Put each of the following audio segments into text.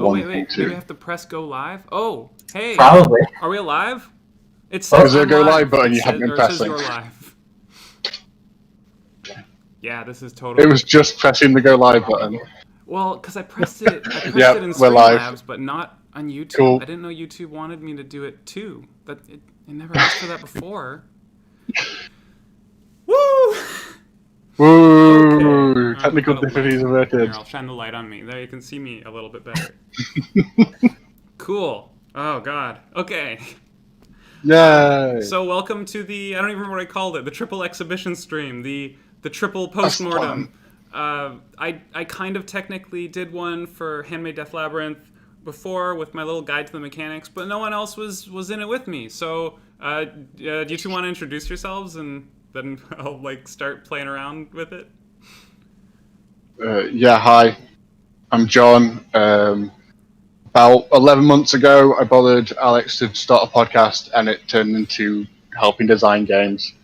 Oh, one wait, thing maybe too. I have to press go live? Oh, hey. Probably. Are we alive? It Oh, says is there a I'm go live live. button It you haven't been or it says pressing? you're live. Yeah, this is totally... It was just pressing the go live button. Well, because I pressed it in we're live. Streamlabs, but not on YouTube. Cool. I didn't know YouTube wanted me to do it too. It never asked for that before. Woo! Woo! Okay. Technical Got a difficulties light. averted. Here, I'll shine the light on me. There, you can see me a little bit better. Cool. Oh, God. Okay. Yay! So welcome to the, I don't even remember what I called it, the triple exhibition stream, the triple postmortem. I kind of technically did one for Handmade Death Labyrinth before with my little guide to the mechanics, but no one else was in it with me. So do you two want to introduce yourselves and then I'll start playing around with it? Yeah, hi. I'm John. About 11 months ago, I bothered Alex to start a podcast, and it turned into helping design games.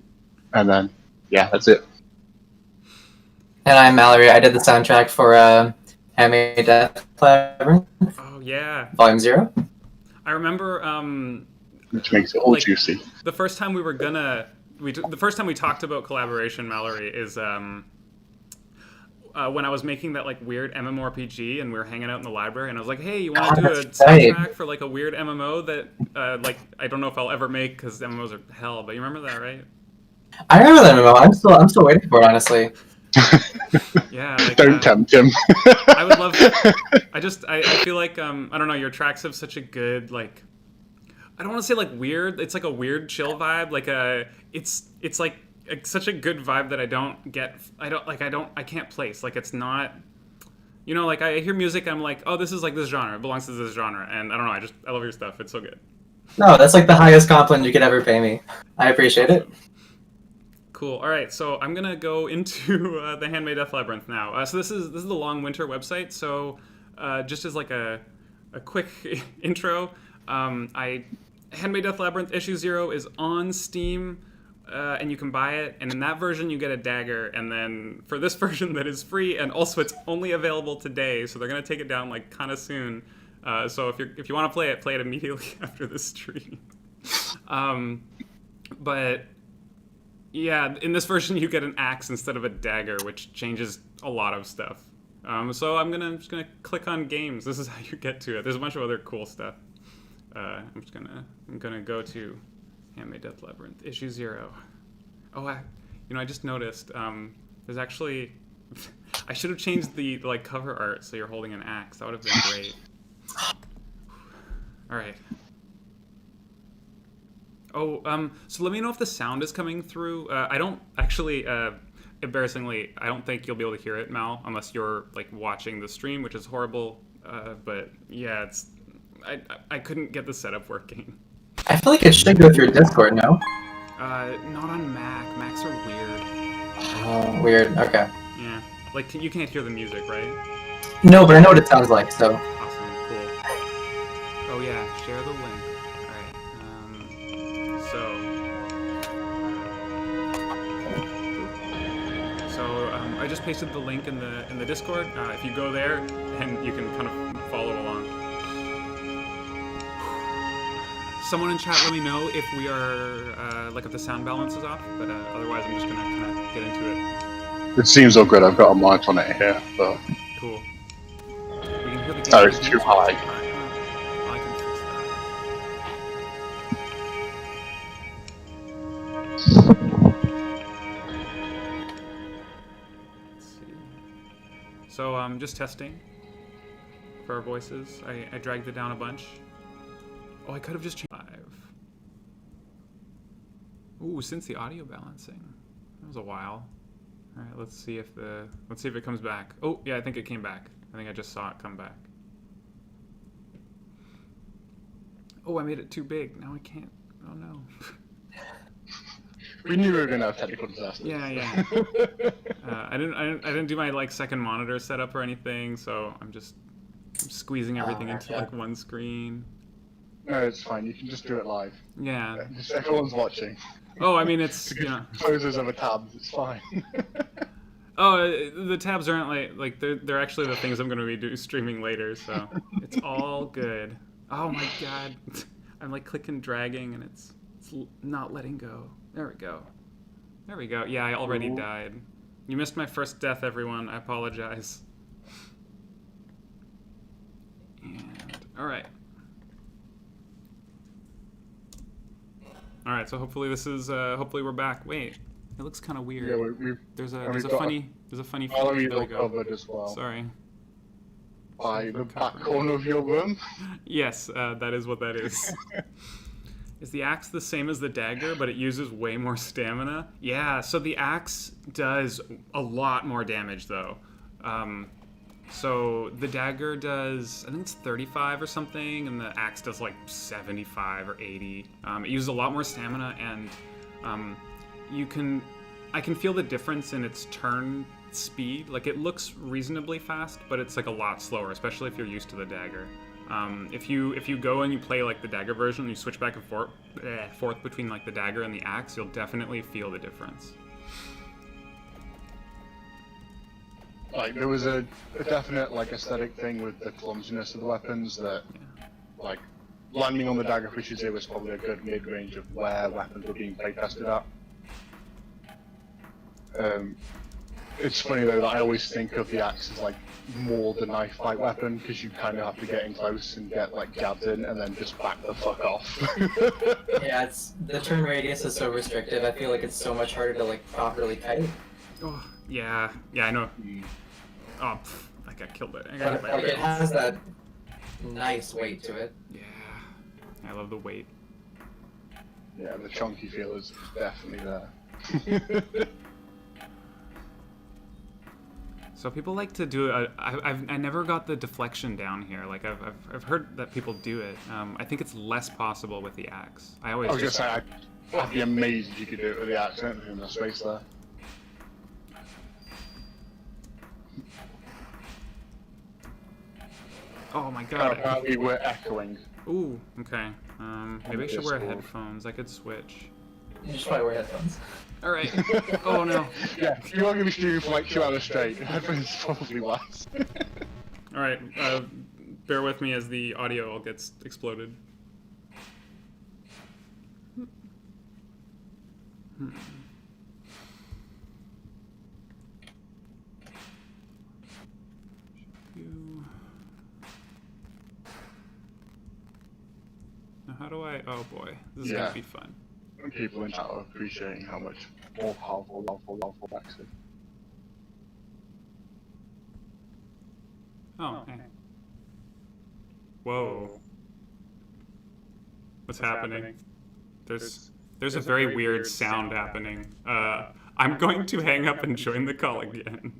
And then, yeah, that's it. And I'm Mallory. I did the soundtrack for Handmade Deathlabyrinth. Oh yeah, Volume 0. I remember. Which makes it all juicy. The first time the first time we talked about collaboration, Mallory, is when I was making that weird MMORPG and we were hanging out in the library, and I was like, "Hey, you want to do a soundtrack for a weird MMO that I don't know if I'll ever make because MMOs are hell." But you remember that, right? I remember that MMO. I'm still waiting for it, honestly. Yeah. Don't tempt him. I would love. I feel like I don't know. Your tracks have such a good I don't want to say weird. It's a weird chill vibe. It's such a good vibe that I don't get. I can't place. It's not. I hear music. I'm like, oh, this is this genre. It belongs to this genre. And I don't know. I love your stuff. It's so good. No, that's the highest compliment you could ever pay me. I appreciate it. Cool. All right. So I'm gonna go into the Handmade Death Labyrinth now. So this is the Long Winter website. So just as a quick intro, Handmade Death Labyrinth issue 0 is on Steam. And you can buy it, and in that version you get a dagger, and then for this version that is free, and also it's only available today, so they're gonna take it down kind of soon. So if you want to play it immediately after this stream. But yeah, in this version you get an axe instead of a dagger, which changes a lot of stuff. So I'm just gonna click on games. This is how you get to it. There's a bunch of other cool stuff. I'm gonna go to Handmade Death Labyrinth, issue 0. Oh, I just noticed. There's actually, I should have changed the cover art so you're holding an axe. That would have been great. All right. Oh, so let me know if the sound is coming through. I don't actually, embarrassingly, I don't think you'll be able to hear it, Mal, unless you're watching the stream, which is horrible. But yeah, I couldn't get the setup working. I feel like it should go through Discord, no? Not on Mac. Macs are weird. Oh, weird. Okay. Yeah. You can't hear the music, right? No, but I know what it sounds like, so... Awesome. Cool. Oh, yeah. Share the link. Alright. So I just pasted the link in the Discord. If you go there, and you can kind of follow along. Someone in chat, let me know if we are, if the sound balance is off, but otherwise I'm just gonna kind of get into it. It seems all good. I've got a mic on it here, but... Cool. We can hear the game. Oh, it's too high. I can fix that. Let's see. So I'm just testing for our voices. I dragged it down a bunch. Oh, I could have just changed 5. Ooh, since the audio balancing. That was a while. All right, let's see if it comes back. Oh, yeah, I think it came back. I think I just saw it come back. Oh, I made it too big. Now I can't. Oh no. We knew we were gonna have technical disasters. Yeah. I didn't do my second monitor setup or anything, so I'm squeezing everything into one screen. No, it's fine. You can just do it live. Yeah. Just everyone's watching. Oh, I mean, it's, Closers of a tab. It's fine. Oh, the tabs aren't like they're actually the things I'm going to be streaming later, so it's all good. Oh my god, I'm like clicking, dragging, and it's not letting go. There we go. There we go. Yeah, I already died. You missed my first death, everyone. I apologize. And all right. All right. So hopefully this is hopefully we're back. Wait. It looks kind of weird. Yeah, there's a funny I'll there we go. covered as well. Sorry. By the back corner of your room. Yes, that is what that is. Is the axe the same as the dagger, but it uses way more stamina? Yeah. So the axe does a lot more damage, though. So the dagger does, I think it's 35 or something, and the axe does like 75 or 80. It uses a lot more stamina, and I can feel the difference in its turn speed. Like, it looks reasonably fast, but it's like a lot slower, especially if you're used to the dagger. If you go and you play like the dagger version, and you switch back and forth between like the dagger and the axe, you'll definitely feel the difference. Like, there was a definite like aesthetic thing with the clumsiness of the weapons that, like, landing on the dagger for Shizir was probably a good mid-range of where weapons were being play tested at. It's funny though that I always think of the axe as like more the knife fight weapon, because you kind of have to get in close and get like jabbed in and then just back the fuck off. Yeah, the turn radius is so restrictive. I feel like it's so much harder to like properly kite. Oh yeah, I know. Oh, I got killed by it. But it has that nice weight to it. Yeah, I love the weight. Yeah, the chunky feel is definitely there. So people like to do I never got the deflection down here. Like I've heard that people do it. I think it's less possible with the axe. I was just saying, I'd be amazed if you could do it with the axe. I don't think there's space there. Oh my god. Apparently we're echoing. Ooh, okay. Maybe I should wear headphones. I could switch. You should probably wear headphones. Alright. Oh no. Yeah, if you are going to be streaming for like 2 hours straight, headphones is probably wise. Alright, bear with me as the audio all gets exploded. Now how do I... Oh boy, this is going to be fun. People in chat are appreciating how much more powerful axe is. Oh, hey. Whoa. What's happening? There's a very weird sound happening. I'm going to hang up and join the call again.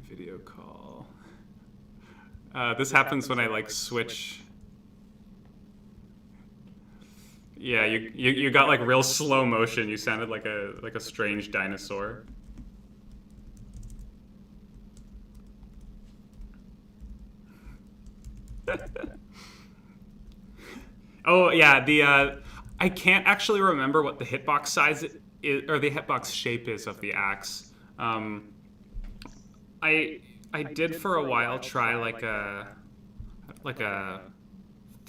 Video call. This happens when I like switch. Yeah, you got like real slow motion. You sounded like a strange dinosaur. Oh yeah, I can't actually remember what the hitbox size is, or the hitbox shape is of the axe. I did for a while try like a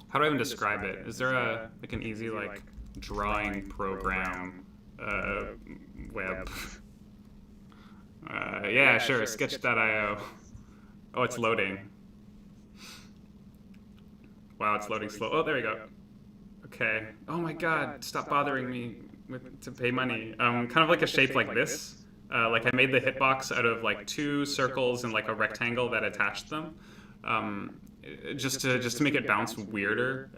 how do I even describe it? Is there an easy like drawing program web? Yeah, sure, sketch.io. Oh, it's loading. Wow, it's loading slow. Oh, there we go. Okay. Oh my god, stop bothering me to pay money. Kind of like a shape like this. Like I made the hitbox out of like 2 circles and like a rectangle that attached them. Just to make it bounce weirder.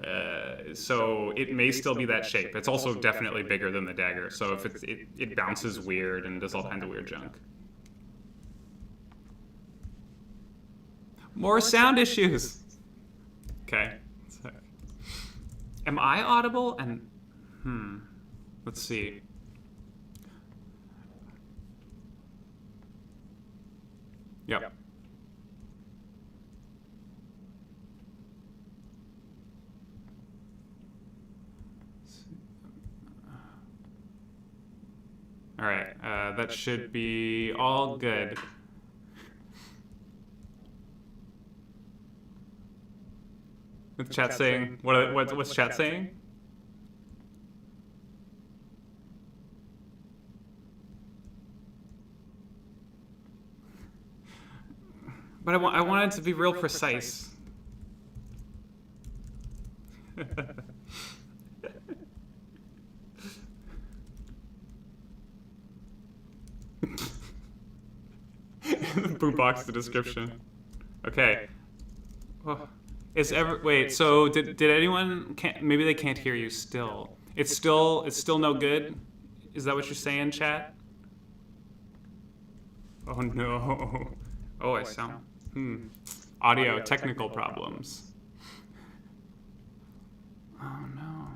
So it may still be that shape. It's also definitely bigger than the dagger. So if it bounces weird and does all kinds of weird junk. More sound issues. Okay. Am I audible? And let's see. Yep. All right, that should be all good. What's chat saying? What's chat saying? But I wanted to be real precise. Boombox the description. Okay. Oh. Wait, so did anyone maybe they can't hear you still. It's still no good? Is that what you're saying, chat? Oh no. Oh, I sound audio technical problems. Oh no.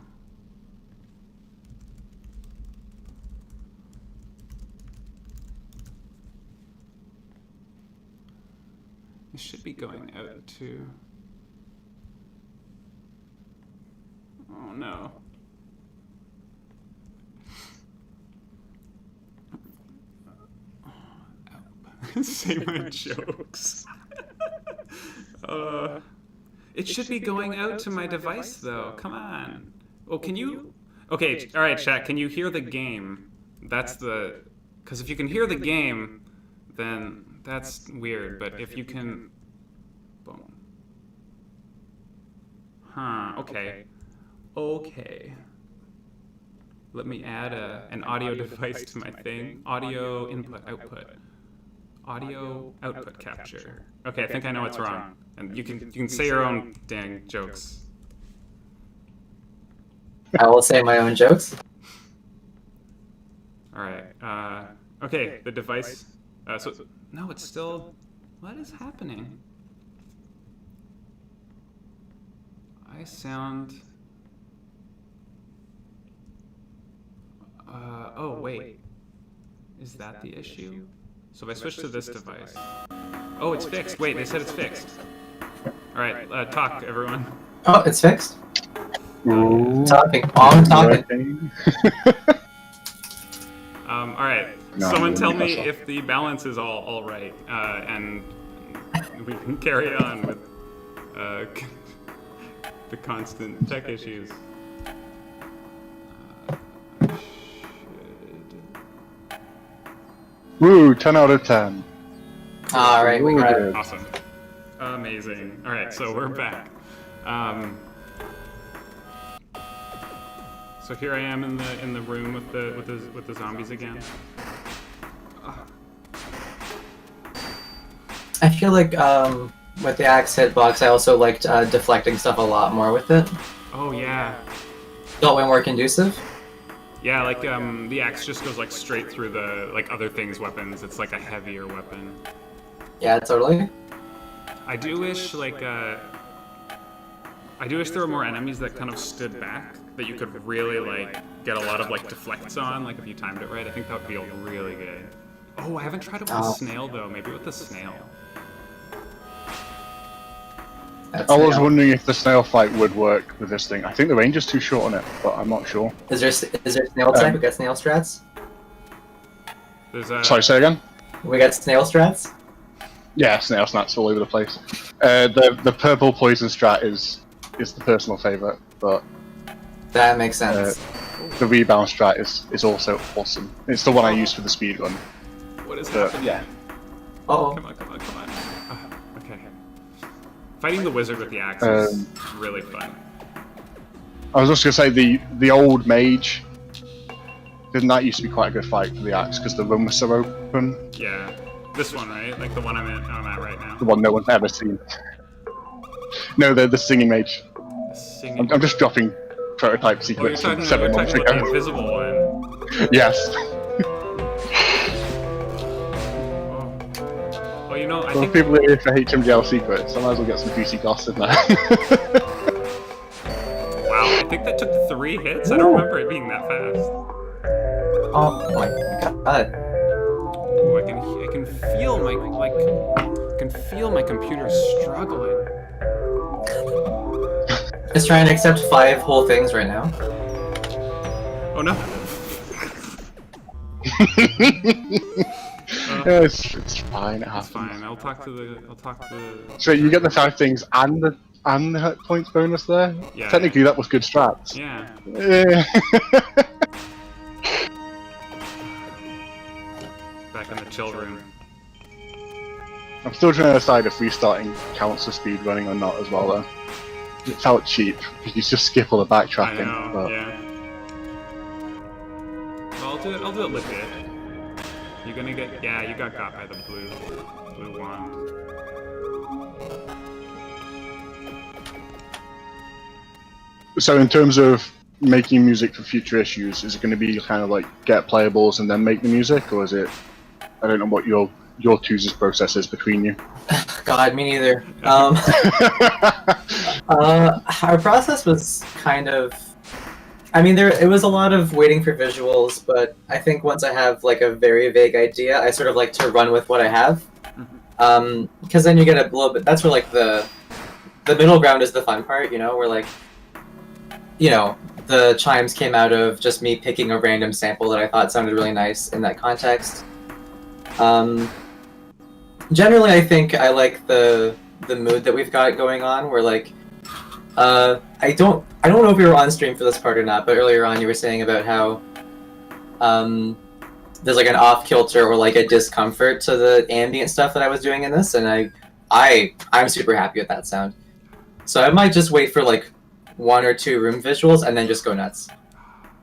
It should be going out to. Oh no. Say my jokes. It should be going out to my device though. Come on. Oh, can you? Okay, all right, chat. Can you hear the game? That's the. Because if you can hear the game, then that's weird. But if you can. Boom. Huh. Okay. Okay. Let me add an audio device to my thing. Audio input, output. Audio output capture. Okay, I think I know what's wrong. And you can say your own dang jokes. I will say my own jokes. All right. Okay, the device. No, it's still. What is happening? I sound. Oh wait. Is that the issue? So if I switch to this device. Oh, it's fixed. Wait, they said it's fixed. All right, talk, everyone. Oh, it's fixed. Ooh. Talking. I'm talking. All right. No, Someone tell me myself. if the balance is all right, and we can carry on with the constant tech issues. Woo, 10 out of 10. All right, we got it. Awesome. Amazing. All right, so we're back. So here I am in the room with the zombies again. I feel like with the axe hitbox, I also liked deflecting stuff a lot more with it. Oh yeah. Felt way more conducive. Yeah, like the axe just goes like straight through the like other things' weapons. It's like a heavier weapon. Yeah, totally. I do wish there were more enemies that kind of stood back that you could really like get a lot of like deflects on, like if you timed it right. I think that would feel really good. Oh, I haven't tried it with the snail though. Maybe with the snail. I was wondering if the snail fight would work with this thing. I think the range is too short on it, but I'm not sure. Is there snail type? We got snail strats. There's Sorry, say again? We got snail strats. Yeah, snail snaps all over the place. The purple poison strat is the personal favourite, but That makes sense. the rebound strat is also awesome. It's the one I use for the speed run. What is happening? Yeah. Oh. Come on. Okay. Fighting the wizard with the axe is really fun. I was just gonna say the old mage. Didn't that used to be quite a good fight for the axe because the room was so open? Yeah. This one, right? Like the one I'm at right now. The one no one's ever seen. No, the singing mage. The singing. I'm just dropping prototype Oh, you're secrets talking, from 7 months about the ago. invisible one. Yes. Oh, you know, I Well, think. people are here for HMGL secrets, so I might as well get some juicy goss in there. Wow, I think that took 3 hits. I don't remember it being that fast. Oh my god. Ooh, I can feel my computer struggling. Just trying to accept 5 whole things right now. Oh no. It's fine. It That's happens. fine. I'll talk to the. So you get the 5 things and the hit points bonus there. Yeah. Technically, that was good strats. Yeah. Yeah. Back in the chill room. I'm still trying to decide if restarting counts as speed running or not as well though. It felt cheap because you just skip all the backtracking. I know. But... Yeah. Well, I'll do it legit. You're gonna get. Yeah, you got by the blue wand. So in terms of making music for future issues, is it going to be kind of like get playables and then make the music, or is it? I don't know what your two's process is between you. God, me neither. Our process was kind of. I mean, it was a lot of waiting for visuals, but I think once I have like a very vague idea, I sort of like to run with what I have. Because then you get a little bit. That's where like the middle ground is the fun part, you know, where like. You know, the chimes came out of just me picking a random sample that I thought sounded really nice in that context. Generally, I think I like the mood that we've got going on. Where like, I don't know if we were on stream for this part or not, but earlier on you were saying about how there's like an off kilter or like a discomfort to the ambient stuff that I was doing in this, and I'm super happy with that sound. So I might just wait for like 1 or 2 room visuals and then just go nuts.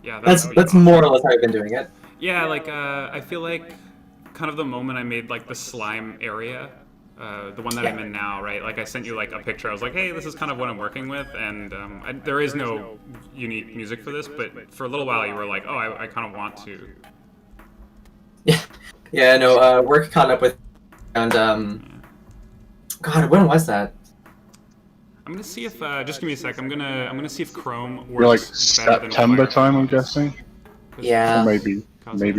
Yeah, that's awesome. more or less how I've been doing it. Yeah, like I feel like kind of the moment I made like the slime area, the one that I'm in now, right? Like I sent you like a picture. I was like, hey, this is kind of what I'm working with, and there is no unique music for this, but for a little while you were like, oh, I kind of want to. Yeah, no, work caught up with, and God, when was that? I'm gonna see if just give me a sec. I'm gonna see if Chrome works. We're like better than September Firefox. time, I'm guessing. Yeah. Or maybe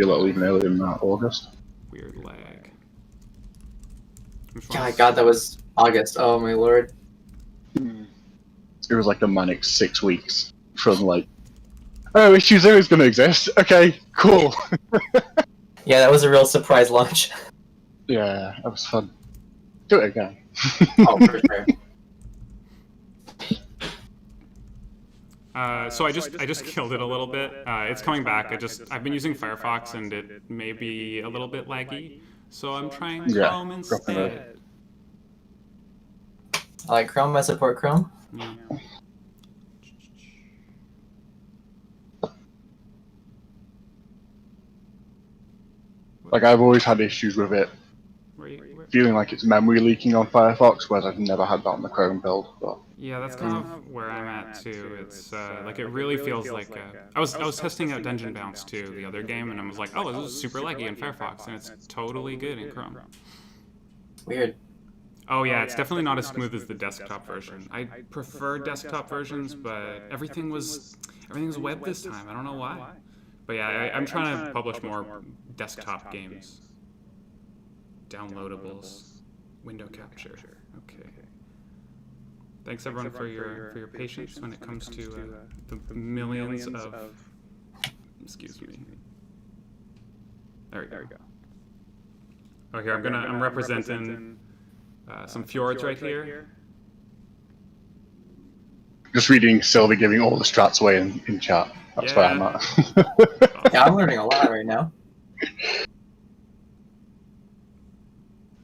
a little even earlier than that, August. Weird lag. Oh my God, that was August. Oh my lord. It was like a manic 6 weeks from like, oh, issue 0 is going to exist. Okay, cool. Yeah, that was a real surprise launch. Yeah, that was fun. Do it again. Oh, for sure. So I just killed it a little bit. It's coming back. I've been using Firefox and it may be a little bit laggy, so I'm trying Chrome instead. I like Chrome. I support Chrome. Yeah. Like I've always had issues with it feeling like it's memory leaking on Firefox, whereas I've never had that on the Chrome build. But yeah, that's kind of where I'm at too. It's like it really feels like I was testing out Dungeon Bounce too, the other game, and I was like, oh, this is super laggy in Firefox, and it's totally good in Chrome. Weird. Oh yeah, it's definitely not as smooth as the desktop version. I prefer desktop versions, but everything was web this time. I don't know why. But yeah, I'm trying to publish more desktop games. Downloadables, window capture. Okay. Thanks everyone for your patience when it comes to the millions of. Excuse me. There we go. Oh, here I'm representing some fjords right here. just reading Sylvie giving all the strats away in chat. That's where I'm at. Yeah, I'm learning a lot right now.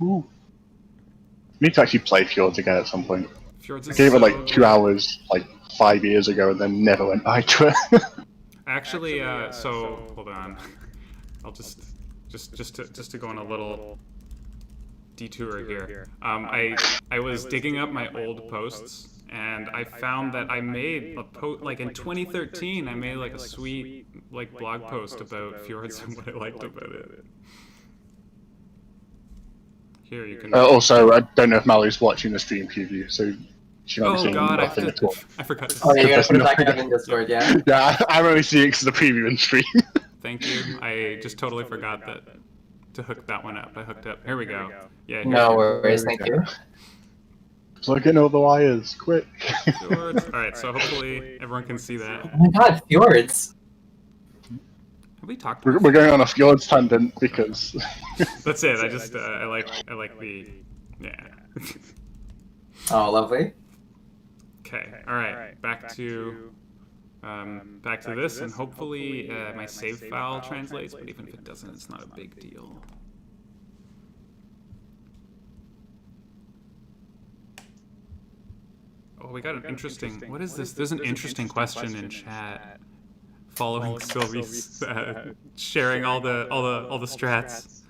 Ooh. Need to actually play Fjords again at some point. Fjords I gave it like 2 hours like 5 years ago and then never went back to it. Actually, so hold on. I'll just to go on a little detour here. I was digging up my old posts and I found that I made a post like in 2013. I made like a sweet like blog post about Fjords and what I liked about it. Here you can. Also, I don't know if Mallory's watching the stream preview, so she might be seeing nothing at all. I forgot to. Oh yeah, you gotta put it back up in Discord, yeah. Yeah, I'm only seeing it because the preview in stream. Thank you. I just totally forgot that to hook that one up. I hooked up. Here we go. Yeah. No worries. Thank you. Plug in all the wires, quick. Fjords. All right, so hopefully everyone can see that. Oh my God, Fjords. Have we talked? We're going on a fjords tangent because. That's it. I just I like the Oh, lovely. Okay. All right. Back to this, and hopefully my save file translates. But even if it doesn't, it's not a big deal. Oh, we got an interesting. What is this? There's an interesting question in chat. Following Sylvie's sharing all the strats.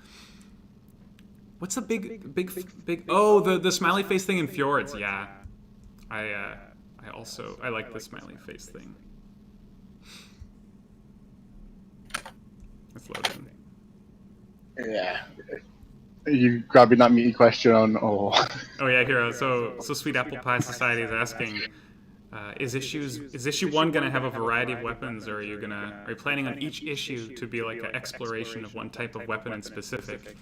What's a big? Oh, the smiley face thing in Fjords. Yeah, I like the smiley face thing. It's loading. Yeah. Are you grabbing that meaty question on, or? Oh yeah, Hero. So Sweet Apple Pie Society is asking. Is issue 1 gonna have a variety of weapons, or are you planning on each issue to be like an exploration of one type of weapon in specific?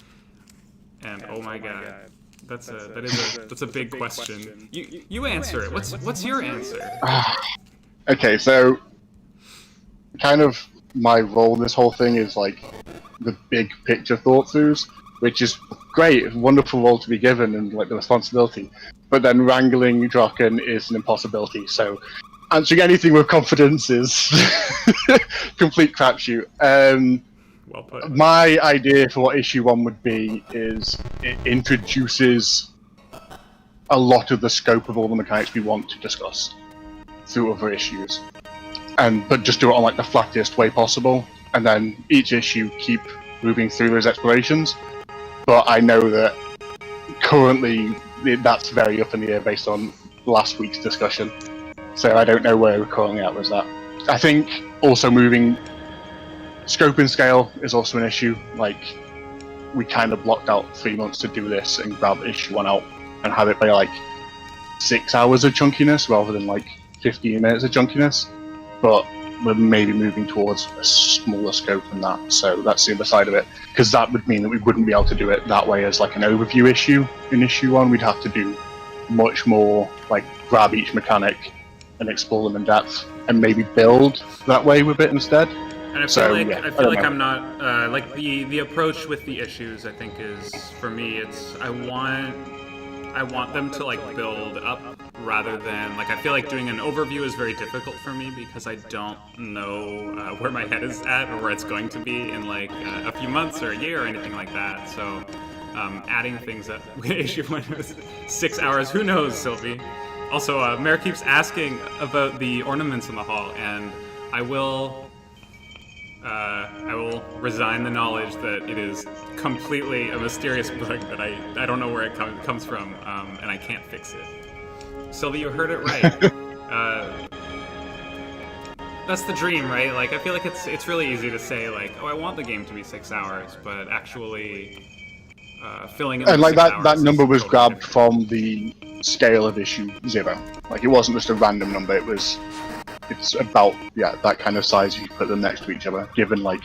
And oh my god, that's a big question. You answer it. What's your answer? Okay, so kind of my role in this whole thing is like the big picture thought throughs, which is great, a wonderful role to be given and like the responsibility. But then wrangling Draken is an impossibility. So answering anything with confidence is complete crapshoot. Well put. My idea for what issue 1 would be is it introduces a lot of the scope of all the mechanics we want to discuss through other issues, but just do it on like the flattest way possible, and then each issue keep moving through those explorations. But I know that currently that's very up in the air based on last week's discussion, so I don't know where we're currently at with that. I think also moving scope and scale is also an issue. Like, we kind of blocked out 3 months to do this and grab issue 1 out and have it by like 6 hours of chunkiness rather than like 15 minutes of chunkiness, but we're maybe moving towards a smaller scope than that, so that's the other side of it, because that would mean that we wouldn't be able to do it that way as like an overview issue in issue 1. We'd have to do much more like grab each mechanic and explore them in depth and maybe build that way with it instead. And I feel like I'm not like the approach with the issues. I think is, for me, it's I want them to like build up rather than like, I feel like doing an overview is very difficult for me because I don't know where my head is at or where it's going to be in like a few months or a year or anything like that. So adding things that issue 1 was 6 hours. Who knows, Sylvie? Also, Mare keeps asking about the ornaments in the hall, and I will resign the knowledge that it is completely a mysterious bug that I don't know where it comes from, and I can't fix it. Sylvie, you heard it right. That's the dream, right? Like, I feel like it's really easy to say, like, oh, I want the game to be 6 hours, but actually filling in. And like that number was totally grabbed different. from the scale of issue 0. Like, it wasn't just a random number. It's about that kind of size if you put them next to each other. Given like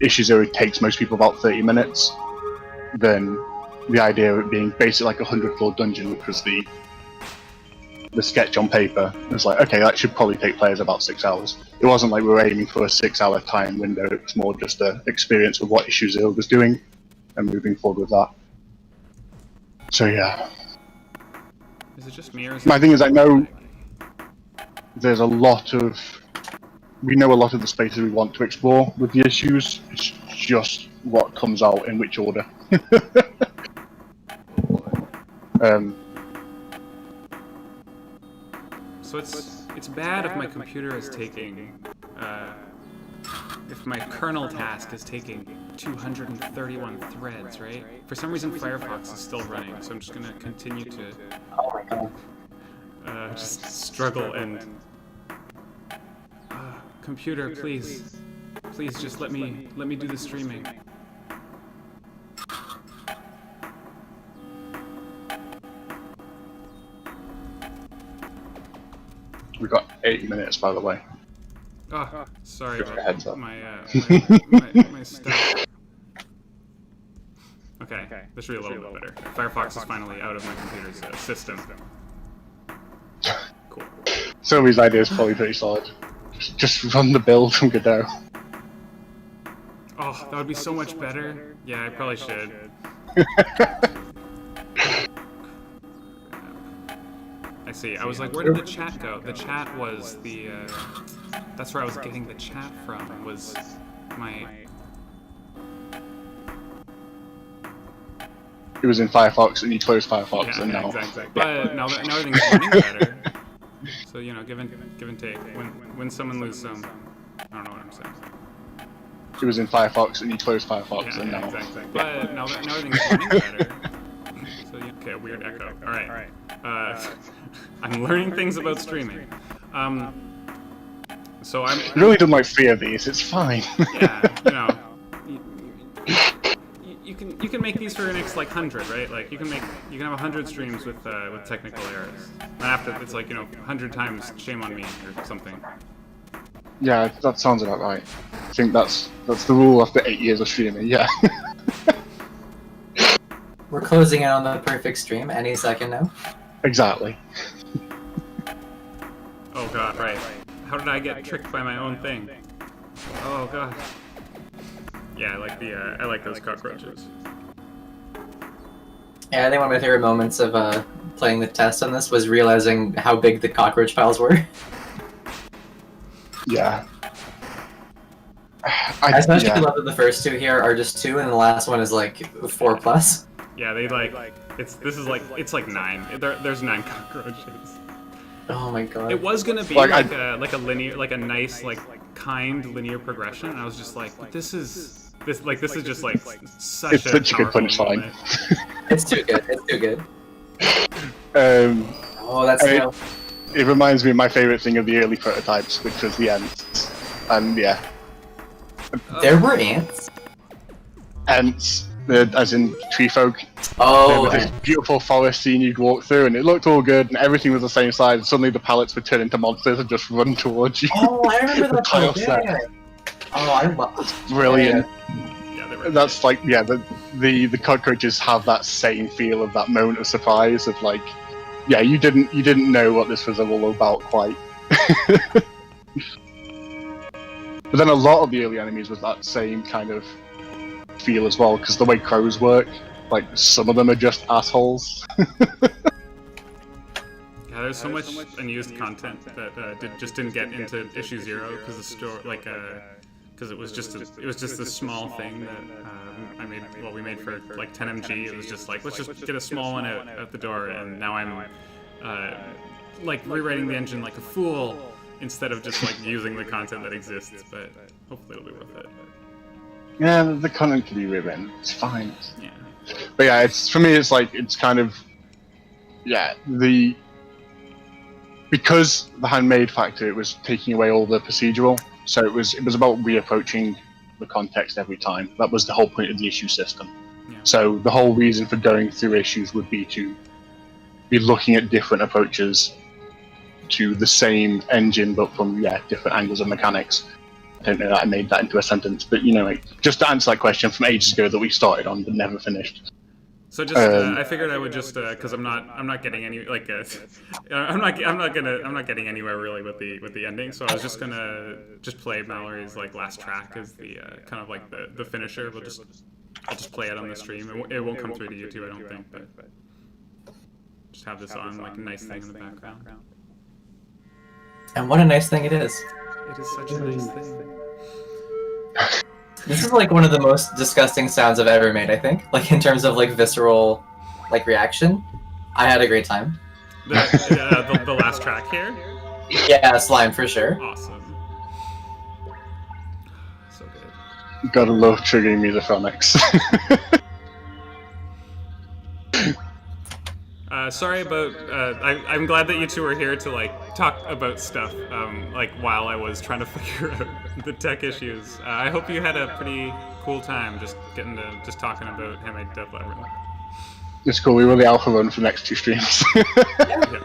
issue 0 takes most people about 30 minutes, then the idea of it being basically like a 100-floor dungeon, which was the sketch on paper, was like, okay, that should probably take players about 6 hours. It wasn't like we were aiming for a 6-hour time window. It was more just an experience of what issue 0 was doing and moving forward with that. So yeah. Is it just me or is My thing is, I know there's we know a lot of the spaces we want to explore with the issues. It's just what comes out in which order. So it's bad if my computer is taking, if my kernel task is taking 231 threads, right? For some reason Firefox is still running, so I'm just gonna continue to Oh my god. just struggle and computer, please just let me do the streaming. We've got 8 minutes, by the way. Oh, sorry Just a about heads up. my stuff. Okay, this should be a little bit better. Firefox is finally out of my computer's system. Cool. Sylvie's idea is probably pretty solid. Just run the build from Godot. Oh, that would be so much better. Yeah, I probably should. I see. I was like, where did the chat go? The chat was the. That's where I was getting the chat from. Was my. It was in Firefox, and you closed Firefox, Yeah, and now. exactly. But now everything's running better. So give and take. Win some and lose some. I don't know what I'm saying. It was in Firefox, and you closed Firefox, and now. Exactly. But now everything's running better. So okay, weird echo. All right. I'm learning things about streaming. So I'm. You really don't like 3 of these. It's fine. Yeah, you can make these for your next like 100, right? Like you can have 100 streams with technical errors. And after it's like 100 times shame on me or something. Yeah, that sounds about right. I think that's the rule after 8 years of streaming. Yeah. We're closing in on the perfect stream any second now. Exactly. Oh god, right. How did I get tricked by my own thing? Oh god. Yeah, I like those cockroaches. Yeah, I think one of my favorite moments of playing the test on this was realizing how big the cockroach piles were. Yeah. I especially love that the first 2 here are just 2, and the last one is like 4+. Yeah, they it's like 9. There's 9 cockroaches. Oh my god. It was gonna be like a linear, like a nice, like kind linear progression, and I was just like, this is just like such It's such a good powerful punchline. moment. It's too good. It's too good. Oh, that's It reminds me of my favorite thing of the early prototypes, which was the ants. And yeah. There were ants? Ants, as in tree folk. Oh, There was this beautiful forest scene you'd walk through, and it looked all good, and everything was the same size, and suddenly the pallets would turn into monsters and just run towards you. Oh, I remember that tile part. set. Yeah. Oh, I love Brilliant. Yeah, they were. That's like, yeah, the cockroaches have that same feel of that moment of surprise of like, yeah, you didn't know what this was all about quite. But then a lot of the early enemies was that same kind of feel as well, because the way crows work, like some of them are just assholes. Yeah, there's so much unused content that just didn't get into issue 0 because the store because it was just a small thing that we made for like 10 MG. It was just like, let's just get a small one out the door, and now I'm like rewriting the engine like a fool instead of just like using the content that exists. But hopefully it'll be worth it. Yeah, the content can be rewritten. It's fine. Yeah. But yeah, for me, it's kind of, yeah, because the handmade factor, it was taking away all the procedural. So it was about reapproaching the context every time. That was the whole point of the issue system. Yeah. So the whole reason for going through issues would be to be looking at different approaches to the same engine, but from different angles of mechanics. I don't know that I made that into a sentence, but just to answer that question from ages ago that we started on but never finished. So just I figured I would just because I'm not getting any like I'm not getting anywhere really with the ending. So I was just gonna play Mallory's like last track as the kind of like the finisher. I'll just play it on the stream. It won't come through to YouTube, I don't think, but just have this on like a nice thing in the background. And what a nice thing it is. It is such a nice thing. This is like one of the most disgusting sounds I've ever made, I think. Like in terms of like visceral like reaction. I had a great time. The last track here? Yeah, slime for sure. Awesome. So good. Gotta love triggering musiphonics. Sorry about. I'm glad that you two were here to like talk about stuff like while I was trying to figure out the tech issues. I hope you had a pretty cool time just talking about Handmade Death Labyrinth. It's cool. We were the alpha run for the next 2 streams. Yeah.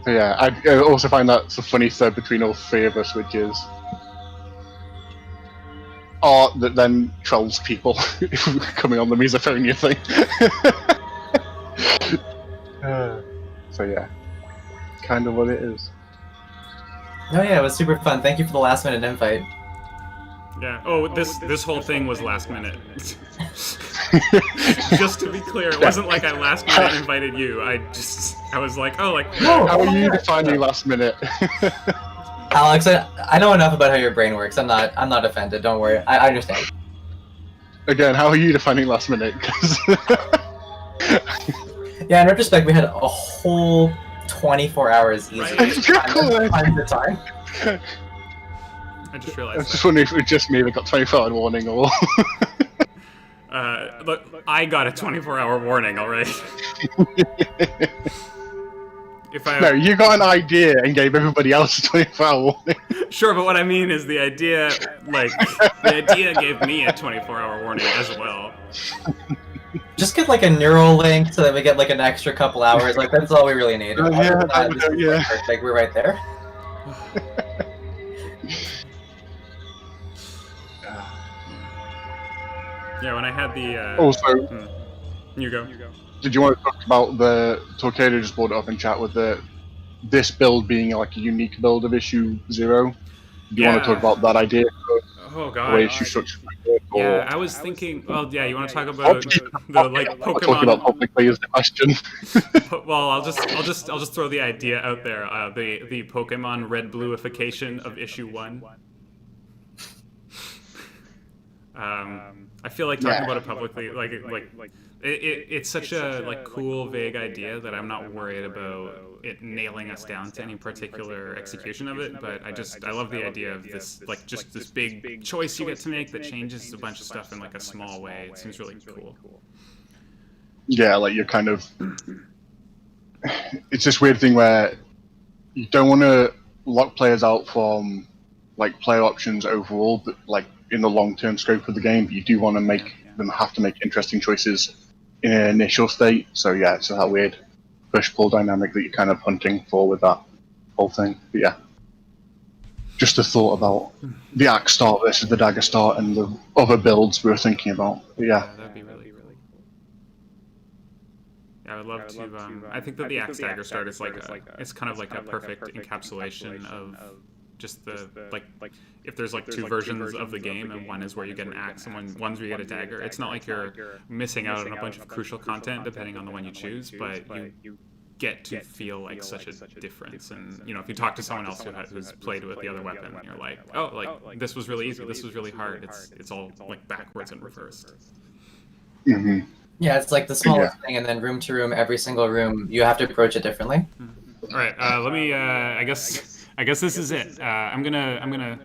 So yeah, I also find that's a funny thread between all 3 of us, which is art that then trolls people coming on the misophonia thing. So yeah, kind of what it is. No, yeah, it was super fun. Thank you for the last minute invite. Yeah. Oh, this whole thing was last minute. Just to be clear, it wasn't like I last minute invited you. I was like, oh, like. How are you defining last minute? Alex, I know enough about how your brain works. I'm not offended. Don't worry. I understand. Again, how are you defining last minute? 'Cause Yeah, in retrospect, we had a whole 24 hours easy. Right. Time to time. I just I realized. was just wondering if it was just me that got 24-hour warning or. Look, I got a 24-hour warning, all right. If I No, you got an idea and gave everybody else a 24-hour warning. Sure, but what I mean is the idea gave me a 24-hour warning as well. Just get like a neural link so that we get like an extra couple hours. Like that's all we really need. Yeah, yeah. Like we're right there. Yeah, when I had the. Also, You go. did you want to talk about the Torcado just brought it up in chat with this build being like a unique build of issue 0? Do you want to talk about that idea? Oh The god. way issue structure might work, or Yeah, I was thinking. Well, yeah, you want to talk about the like talking about Pokemon? publicly is the question. Well, I'll just throw the idea out there. The Pokemon red bluification of issue 1. I feel like talking about it publicly, it's such a like cool, vague idea that I'm not worried about it nailing us down to any particular execution of it. But I love the idea of this, like, just this big choice you get to make that changes a bunch of stuff in like a small way. It seems really cool. Yeah, like you're kind of. It's this weird thing where you don't want to lock players out from like player options overall, but like in the long-term scope of the game, but you do want to make them have to make interesting choices in an initial state. So yeah, it's that weird push-pull dynamic that you're kind of hunting for with that whole thing. But yeah, just a thought about the axe start versus the dagger start and the other builds we were thinking about. But yeah. That'd be really cool. Yeah, I would love to. I think that the axe dagger start is it's kind of like a perfect encapsulation of just the like if there's like two versions of the game, and one is where you get an axe and one's where you get a dagger. It's not like you're missing out on a bunch of crucial content depending on the one you choose, but you get to feel like such a difference. And you know, if you talk to someone else who's played with the other weapon, you're like, oh, like this was really easy, this was really hard. It's all like backwards and reversed. Mm-hmm. Yeah, it's like the smallest thing, and then room to room, every single room, you have to approach it differently. All right, let me. I guess this is it. I'm gonna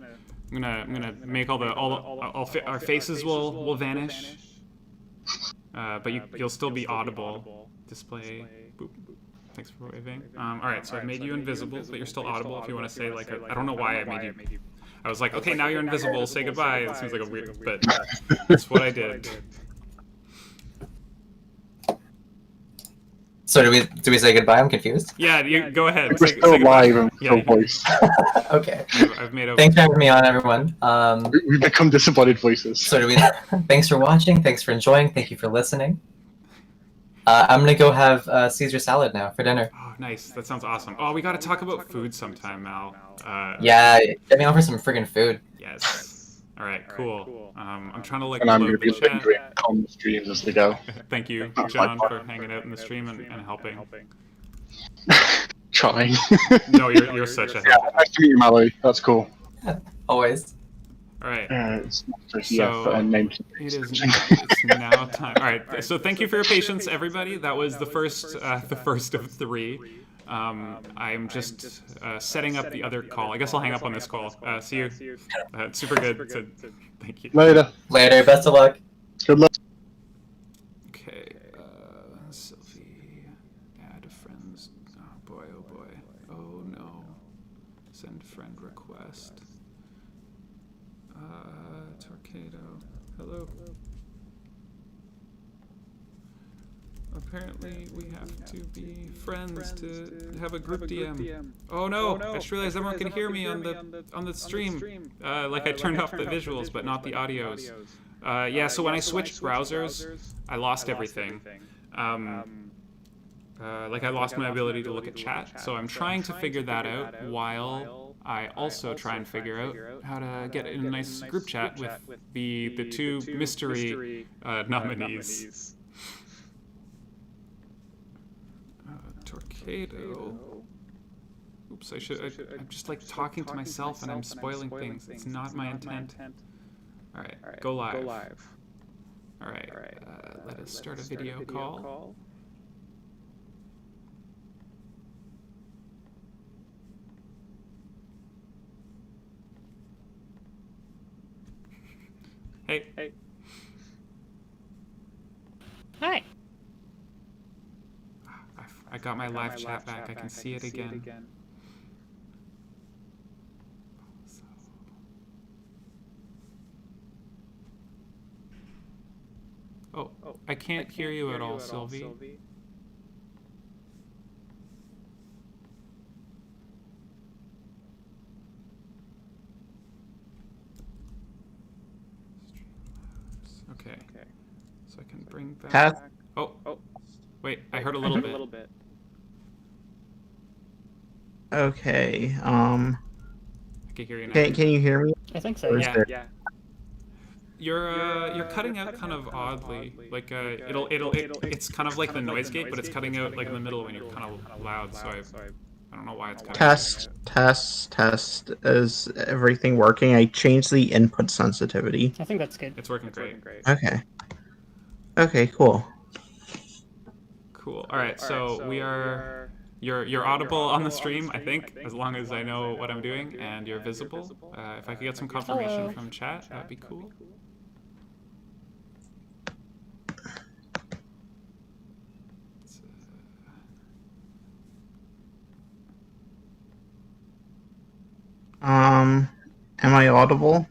make our faces will vanish, but you'll still be audible. Display. Boop. Thanks for waving. All right, so I've made you invisible, but you're still audible. If you want to say like, I don't know why I made you. I was like, okay, now you're invisible. Say goodbye. It seems like a weird, but that's what I did. So do we say goodbye? I'm confused. Yeah, you go ahead. We're still live and full voice. Okay. I've made. Thanks for having me on, everyone. We've become disembodied voices. So thanks for watching. Thanks for enjoying. Thank you for listening. I'm gonna go have Caesar salad now for dinner. Oh, nice. That sounds awesome. Oh, we got to talk about food sometime, Mal. Yeah, get me on for some friggin' food. Yes. All right, cool. I'm trying to like. And I'm going to be load the chat. lingering on the streams as they go. Thank you, John, for hanging out in the stream and helping. Trying. No, you're such a help. Nice to meet you, Malloy. That's cool. Always. All right. It's now time. All right. So thank you for your patience, everybody. That was the first of 3. I'm just setting up the other call. I guess I'll hang up on this call. See you. Super good. So, thank you. Later. Later. Best of luck. Good luck. Okay. Sylvie. Add friends. Oh boy. Oh no. Send friend request. Torcado. Hello. Apparently, we have to be friends to have a group DM. Oh no! I just realized everyone can hear me on the stream. Like I turned off the visuals, but not the audios. Yeah. So when I switched browsers, I lost everything. Like I lost my ability to look at chat. So I'm trying to figure that out while I also try and figure out how to get in a nice group chat with the two mystery nominees. Torcado. Oops, I'm just like talking to myself and I'm spoiling things. It's not my intent. Alright, go live. Alright, let us start a video call. Hey. Hi. I got my live chat back. I can see it again. Oh, I can't hear you at all, Sylvie. Okay. So I can bring back... Oh, wait, I heard a little bit. Okay, I can hear you now. Can you hear me? I think so, yeah. You're cutting out kind of oddly. Like it's kind of like the noise gate, but it's cutting out like in the middle when you're kind of loud. So I don't know why it's cutting out. Test. Is everything working? I changed the input sensitivity. I think that's good. It's working great. Okay. Okay, cool. Cool. All right, so we are. You're audible on the stream, I think, as long as I know what I'm doing, and you're visible. If I could get some confirmation from chat, that'd be cool. Am I audible?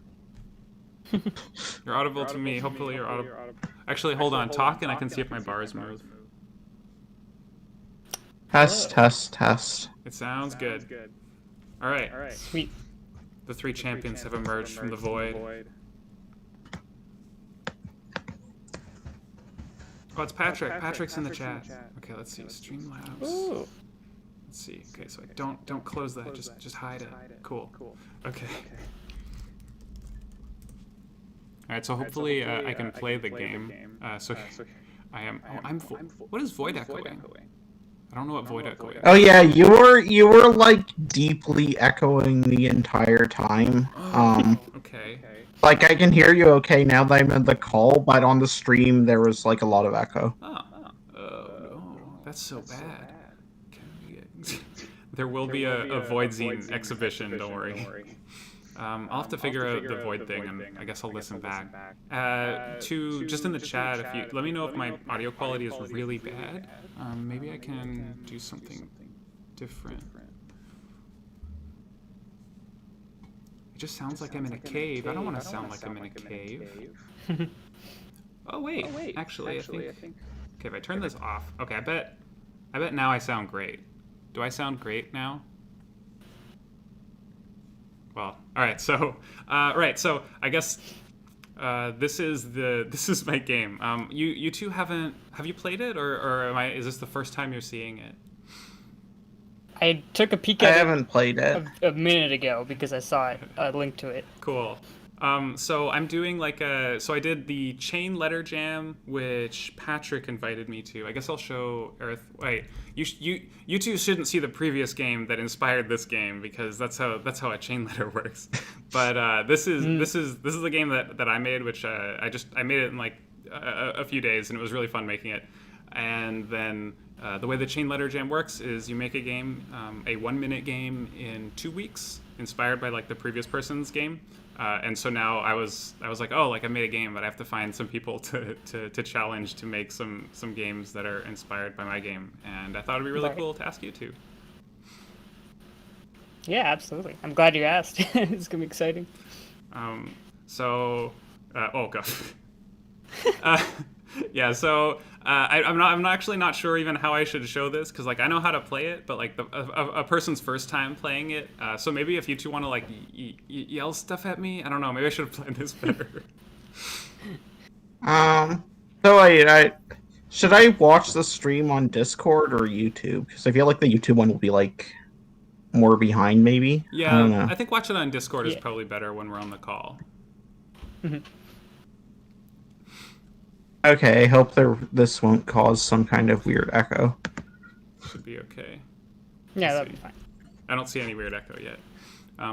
You're audible to me. Hopefully you're audible. Actually, hold on. Talk, and I can see if my bars move. Test. It sounds good. All right. Sweet. The three champions have emerged from the void. Oh, it's Patrick. Patrick's in the chat. Okay, let's see. Streamlabs. Ooh. Let's see. Okay, so don't close that. Just hide it. Cool. Okay. All right. So hopefully I can play the game. So I am. Oh, I'm. What is void echoing? I don't know what void echoing is. Oh yeah, you were like deeply echoing the entire time. Okay. Like I can hear you okay now that I'm in the call, but on the stream there was like a lot of echo. Oh no, that's so bad. There will be a void zine exhibition. Don't worry. I'll have to figure out the void thing, and I guess I'll listen back. Just in the chat, if you let me know if my audio quality is really bad. Maybe I can do something different. It just sounds like I'm in a cave. I don't want to sound like I'm in a cave. Oh wait, actually I think. Okay, if I turn this off. Okay, I bet now I sound great. Do I sound great now? Well, all right. So, So I guess this is my game. You two have you played it, or is this the first time you're seeing it? I took a peek I at it haven't played it. a minute ago because I saw a link to it. Cool. So I'm doing so I did the chain letter jam, which Patrick invited me to. I guess I'll show Earth. Wait, you two shouldn't see the previous game that inspired this game, because that's how a chain letter works. But this is the game that I made, which I made it in like a few days, and it was really fun making it. And then the way the chain letter jam works is you make a game, a 1-minute game in 2 weeks, inspired by like the previous person's game. And so now I was like, oh, like I made a game, but I have to find some people to challenge to make some games that are inspired by my game. And I thought it'd be really cool to ask you to. Yeah, absolutely. I'm glad you asked. It's gonna be exciting. Oh god. Yeah, so I'm actually not sure even how I should show this, because like I know how to play it, but like a person's first time playing it. So maybe if you two want to like yell stuff at me, I don't know. Maybe I should have planned this better. So wait, should I watch the stream on Discord or YouTube? Because I feel like the YouTube one will be like more behind, maybe. I don't Yeah, know. I think watch it on Discord is Yeah. probably better when we're on the call. Okay, I hope this won't cause some kind of weird echo. Should be okay. Yeah, Let's that'll see. be fine. I don't see any weird echo yet.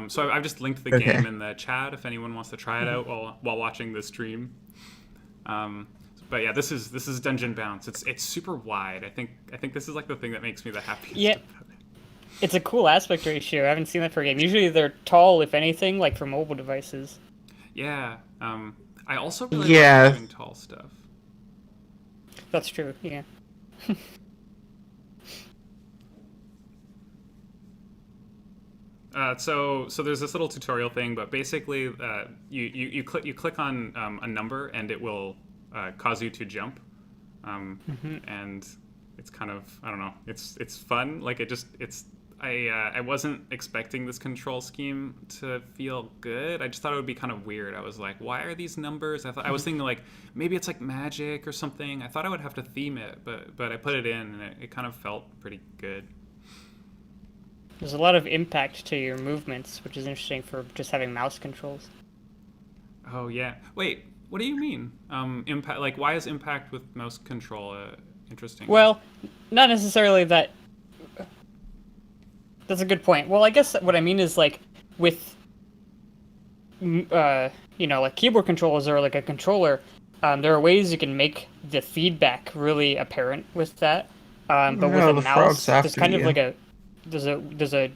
So I've just linked the Okay. game in the chat if anyone wants to try it out while watching the stream. But yeah, this is Dungeon Bounce. It's super wide. I think this is like the thing that makes me the happiest. Yeah. About it. It's a cool aspect ratio. I haven't seen that for a game. Usually they're tall, if anything, like for mobile devices. Yeah. I also really Yeah. like doing tall stuff. That's true. Yeah. So there's this little tutorial thing, but basically you click on a number and it will cause you to jump, and it's kind of, I don't know, it's fun. Like I wasn't expecting this control scheme to feel good. I just thought it would be kind of weird. I was like, why are these numbers? I was thinking like maybe it's like magic or something. I thought I would have to theme it, but I put it in and it kind of felt pretty good. There's a lot of impact to your movements, which is interesting for just having mouse controls. Oh yeah. Wait, what do you mean? Impact? Like, why is impact with mouse control interesting? Well, not necessarily that. That's a good point. Well, I guess what I mean is like with, like keyboard controllers or like a controller, there are ways you can make the feedback really apparent with that. But with No, a the mouse, frog's there's after kind of you. like there's a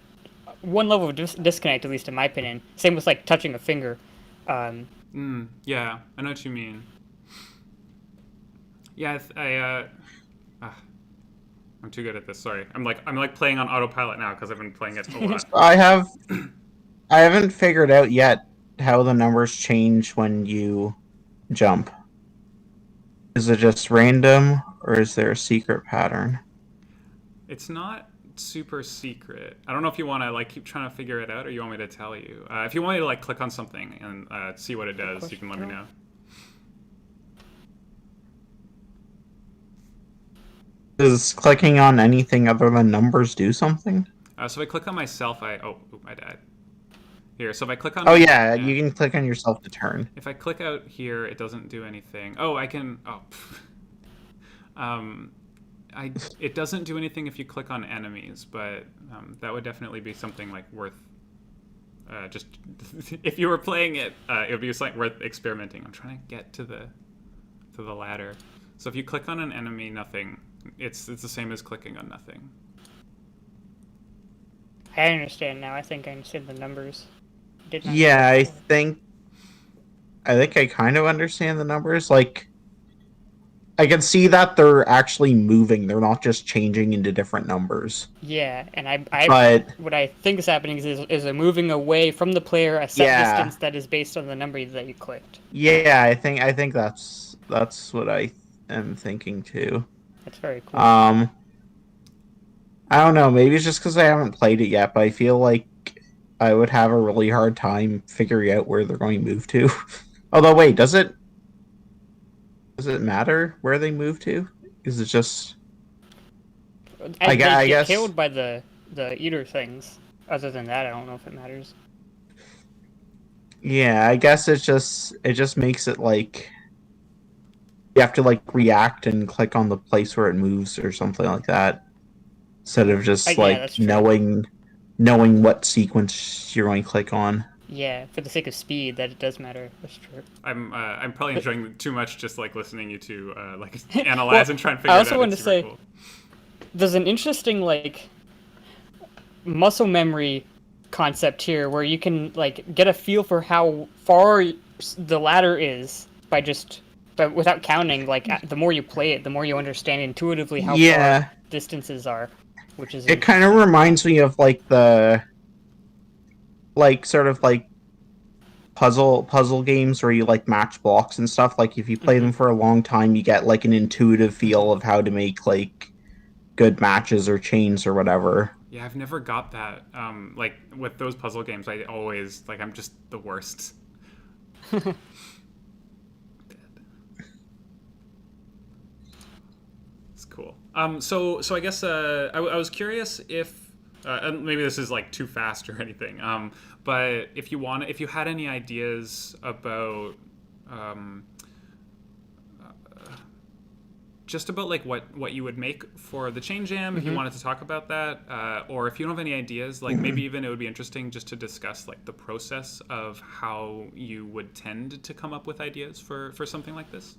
one level of disconnect, at least in my opinion. Same with like touching a finger. Yeah, I know what you mean. Yeah, I'm too good at this. Sorry, I'm like playing on autopilot now because I've been playing it a lot. I haven't figured out yet how the numbers change when you jump. Is it just random, or is there a secret pattern? It's not super secret. I don't know if you want to like keep trying to figure it out, or you want me to tell you. If you want me to like click on something and see what it does, you can let me know. Does clicking on anything other than numbers do something? So if I click on myself, I died. Here, so if I click on... Oh yeah, you can click on yourself to turn. If I click out here, it doesn't do anything. Oh, I can... It doesn't do anything if you click on enemies, but that would definitely be something like worth... just... if you were playing it, it would be something worth experimenting. I'm trying to get to the ladder. So if you click on an enemy, nothing. It's the same as clicking on nothing. I understand now. I think I understand the numbers. Did not Yeah, know I before. think I kind of understand the numbers. Like, I can see that they're actually moving. They're not just changing into different numbers. Yeah, and But what I think is happening is a moving away from the player a set Yeah. distance that is based on the number that you clicked. yeah, I think that's what I am thinking too. That's very cool. I don't know. Maybe it's just because I haven't played it yet, but I feel like I would have a really hard time figuring out where they're going to move to. Although, wait, does it matter where they move to? Is it just... And I they get guess- killed by the eater things. Other than that, I don't know if it matters. Yeah, I guess it just makes it like you have to like react and click on the place where it moves or something like that, instead of just Yeah, like that's true. knowing what sequence you're going to click on. Yeah, for the sake of speed, that it does matter. That's true. I'm probably enjoying too much just like listening you two like analyze and try and figure I it also out. wanted It's to say- super cool. There's an interesting like muscle memory concept here where you can like get a feel for how far the ladder is but without counting. Like the more you play it, the more you understand intuitively how Yeah. far distances are, which is It kind of reminds me of like the sort of like puzzle games where you like match blocks and stuff. Like if you play them for a long time, you get like an intuitive feel of how to make like good matches or chains or whatever. Yeah, I've never got that. Like with those puzzle games, I always like I'm just the worst. It's cool. So I guess I was curious if and maybe this is like too fast or anything. But if you had any ideas about just about like what you would make for the chain jam, if you wanted to talk about that, or if you don't have any ideas, like maybe even it would be interesting just to discuss like the process of how you would tend to come up with ideas for something like this,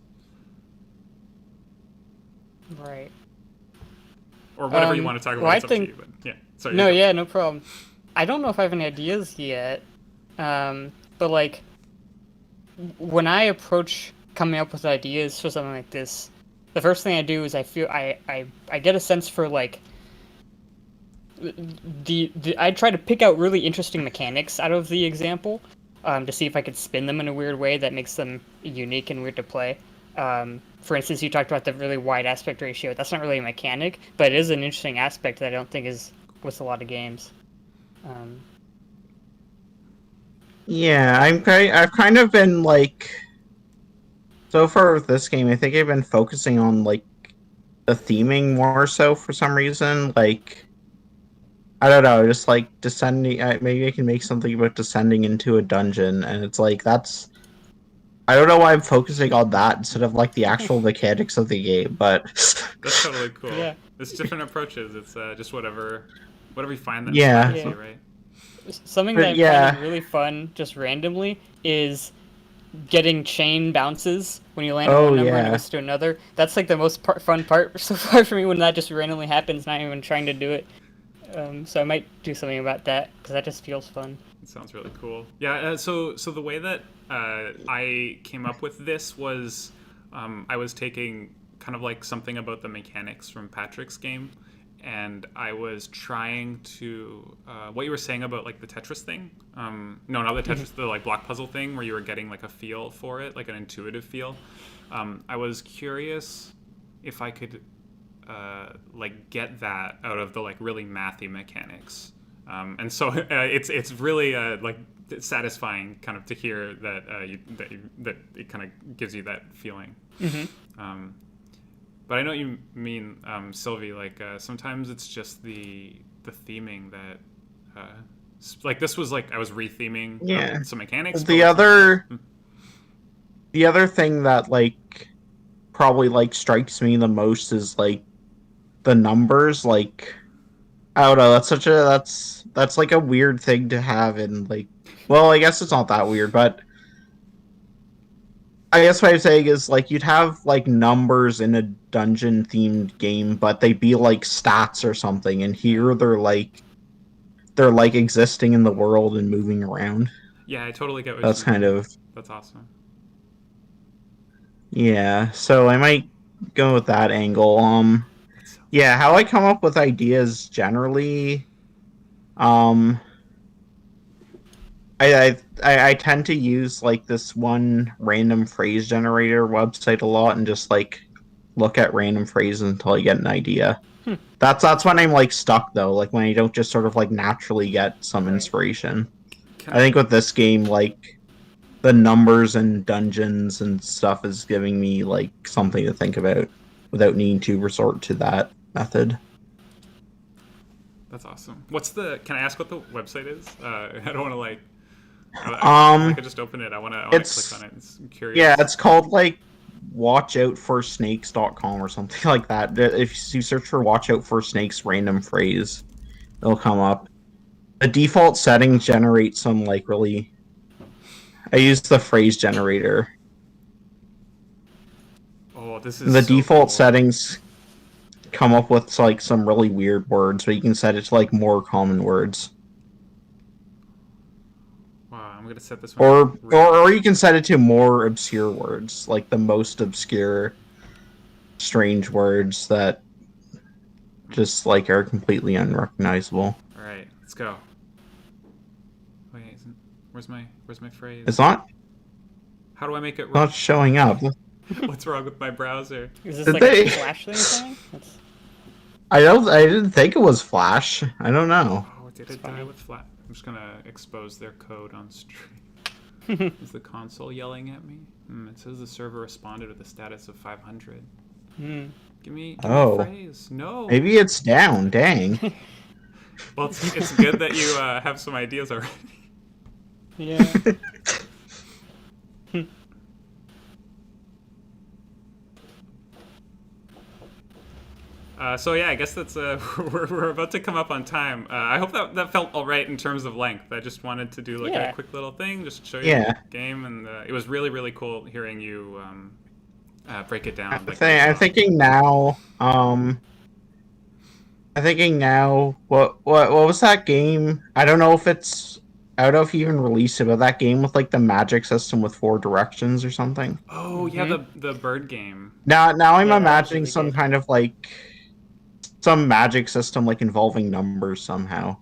Right. or whatever you want to talk about. Well, It's up to you, but yeah. Sorry. No, yeah, no problem. I don't know if I have any ideas yet, but like when I approach coming up with ideas for something like this, the first thing I do is I get a sense for like I try to pick out really interesting mechanics out of the example, to see if I could spin them in a weird way that makes them unique and weird to play. For instance, you talked about the really wide aspect ratio. That's not really a mechanic, but it is an interesting aspect that I don't think is with a lot of games. Yeah, I've kind of been like, so far with this game, I think I've been focusing on like the theming more so for some reason. Like, I don't know, just like descending. Maybe I can make something about descending into a dungeon, and it's like that's. I don't know why I'm focusing on that instead of like the actual mechanics of the game, but That's totally cool. Yeah. It's different approaches. It's just whatever you find that Yeah. inspires you, right? Something But that I yeah. find really fun, just randomly, is getting chain bounces when you land Oh, on one number and it yeah. goes to another. That's like the most fun part so far for me, when that just randomly happens, not even trying to do it. So I might do something about that, because that just feels fun. It sounds really cool. Yeah. So the way that I came up with this was I was taking kind of like something about the mechanics from Patrick's game, and I was trying to what you were saying about like the Tetris thing. No, not the Tetris, the like block puzzle thing, where you were getting like a feel for it, like an intuitive feel. I was curious if I could like get that out of the like really mathy mechanics. And so it's really like satisfying kind of to hear that that it kind of gives you that feeling. But I know what you mean, Sylvie. Like sometimes it's just the theming that like this was like I was re-theming some mechanics. the other thing that like probably like strikes me the most is like the numbers. Like, I don't know, that's like a weird thing to have in like, well, I guess it's not that weird, but I guess what I'm saying is like you'd have like numbers in a dungeon themed game, but they'd be like stats or something, and here they're like existing in the world and moving around. Yeah, I totally get what That's you kind mean. of, That's awesome. yeah, so I might go with that angle. Yeah, how I come up with ideas generally, I tend to use like this one random phrase generator website a lot and just like look at random phrases until I get an idea. That's when I'm like stuck though, like when I don't just sort of like naturally get some inspiration. I think with this game, like the numbers and dungeons and stuff is giving me like something to think about without needing to resort to that method. That's awesome. Can I ask what the website is? I don't want to like. I could just open it. I want to click on it. I'm curious. Yeah, it's called like watchoutforsnakes.com or something like that. If you search for watch out for snakes random phrase, it'll come up. The default settings generate some like really. I use the phrase generator. Oh, this is The so default cool. settings come up with like some really weird words, but you can set it to like more common words. Wow, I'm gonna set this one. Or you can set it to more obscure words, like the most obscure, strange words that just like are completely unrecognizable. All right, let's go. Wait, where's my phrase? It's not How do I make it? not showing up. What's wrong with my browser? Is this Did like a they- Flash thing or something? I didn't think it was Flash. I don't know. Oh, did it die with flat? I'm just gonna expose their code on stream. Is the console yelling at me? It says the server responded with a status of 500. Give me a phrase. No. Maybe it's down. Dang. Well, it's good that you have some ideas already. Yeah. So yeah, I guess that's we're about to come up on time. I hope that felt all right in terms of length. I just wanted to do like Yeah. a quick little thing, just to show you Yeah. the game, and it was really really cool hearing you break it down. Like, I'm thinking now. I'm thinking now. What was that game? I don't know if it's. I don't know if you even released it, but that game with like the magic system with 4 directions or something. Oh yeah, the bird game. Now I'm Yeah, that was imagining really some good. kind of like some magic system like involving numbers somehow.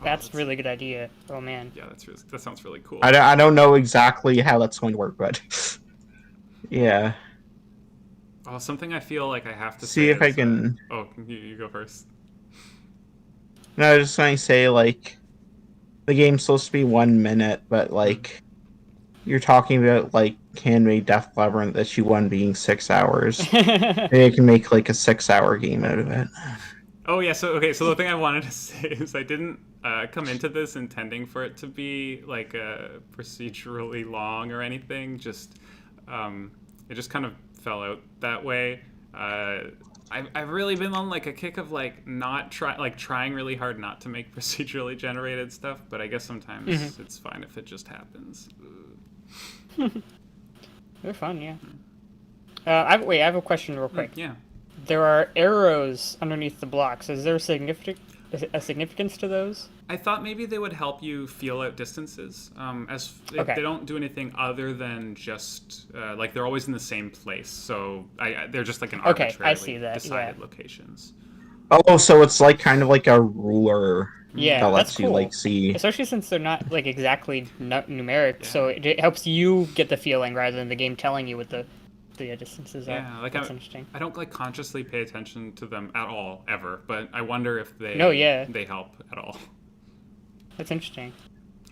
That's a really good idea. Oh man. Yeah, that sounds really cool. I don't know exactly how that's going to work, but yeah. Oh, something I feel like I have to See say if I is, can. oh, you go first. No, I was just going to say like the game's supposed to be 1 minute, but like you're talking about like Handmade Death Labyrinth issue 1 being 6 hours. Maybe I can make like a 6-hour game out of it. Oh yeah, so the thing I wanted to say is I didn't come into this intending for it to be like procedurally long or anything. Just it just kind of fell out that way. I've really been on like a kick of like trying really hard not to make procedurally generated stuff, but I guess sometimes it's fine if it just happens. They're fun, yeah. I have a question real quick. Yeah. There are arrows underneath the blocks. Is there a significance to those? I thought maybe they would help you feel out distances. Okay. They don't do anything other than just like they're always in the same place. So they're just like an Okay, I arbitrarily see that, decided yeah. locations. Oh, so it's like kind of like a ruler Yeah, that that's lets cool. you like see. Especially since they're not like exactly numeric, so it helps you get the feeling rather than the game telling you what the distances are. Yeah, like That's interesting. I don't like consciously pay attention to them at all ever, but I wonder if they they help at all. That's interesting.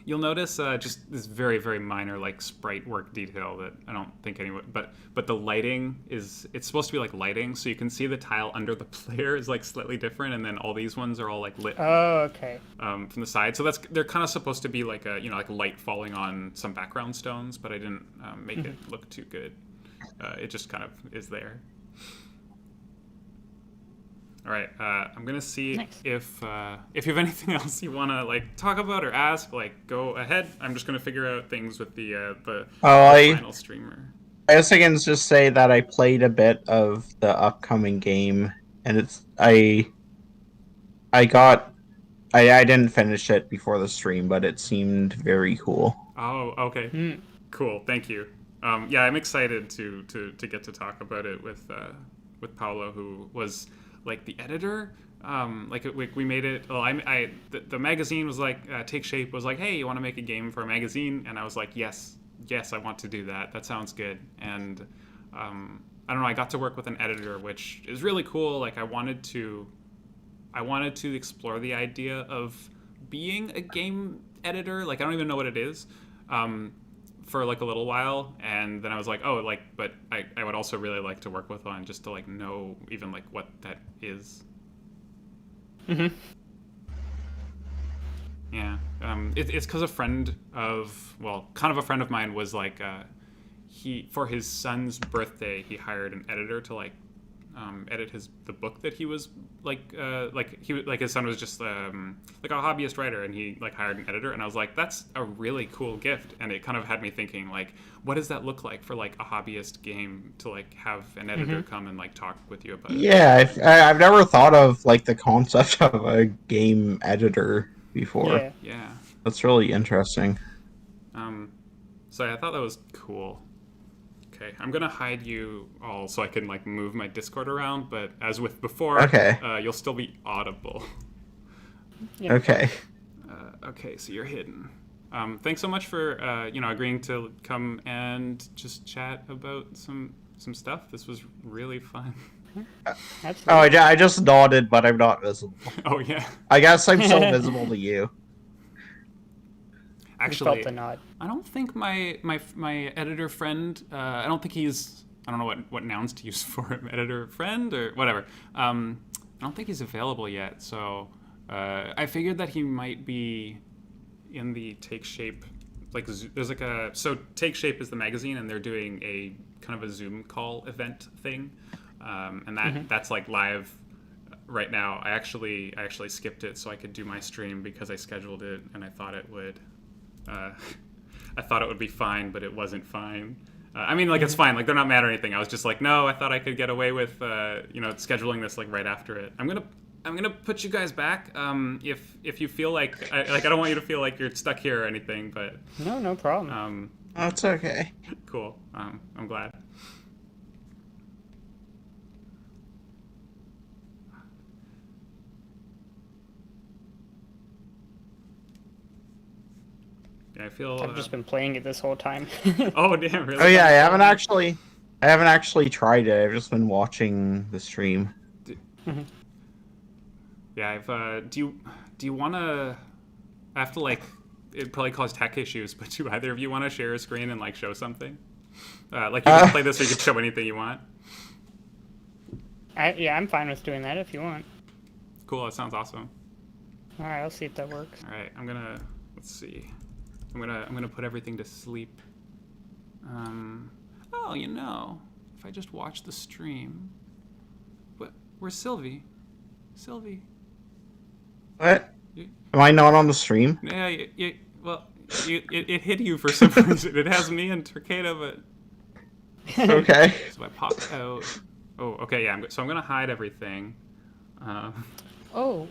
You'll notice just this very very minor like sprite work detail that I don't think anyone but the lighting it's supposed to be like lighting, so you can see the tile under the player is like slightly different, and then all these ones are all like lit Oh, okay. from the side. So they're kind of supposed to be like a like light falling on some background stones, but I didn't make it look too good. It just kind of is there. All right, I'm gonna see Nice. if you have anything else you want to like talk about or ask. Like, go ahead. I'm just gonna figure out things with the final streamer. I guess I can just say that I played a bit of the upcoming game, and I didn't finish it before the stream, but it seemed very cool. Oh, okay, cool. Thank you. Yeah, I'm excited to get to talk about it with Paolo, who was like the editor. Like we made it. Well, the magazine was like Take Shape was like, hey, you want to make a game for a magazine? And I was like, yes, I want to do that. That sounds good. And I don't know. I got to work with an editor, which is really cool. Like I wanted to explore the idea of being a game editor. Like I don't even know what it is. For like a little while, and then I was like, oh, like, but I would also really like to work with one just to like know even like what that is. Mm-hmm. Yeah, it's because a friend of mine was like, he for his son's birthday he hired an editor to like edit the book that he was like his son was just like a hobbyist writer, and he like hired an editor, and I was like, that's a really cool gift, and it kind of had me thinking like, what does that look like for like a hobbyist game to like have an editor come and like talk with you about it? Yeah, I've never thought of like the concept of a game editor before. Yeah. That's really interesting. So I thought that was cool. Okay, I'm gonna hide you all so I can like move my Discord around, but as with before, you'll still be audible. Yeah. Okay. Okay, so you're hidden. Thanks so much for agreeing to come and just chat about some stuff. This was really fun. Oh, I just nodded, but I'm not visible. Oh yeah. I guess I'm still visible to you. Actually, felt the nod. I don't think my editor friend. I don't think he's. I don't know what nouns to use for him. Editor friend or whatever. I don't think he's available yet. So I figured that he might be in the Take Shape. Like, there's like a Take Shape is the magazine, and they're doing a kind of a Zoom call event thing, and that's like live right now. I actually skipped it so I could do my stream because I scheduled it and I thought it would be fine, but it wasn't fine. I mean, like, it's fine. Like, they're not mad or anything. I was just like, no, I thought I could get away with scheduling this like right after it. I'm gonna put you guys back. If you feel like I don't want you to feel like you're stuck here or anything, but No problem. That's okay. Cool. I'm glad. Yeah, I feel. I've just been playing it this whole time. Oh damn! Really? Oh yeah, I haven't actually tried it. I've just been watching the stream. Yeah, I've. Do you want to? I have to like. It probably cause tech issues, but do either of you want to share a screen and like show something? Like you can play this, or you can show anything you want. I'm fine with doing that if you want. Cool. That sounds awesome. All right, I'll see if that works. All right, let's see. I'm gonna put everything to sleep. Oh, if I just watch the stream. Where's Sylvie? Sylvie. What? Am I not on the stream? Yeah, it hit you for some reason. It has me and Torcado, but Okay. so I popped out. Oh, okay, yeah. So I'm gonna hide everything. Oh.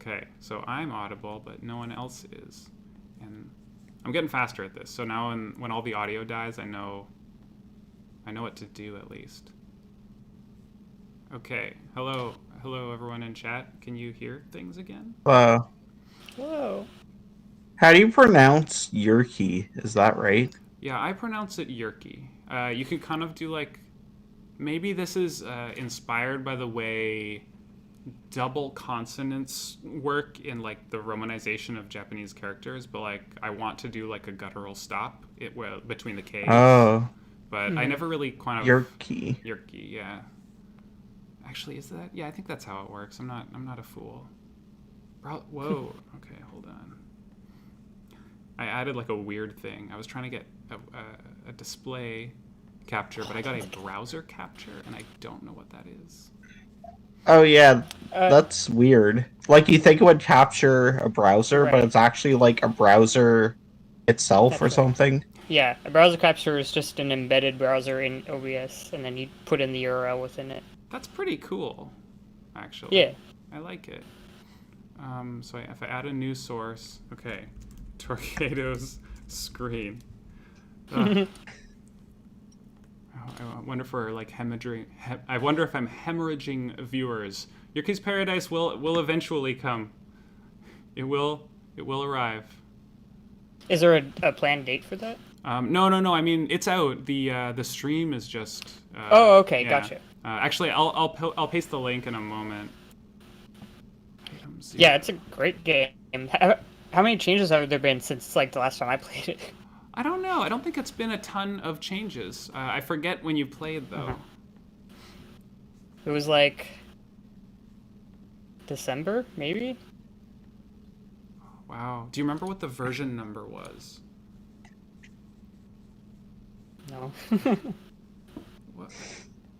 Okay, so I'm audible, but no one else is, and I'm getting faster at this. So now, when all the audio dies, I know what to do at least. Okay, hello everyone in chat. Can you hear things again? Whoa. How do you pronounce Yerky? Is that right? Yeah, I pronounce it Yerky. You could kind of do like, maybe this is inspired by the way double consonants work in like the romanization of Japanese characters, but like I want to do like a guttural stop between the K's. Oh. But I never really kind of Yerky. Yerky, yeah. Actually, is that? Yeah, I think that's how it works. I'm not a fool. Whoa. Okay, hold on. I added like a weird thing. I was trying to get a display capture, but I got a browser capture, and I don't know what that is. Oh yeah, that's weird. Like, you think it would capture a browser, Right. but it's actually like a browser itself or something. Yeah, a browser capture is just an embedded browser in OBS, and then you put in the URL within it. That's pretty cool, actually. Yeah. I like it. So if I add a new source, okay, Torcado's screen. I wonder if we're like hemorrhaging. I wonder if I'm hemorrhaging viewers. Yuki's Paradise will eventually come. It will arrive. Is there a planned date for that? No. I mean, it's out. The stream is just. Oh, okay, yeah. gotcha. Actually, I'll paste the link in a moment. Yeah, it's a great game. How many changes have there been since like the last time I played it? I don't know. I don't think it's been a ton of changes. I forget when you played though. It was like December, maybe? Wow. Do you remember what the version number was? No. What?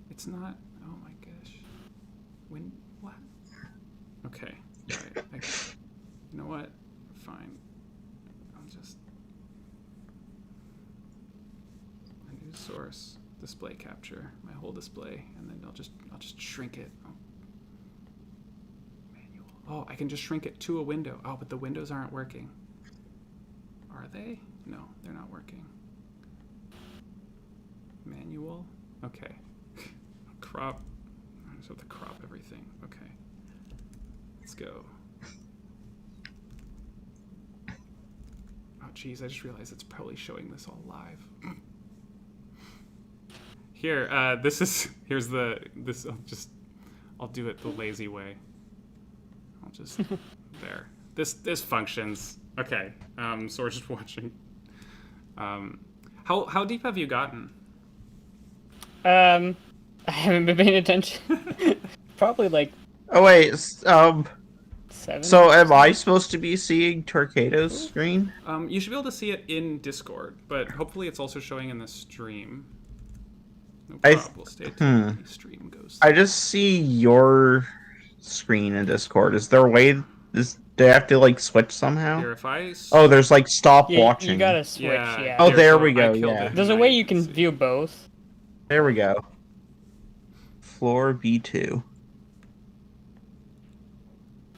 It's not. Oh my gosh. What? Okay. All right. You know what? Fine. I'll just. A new source. Display capture. My whole display, and then I'll just shrink it. Oh. Manual. Oh, I can just shrink it to a window. Oh, but the windows aren't working. Are they? No, they're not working. Manual. Okay. Crop. I just have to crop everything. Okay. Let's go. Oh, geez, I just realized it's probably showing this all live. Here, I'll do it the lazy way. I'll just, there. This functions. Okay, so we're just watching. How deep have you gotten? I haven't been paying attention. Probably like Oh wait, 7. so am I supposed to be seeing Torcado's screen? You should be able to see it in Discord, but hopefully it's also showing in the stream. No problem. We'll stay till the stream goes. I just see your screen in Discord. Is there a way? Do I have to like switch somehow? Here, if I Oh, there's like stop Yeah, watching. you gotta switch. Yeah. Oh, there so we go, I killed yeah. it There's a and way I you can see. view both. There we go. Floor B2.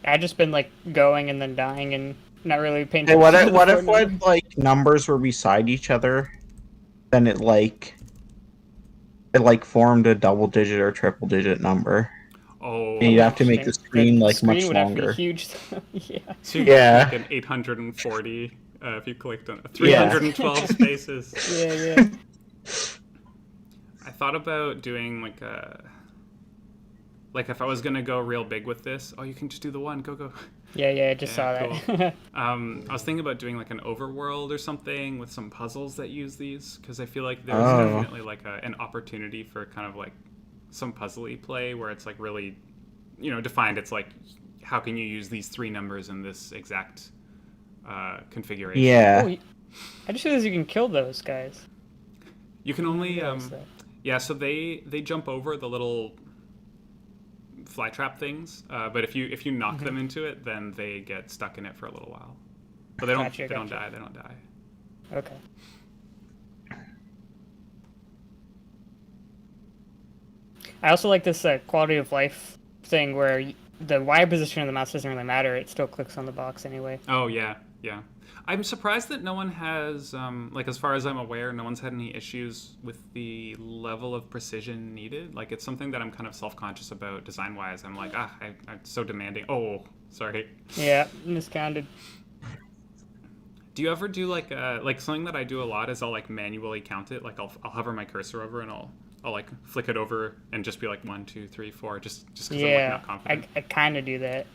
I just been like going and then dying and not really paying Hey, attention. to what the if phone number. when like numbers were beside each other, then it formed a double digit or triple digit number? Oh, And you'd have to make the screen The like screen much would have to be longer. huge. Yeah. so you Yeah. like an 840 if you clicked on 312 spaces. Yeah. I thought about doing like if I was gonna go real big with this. Oh, you can just do the one. Go. Yeah. I just saw Yeah, that. I was thinking about doing like an overworld or something with some puzzles that use these because I feel like there's Oh. definitely like an opportunity for kind of like some puzzly play where it's like really, defined. It's like how can you use these 3 numbers in this exact configuration? Yeah. Oh, I just realized you can kill those guys. You can only Realize that. yeah. So they jump over the little fly trap things, but if you knock them into it, then they get stuck in it for a little while. But they don't Gotcha. They don't die. Okay. I also like this quality of life thing where the Y position of the mouse doesn't really matter. It still clicks on the box anyway. Oh yeah. I'm surprised that no one has, as far as I'm aware, no one's had any issues with the level of precision needed. Like, it's something that I'm kind of self-conscious about design-wise. I'm like, I'm so demanding. Oh, sorry. Yeah, miscounted. Do you ever do like something that I do a lot is I'll like manually count it. Like I'll hover my cursor over and I'll like flick it over and just be like 1, 2, 3, 4, just because I'm like Yeah, not confident. I kind of do that.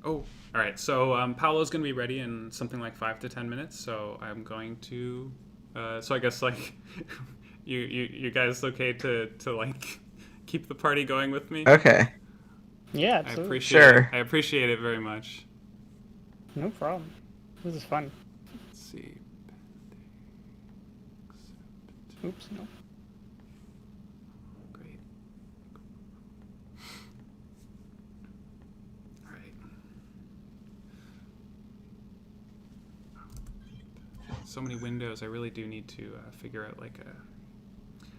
Oh, all right. So Paolo's going to be ready in something like 5 to 10 minutes. So I'm going to. So I guess like you guys okay to like keep the party going with me? Okay. Yeah, I absolutely. appreciate Sure. it. I appreciate it very much. No problem. This is fun. Let's see. Oops, no. Great. All right. So many windows. I really do need to figure out like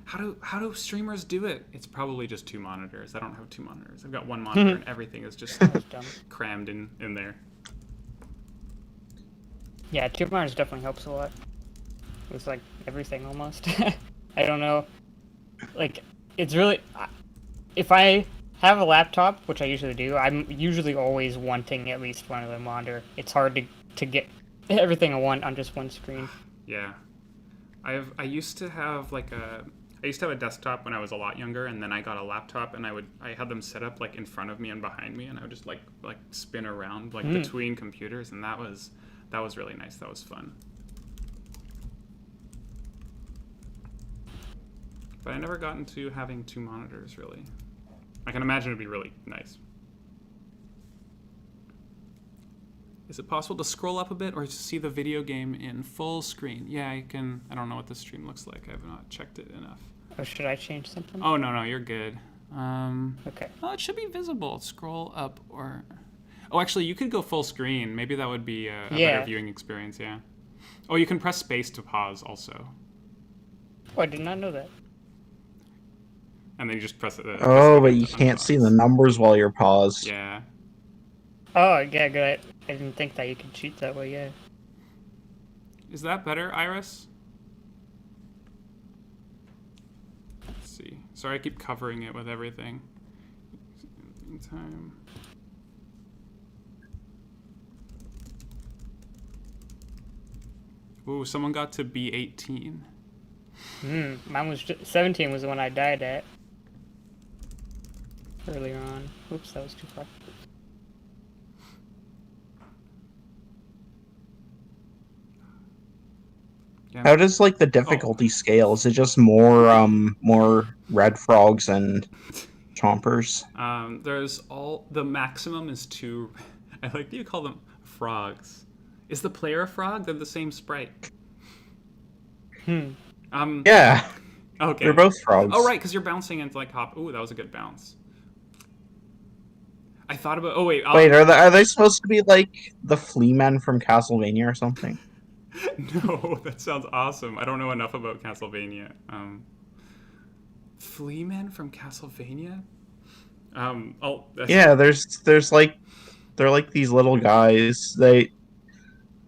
how do streamers do it? It's probably just 2 monitors. I don't have 2 monitors. I've got 1 monitor and everything is just That's dumb. crammed in there. Yeah, 2 monitors definitely helps a lot. It's like everything almost. I don't know. Like, it's really... If I have a laptop, which I usually do, I'm usually always wanting at least one other monitor. It's hard to get everything I want on just one screen. Yeah. I used to have like a desktop when I was a lot younger, and then I got a laptop, and I had them set up like in front of me and behind me, and I would just like spin around like between computers, and that was really nice. That was fun. But I never got into having 2 monitors really. I can imagine it'd be really nice. Is it possible to scroll up a bit or to see the video game in full screen? Yeah, I can. I don't know what the stream looks like. I have not checked it enough. Or should I change something? Oh, no, you're good. Okay. Oh, it should be visible. Scroll up or... Oh, actually, you could go full screen. Maybe that would be a better viewing experience, yeah. Oh, you can press space to pause also. Oh, I did not know that. And then you just press it. Oh, but you can't see the numbers while you're paused. Yeah. Oh, yeah, good. I didn't think that you could cheat that way, yeah. Is that better, Iris? Let's see. Sorry, I keep covering it with everything. Time. Ooh, someone got to B18. Mine was 17 was the one I died at earlier on. Oops, that was too far. Yeah. How does like the difficulty scale? Is it just more red frogs and chompers? There's the maximum is 2. I like that you call them frogs. Is the player a frog? They're the same sprite. Yeah. Okay. They're both frogs. Oh, right, because you're bouncing into like hop. Ooh, that was a good bounce. I thought about. Oh wait. Wait, are they supposed to be like the flea men from Castlevania or something? No, that sounds awesome. I don't know enough about Castlevania. Flea men from Castlevania. Yeah, there's like they're like these little guys.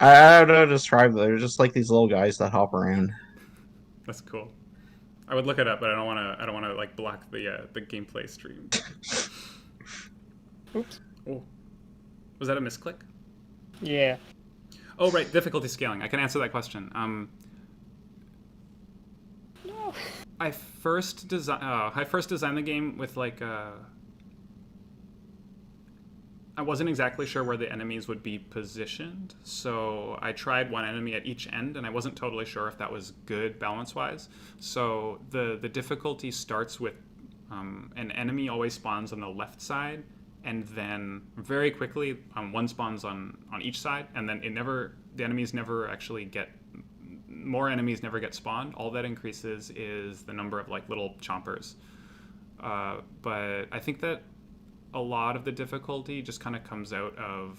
I don't know how to describe them. They're just like these little guys that hop around. That's cool. I would look it up, but I don't want to like block the gameplay stream. Oops. Oh, was that a misclick? Yeah. Oh, right, difficulty scaling. I can answer that question. No. I first designed the game with like I wasn't exactly sure where the enemies would be positioned, so I tried one enemy at each end, and I wasn't totally sure if that was good balance-wise. So the difficulty starts with an enemy always spawns on the left side, and then very quickly one spawns on each side, and then the enemies never actually get more enemies never get spawned. All that increases is the number of like little chompers. But I think that a lot of the difficulty just kind of comes out of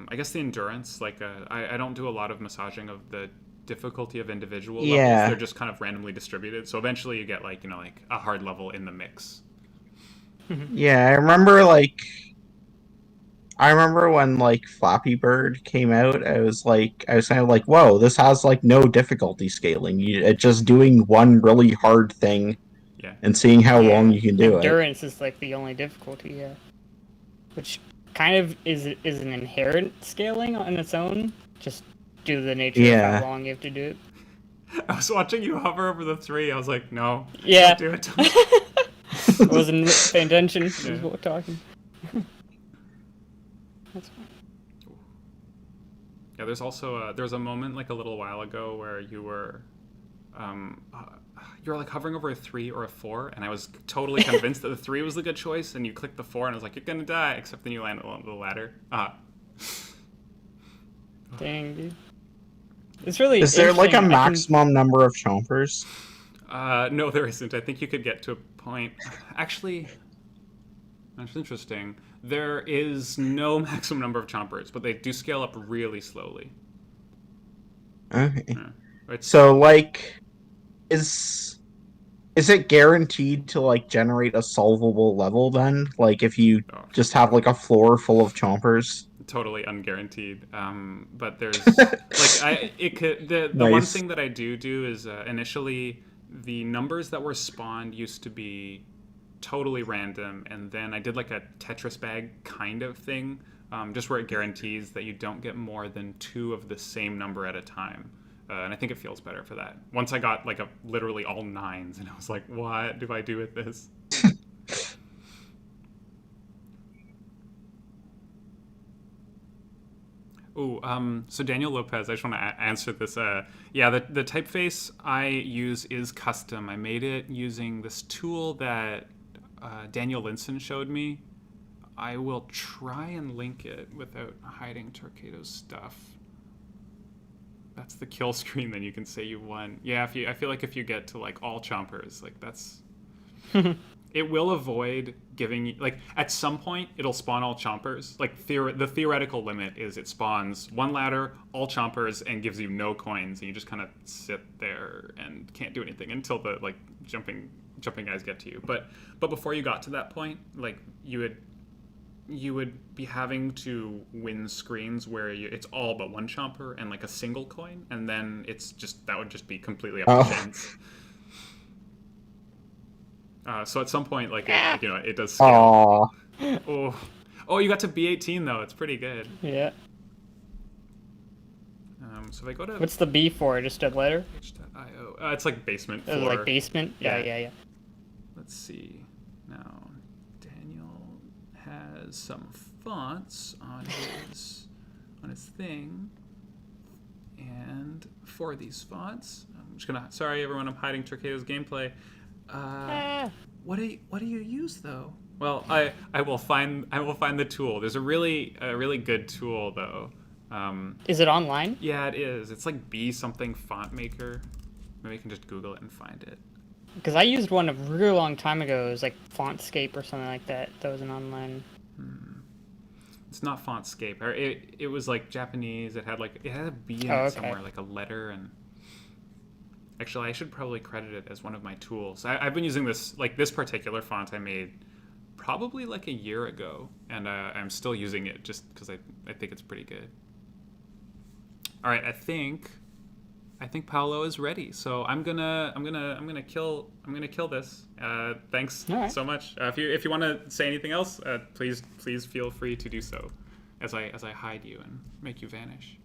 I guess the endurance. Like I don't do a lot of massaging of the difficulty of individual levels. They're just kind of randomly distributed, so eventually you get like like a hard level in the mix. Yeah, I remember when like Flappy Bird came out. I was kind of like, whoa, this has like no difficulty scaling. It's just doing one really hard thing, and seeing how long you can do Endurance is like the only difficulty, yeah. Which kind of is an inherent scaling on its own, just due to the nature of how long you have to do it. I was watching you hover over the 3. I was like, no, yeah, don't do it. I wasn't paying attention. Yeah. We were talking. That's fine. Yeah, there's also there's a moment like a little while ago where you were like hovering over a 3 or a 4, and I was totally convinced that the 3 was the good choice, and you clicked the 4, and I was like, you're gonna die, except then you landed on the ladder. Dang, dude. It's really. Is there like a maximum number of chompers? No, there isn't. I think you could get to a point. Actually, that's interesting. There is no maximum number of chompers, but they do scale up really slowly. Okay. Yeah. So, like, is it guaranteed to like generate a solvable level then? Like, if you just have like a floor full of chompers? Totally unguaranteed. But there's the Nice. one thing that I do is initially the numbers that were spawned used to be totally random, and then I did like a Tetris bag kind of thing, just where it guarantees that you don't get more than 2 of the same number at a time. And I think it feels better for that. Once I got like literally all 9s, and I was like, what do I do with this? Ooh, so Daniel Lopez, I just want to answer this. Yeah, the typeface I use is custom. I made it using this tool that Daniel Linson showed me. I will try and link it without hiding Torcado's stuff. That's the kill screen, then you can say you won. Yeah, I feel like if you get to like all chompers, like that's... It will avoid giving you, like, at some point, it'll spawn all chompers. Like, the theoretical limit is it spawns 1 ladder, all chompers, and gives you no coins, and you just kind of sit there and can't do anything until the, like, jumping guys get to you. But before you got to that point, like, you would be having to win screens where it's all but 1 chomper and, like, a single coin, and then that would just be completely up to chance. So at some point, like it does scale. Aww. Oh, you got to B18 though. It's pretty good. Yeah. So if I go to What's the B for? Just a letter? h.io, it's like basement Oh, floor. like basement? Yeah. Let's see. Now, Daniel has some fonts on his thing, and for these fonts, I'm just gonna. Sorry, everyone. I'm hiding Torcado's gameplay. What do you use though? Well, I will find the tool. There's a really good tool though. Is it online? Yeah, it is. It's like B something font maker. Maybe you can just Google it and find it. Because I used one a really long time ago. It was like Fontscape or something like that. That was an online. It's not Fontscape. Or it was like Japanese. It had a B in it somewhere, like a letter. And actually, I should probably credit it as one of my tools. I've been using this particular font I made probably like a year ago, and I'm still using it just because I think it's pretty good. All right, I think Paolo is ready, so I'm gonna kill this. Thanks so much. If you want to say anything else, please feel free to do so, as I hide you and make you vanish.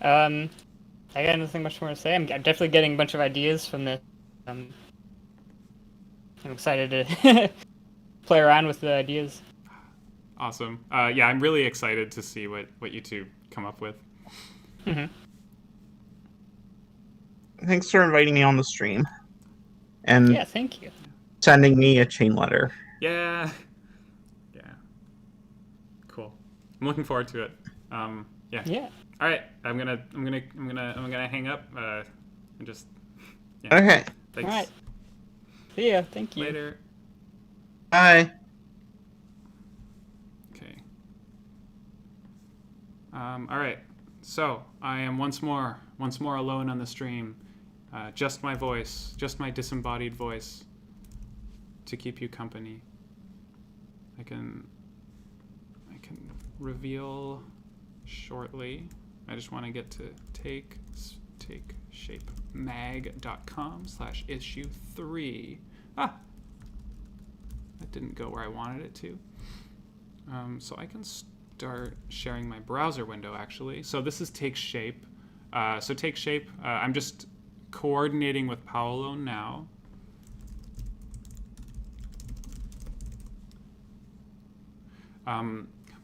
I got nothing much more to say. I'm definitely getting a bunch of ideas from this. I'm excited to play around with the ideas. Awesome. Yeah, I'm really excited to see what you two come up with. Mm-hmm. Thanks for inviting me on the stream. And Yeah, thank you. sending me a chain letter. Yeah. Cool. I'm looking forward to it. Yeah. Yeah. All right. I'm gonna hang up and just. Yeah. Okay. Thanks. All right. See ya. Thank you. Later. Bye. Okay. All right. So I am once more alone on the stream. Just my voice, just my disembodied voice, to keep you company. I can reveal shortly. I just want to get to takeshapemag.com/issue3. That didn't go where I wanted it to. So I can start sharing my browser window actually. So this is Take Shape. So Take Shape, I'm just coordinating with Paolo now.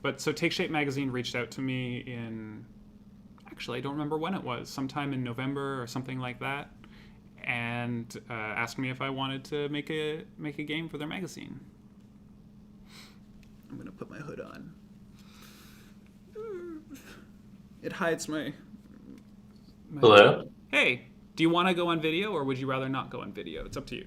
But so Take Shape magazine reached out to me in, actually I don't remember when it was, sometime in November or something like that, and asked me if I wanted to make a game for their magazine. I'm gonna put my hood on. It hides my Hello? Hey, do you want to go on video or would you rather not go on video? It's up to you.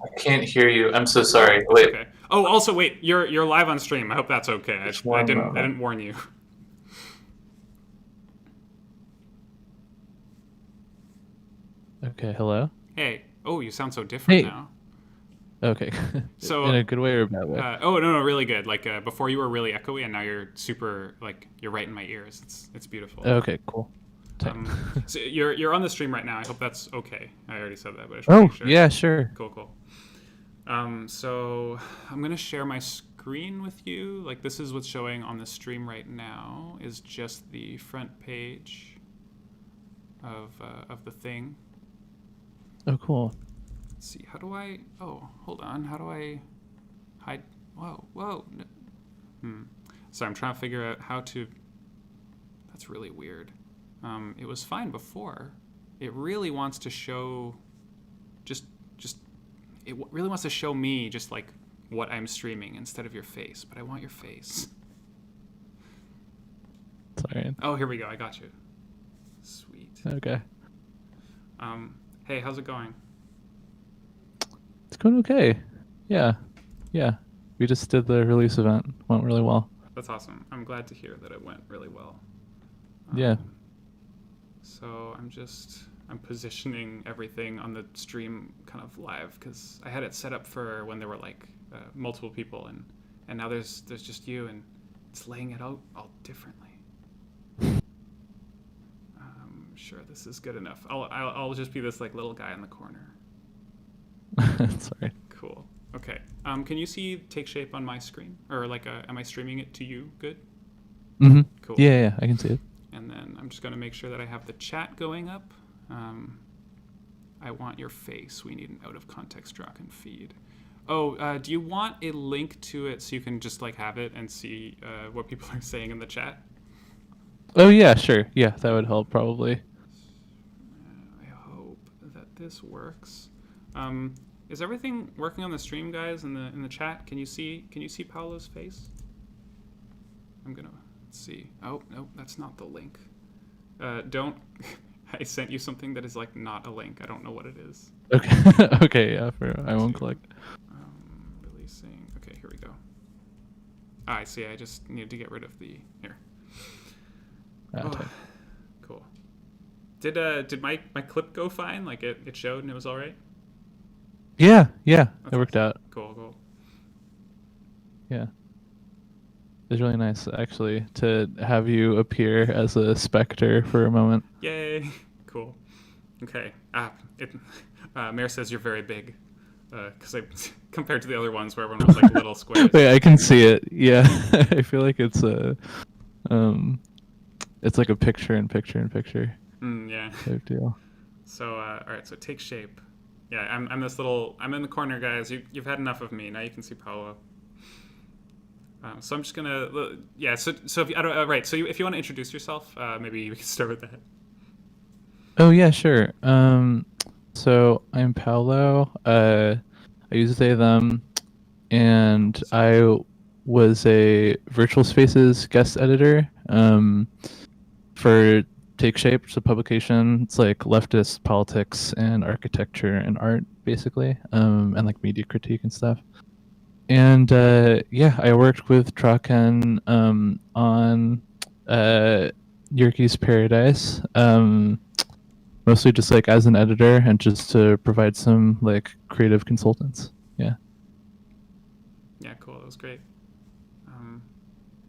I can't hear you. I'm so sorry. Wait. Okay. Oh, also wait, you're live on stream. I hope that's okay. I didn't warn you. Okay, hello? Hey. Oh, you sound so different Hey. now. Okay. So in a good way or a bad way? oh no, really good. Like before you were really echoey, and now you're super you're right in my ears. It's beautiful. Okay, cool. So you're on the stream right now. I hope that's okay. I already said that, but I just want to make sure. Yeah, sure. Cool. So I'm gonna share my screen with you. Like this is what's showing on the stream right now is just the front page of the thing. Oh, cool. Let's see. How do I? Oh, hold on. How do I hide? Whoa. No. So I'm trying to figure out how to. That's really weird. It was fine before. It really wants to show. It really wants to show me just like what I'm streaming instead of your face, but I want your face. Sorry. Oh, here we go. I got you. Sweet. Okay. Hey, how's it going? It's going okay. Yeah. We just did the release event. Went really well. That's awesome. I'm glad to hear that it went really well. Yeah. So I'm positioning everything on the stream kind of live because I had it set up for when there were like multiple people and now there's just you and it's laying it out all differently. I'm sure this is good enough. I'll just be this like little guy in the corner. Sorry. Cool. Okay. Can you see take shape on my screen, or like, am I streaming it to you? Good. Mm-hmm. Cool. Yeah, I can see it. And then I'm just gonna make sure that I have the chat going up. I want your face. We need an out of context draw and feed. Oh, do you want a link to it so you can just like have it and see what people are saying in the chat? Oh yeah, sure. Yeah, that would help probably. I hope that this works. Is everything working on the stream, guys? In the chat, can you see Paolo's face? I'm gonna see. Oh no, that's not the link. Don't. I sent you something that is like not a link. I don't know what it is. Okay. Okay. Yeah. I won't click. Releasing. Okay, here we go. I see. I just need to get rid of the here. Okay. Cool. Did my clip go fine? Like it showed and it was all right? Yeah. It Okay. worked out. Cool. Yeah. It was really nice actually to have you appear as a specter for a moment. Yay. Cool. Okay. Mayor says you're very big. Because compared to the other ones where everyone was like little squares. Wait, I can see it. Yeah. I feel like it's like a picture in picture Yeah. type deal. So all right. So take shape. Yeah. I'm this little. I'm in the corner, guys. You've had enough of me. Now you can see Paolo. So I'm just gonna. Yeah. So if you, I don't. Right. So if you want to introduce yourself, maybe we can start with that. Oh yeah, sure. So I'm Paolo. I use they them, and I was a Virtual Spaces guest editor for Take Shape. It's a publication. It's like leftist politics and architecture and art, basically, and like media critique and stuff. And yeah, I worked with Traken on YRKKEY'S Paradise. Mostly just like as an editor and just to provide some like creative consultants. Yeah. Yeah, cool. That was great.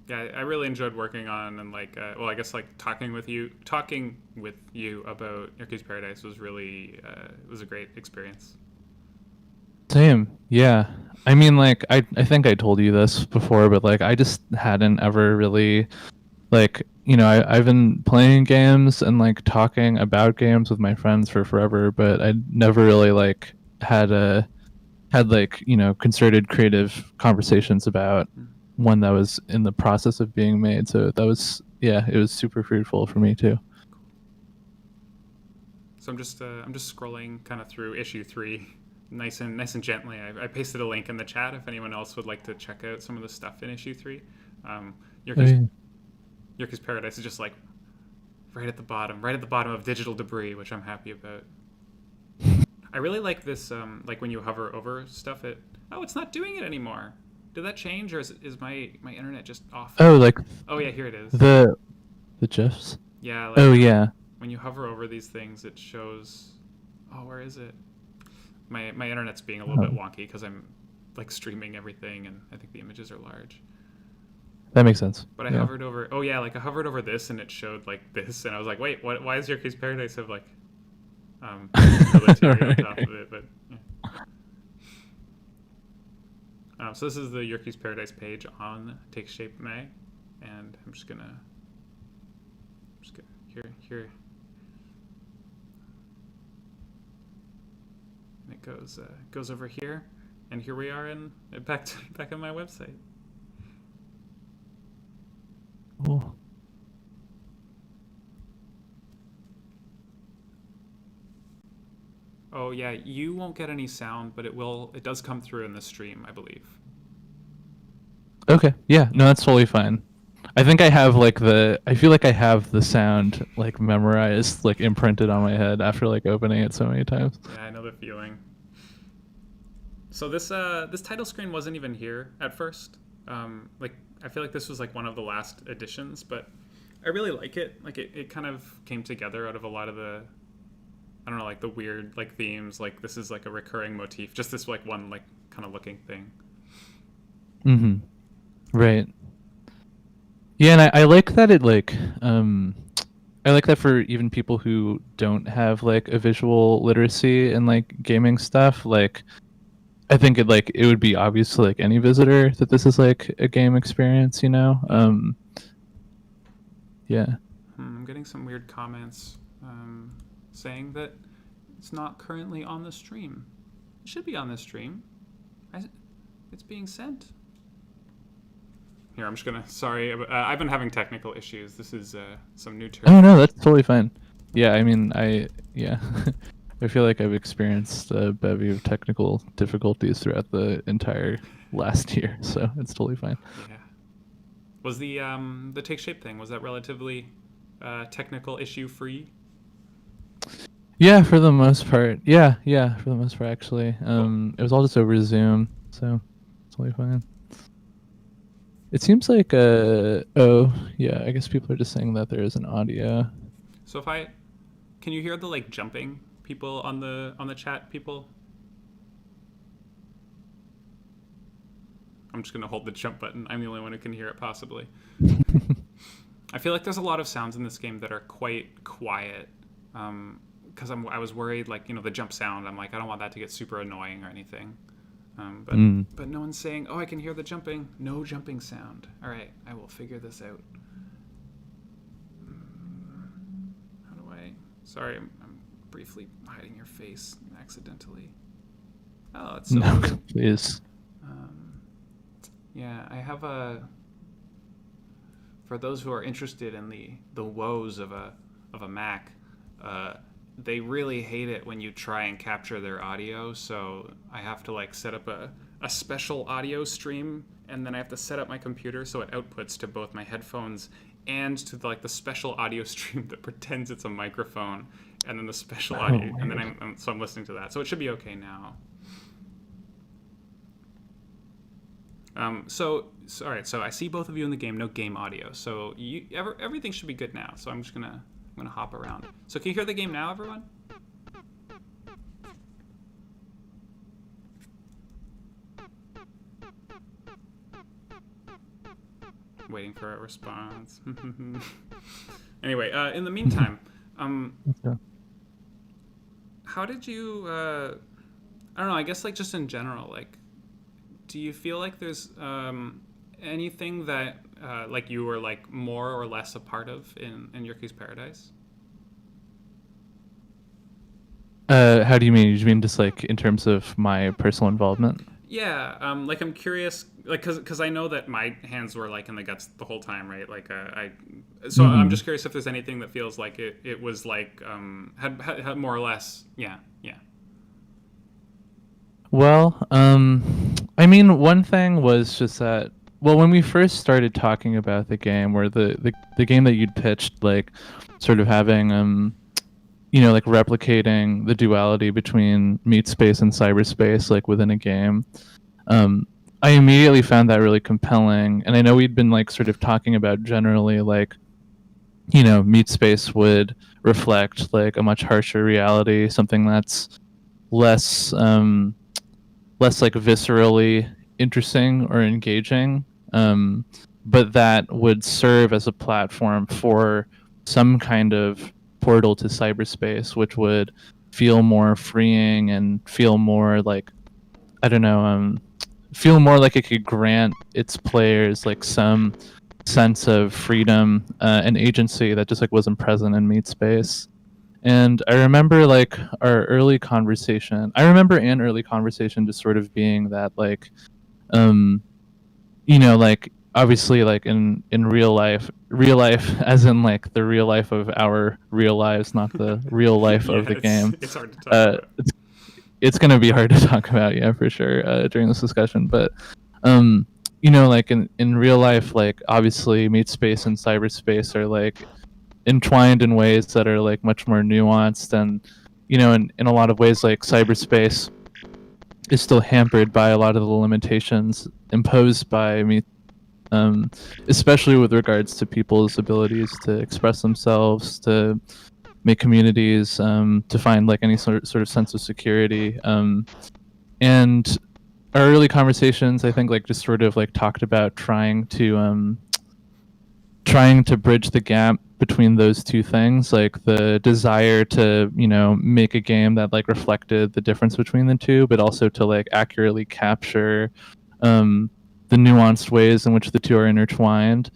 Yeah, I really enjoyed working on and like, well, I guess like talking with you about YRKKEY'S Paradise was really, it was a great experience. Same. Yeah. I mean, like, I think I told you this before, but like, I just hadn't ever really, like, you know, I've been playing games and like talking about games with my friends for forever, but I never really like had like, you know, concerted creative conversations about one that was in the process of being made. So that was, yeah, it was super fruitful for me too. So I'm just scrolling kind of through issue 3, nice and gently. I pasted a link in the chat if anyone else would like to check out some of the stuff in issue 3. YRKKEY'S Paradise is just like right at the bottom of digital debris, which I'm happy about. I really like this, like when you hover over stuff, it's not doing it anymore. Did that change, or is my internet just off? Oh, like. Oh yeah, here it is. The GIFs. Yeah. Like, oh yeah. When you hover over these things, it shows. Oh, where is it? My internet's being a little bit wonky because I'm like streaming everything, and I think the images are large. That makes sense. But I hovered over. Oh yeah, like I hovered over this, and it showed like this, and I was like, wait, what? Why is YRKKEY'S Paradise have like military on top of it? But yeah. So this is the YRKKEY'S Paradise page on Take Shape Mag, and I'm just gonna here. And it goes over here, and here we are back on my website. Cool. Oh yeah, you won't get any sound, but it does come through in the stream, I believe. Okay. Yeah. No, that's totally fine. I think I have I feel like I have the sound like memorized, like imprinted on my head after like opening it so many times. Yeah, I know the feeling. So this title screen wasn't even here at first. Like I feel like this was like one of the last editions, but I really like it. Like it kind of came together out of a lot of the, I don't know, like the weird like themes. Like this is like a recurring motif. Just this like one like kind of looking thing. Mm-hmm. Right. Yeah, and I like that it like I I like that for even people who don't have like a visual literacy in like gaming stuff. Like, I think it would be obvious to like any visitor that this is like a game experience, you know. Yeah. I'm getting some weird comments saying that it's not currently on the stream. It should be on the stream. It's being sent. Here, I'm just gonna. Sorry, I've been having technical issues. This is some new term. Oh no, that's totally fine. Yeah, I mean, yeah, I feel like I've experienced a bevy of technical difficulties throughout the entire last year, so it's totally fine. Yeah. Was the take shape thing, was that relatively technical issue free? Yeah, for the most part. Yeah, for the most part actually. It was all just over Zoom, so it's totally fine. It seems like oh yeah, I guess people are just saying that there is an audio. So can you hear the like jumping people on the chat people? I'm just gonna hold the jump button. I'm the only one who can hear it possibly. I feel like there's a lot of sounds in this game that are quite quiet. Because I was worried, like, you know, the jump sound. I'm like, I don't want that to get super annoying or anything. But no one's saying, oh, I can hear the jumping. No jumping sound. All right, I will figure this out. How do I? Sorry, I'm briefly hiding your face accidentally. Oh, it's so No, weird. please. Yeah, I have for those who are interested in the woes of a Mac, they really hate it when you try and capture their audio. So I have to like set up a special audio stream, and then I have to set up my computer so it outputs to both my headphones and to the special audio stream that pretends it's a microphone, and then the special audio, and then I'm listening to that. So it should be okay now. So all right. So I see both of you in the game. No game audio. So everything should be good now. So I'm gonna hop around. So can you hear the game now, everyone? Waiting for a response. Anyway, in the meantime, how did you? I don't know. I guess like just in general, like, do you feel like there's anything that like you were like more or less a part of in YRKKEY'S Paradise? How do you mean? You mean just like in terms of my personal involvement? Yeah, like I'm curious, like because I know that my hands were like in the guts the whole time, right? Like I'm just curious if there's anything that feels like it was like had more or less, yeah. Well, I mean, one thing was just that, well, when we first started talking about the game, where the game that you'd pitched, like, sort of having, you know, like replicating the duality between meat space and cyberspace, like within a game, I immediately found that really compelling. And I know we'd been like sort of talking about generally, like, you know, meat space would reflect like a much harsher reality, something that's less like viscerally interesting or engaging, but that would serve as a platform for some kind of portal to cyberspace, which would feel more freeing and feel more like, I don't know, feel more like it could grant its players like some sense of freedom and agency that just like wasn't present in meat space. And I remember like our early conversation. I remember an early conversation just sort of being that like, you know, like obviously like in real life as in like the real life of our real lives, not the real life of the game. It's hard to talk about. It's going to be hard to talk about, yeah, for sure, during this discussion. But you know, like in real life, like obviously meat space and cyberspace are like entwined in ways that are like much more nuanced, and you know, in a lot of ways, like cyberspace is still hampered by a lot of the limitations imposed by me, especially with regards to people's abilities to express themselves, to make communities, to find like any sort of sense of security. And our early conversations, I think, like just sort of like talked about trying to bridge the gap between those two things, like the desire to, you know, make a game that like reflected the difference between the two, but also to like accurately capture the nuanced ways in which the two are intertwined.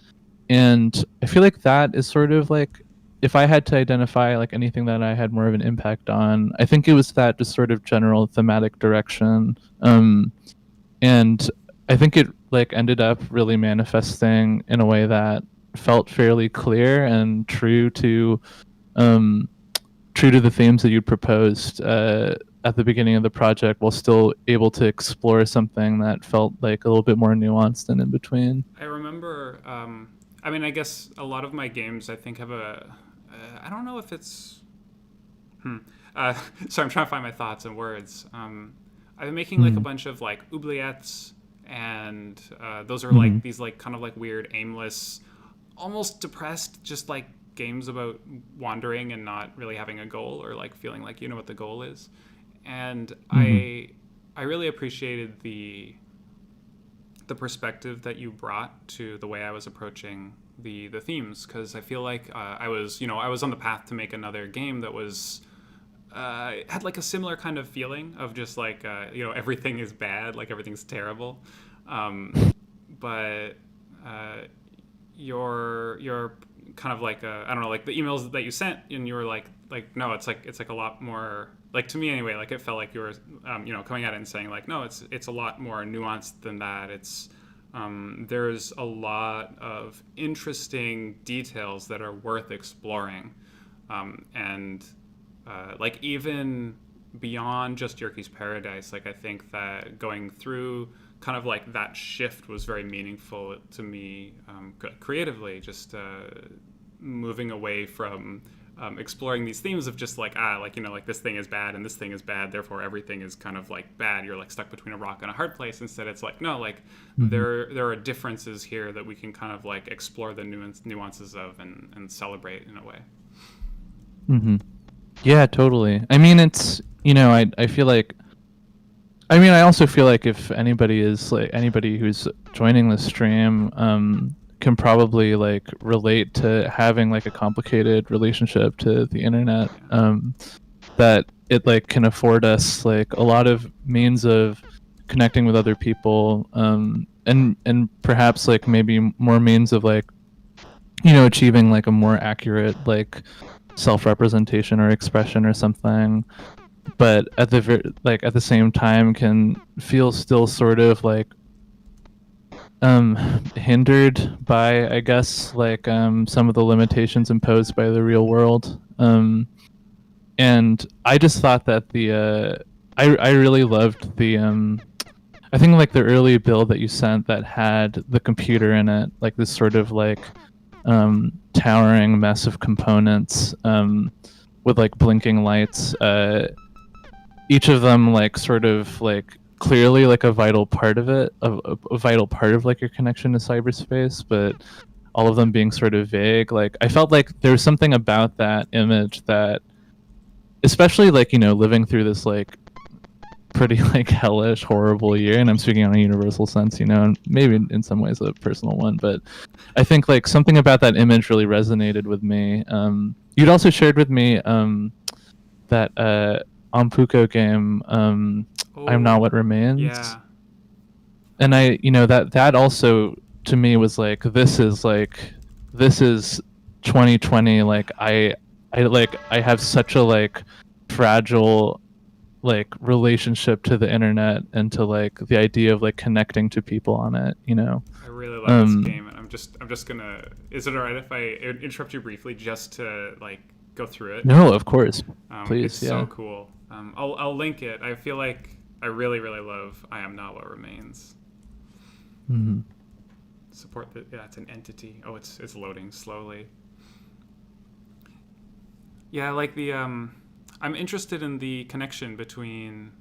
And I feel like that is sort of like, if I had to identify like anything that I had more of an impact on, I think it was that just sort of general thematic direction. And I think it like ended up really manifesting in a way that felt fairly clear and true to the themes that you proposed at the beginning of the project, while still able to explore something that felt like a little bit more nuanced and in between. I remember, I mean, I guess a lot of my games, I think, have I don't know if it's, sorry, I'm trying to find my thoughts and words. I've been making like a bunch of like oubliettes, and those are like these like kind of like weird, aimless, almost depressed, just like games about wandering and not really having a goal, or like feeling like you know what the goal is. And I really appreciated the perspective that you brought to the way I was approaching the themes, because I feel like I was on the path to make another game that was had like a similar kind of feeling of just like everything is bad, like everything's terrible, but your kind of like I don't know, like the emails that you sent, and you were like no, it's like a lot more, like to me anyway, like it felt like you were coming at it and saying like no, it's a lot more nuanced than that. It's there's a lot of interesting details that are worth exploring, and like even beyond just YRKKEY'S Paradise, like I think that going through kind of like that shift was very meaningful to me creatively, just moving away from exploring these themes of just like like this thing is bad and this thing is bad, therefore everything is kind of like bad, you're like stuck between a rock and a hard place. Instead it's like no, like there are differences here that we can kind of like explore the nuances of and celebrate in a way. Yeah, totally. I mean, it's, I feel like, I also feel like if anybody who's joining the stream can probably like relate to having like a complicated relationship to the internet, that it like can afford us like a lot of means of connecting with other people, and perhaps like maybe more means of like achieving like a more accurate like self-representation or expression or something, but at the same time can feel still sort of like hindered by, I guess, like some of the limitations imposed by the real world. And I just thought that I really loved the I think like the early build that you sent that had the computer in it, like this sort of like towering mess of components with like blinking lights, each of them like sort of like clearly like a vital part of it, a vital part of like your connection to cyberspace, but all of them being sort of vague. Like I felt like there was something about that image that, especially like living through this like pretty like hellish, horrible year, and I'm speaking on a universal sense, and maybe in some ways a personal one, but I think like something about that image really resonated with me. You'd also shared with me that Ampuko game, I'm Not What Remains. Yeah. And I, that also to me was like, this is 2020. Like I have such a like fragile like relationship to the internet and to like the idea of like connecting to people on it. I really like this game, and I'm just gonna. Is it alright if I interrupt you briefly just to like go through it? No, of course. Please. It's yeah. so cool. I'll link it. I feel like I really love I Am Not What Remains. Support the, yeah, it's an entity. Oh, it's loading slowly. Yeah, like the I'm interested in the connection between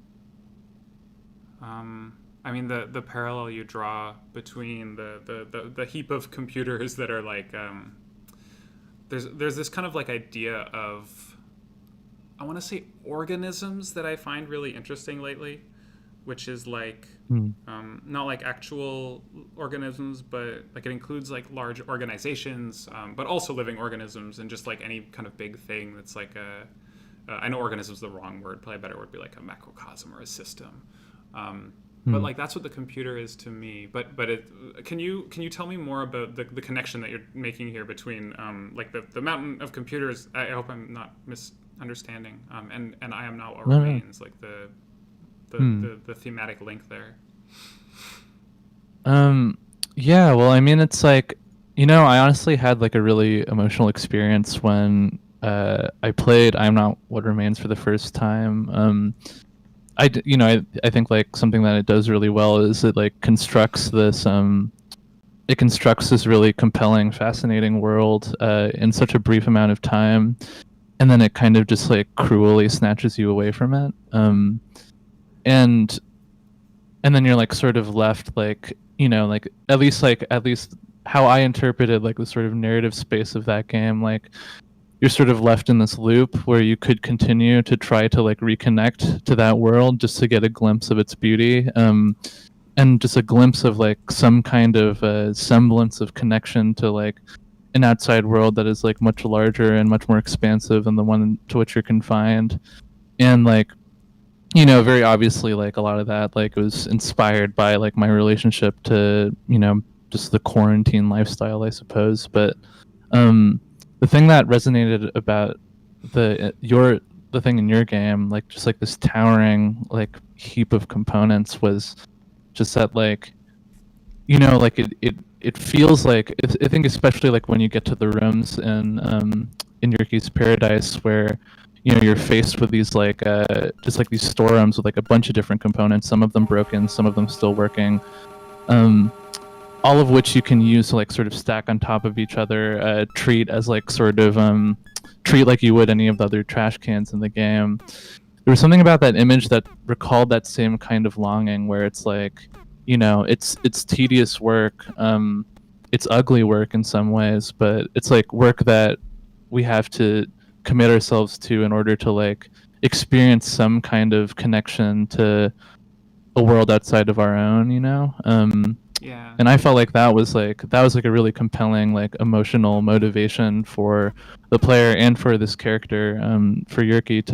the parallel you draw between the heap of computers that are like there's this kind of like idea of, I want to say, organisms that I find really interesting lately. which is like Hmm. not like actual organisms, but like it includes like large organizations, but also living organisms, and just like any kind of big thing that's like I know organism is the wrong word. Probably a better word would be like a macrocosm or a system. But like that's what the computer is to me. But can you tell me more about the connection that you're making here between like the mountain of computers? I hope I'm not misunderstanding. And I am not what No, no. remains, like the thematic link there. Yeah, well, I mean, it's like, I honestly had like a really emotional experience when I played I Am Not What Remains for the first time. I think like something that it does really well is it like constructs this really compelling, fascinating world in such a brief amount of time, and then it kind of just like cruelly snatches you away from it. And then you're like sort of left like, like at least how I interpreted like the sort of narrative space of that game, like you're sort of left in this loop where you could continue to try to like reconnect to that world just to get a glimpse of its beauty, and just a glimpse of like some kind of semblance of connection to like an outside world that is like much larger and much more expansive than the one to which you're confined. And like, very obviously like a lot of that like was inspired by like my relationship to, just the quarantine lifestyle, I suppose. But the thing that resonated about the thing in your game, like just like this towering like heap of components, was just that like, like it feels like I think especially like when you get to the rooms in YRKKEY'S Paradise, where you're faced with these like just like these storerooms with like a bunch of different components, some of them broken, some of them still working, all of which you can use to like sort of stack on top of each other, treat as like sort of treat like you would any of the other trash cans in the game. There was something about that image that recalled that same kind of longing, where it's like, it's tedious work, it's ugly work in some ways, but it's like work that we have to commit ourselves to in order to like experience some kind of connection to a world outside of our own, Yeah. And I felt like that was like a really compelling like emotional motivation for the player and for this character, for YRKKEY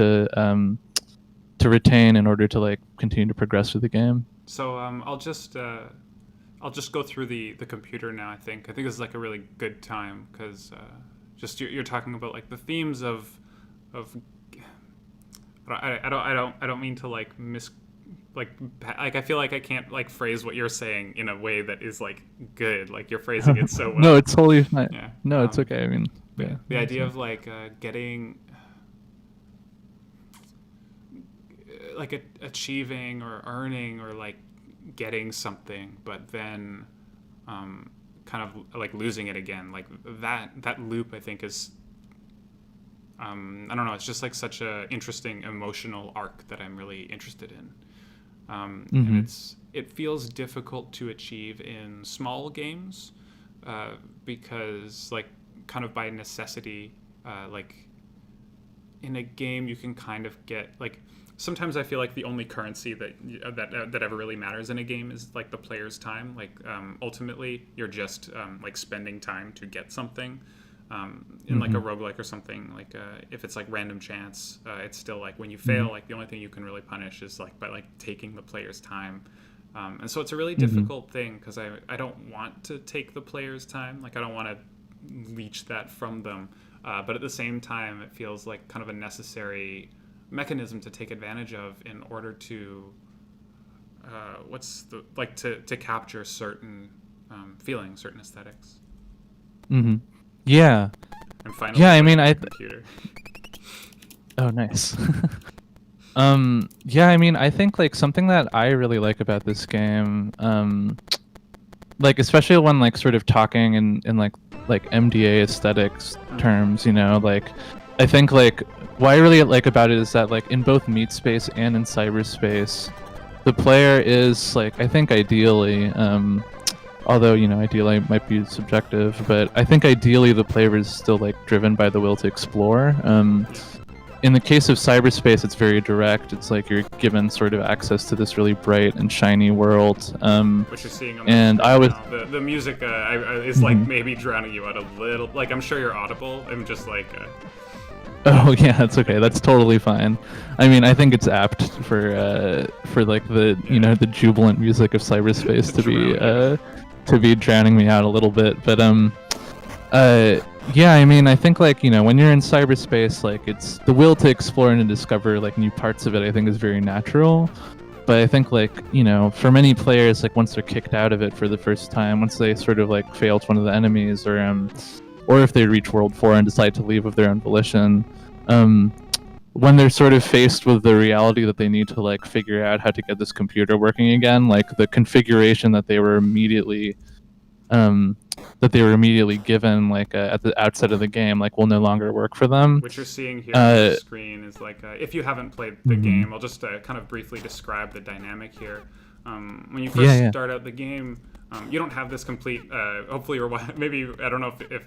to retain in order to like continue to progress through the game. So I'll just go through the computer now. I think this is like a really good time, because just you're talking about like the themes of I don't mean to like I feel like I can't like phrase what you're saying in a way that is like good. Like you're phrasing it so well. No, it's totally fine. Yeah. No, it's okay. I mean, yeah. The idea of like getting like achieving or earning or like getting something, but then kind of like losing it again, like that loop, I think is I don't know, it's just like such a interesting emotional arc that I'm really interested in. And it feels difficult to achieve in small games, because like kind of by necessity, like in a game you can kind of get like, sometimes I feel like the only currency that ever really matters in a game is like the player's time. Like ultimately you're just like spending time to get something. In like a roguelike or something, like if it's like random chance, it's still like when you fail, like the only thing you can really punish is like by like taking the player's time. And so it's a really difficult thing, because I don't want to take the player's time. Like I don't want to leech that from them. But at the same time, it feels like kind of a necessary mechanism to take advantage of in order to to capture certain feelings, certain aesthetics. Yeah. And finally, yeah, I mean, computer. Oh, nice. Yeah, I mean, I think like something that I really like about this game, like especially when like sort of talking in like MDA aesthetics terms, like I think like what I really like about it is that like in both meat space and in cyberspace, the player is like, I think ideally, although ideally might be subjective, but I think ideally the player is still like driven by the will to explore. in the case of cyberspace, it's very direct. It's like you're given sort of access to this really bright and shiny world. Which you're seeing on and I was the music is like maybe drowning you out a little. Like I'm sure you're audible. I'm just like. Oh yeah, that's okay. That's totally fine. I mean, I think it's apt for like the the jubilant music of cyberspace to be drowning me out a little bit. But yeah, I mean, I think like when you're in cyberspace, like it's the will to explore and to discover like new parts of it. I think is very natural. But I think like for many players, like once they're kicked out of it for the first time, once they sort of like fail to one of the enemies, or if they reach World 4 and decide to leave of their own volition, when they're sort of faced with the reality that they need to like figure out how to get this computer working again, like the configuration that they were immediately given like at the outset of the game like will no longer work for them. What you're seeing here on the screen is like if you haven't played the game, I'll just kind of briefly describe the dynamic here. When you first start out the game, you don't have this complete. Hopefully, or maybe I don't know if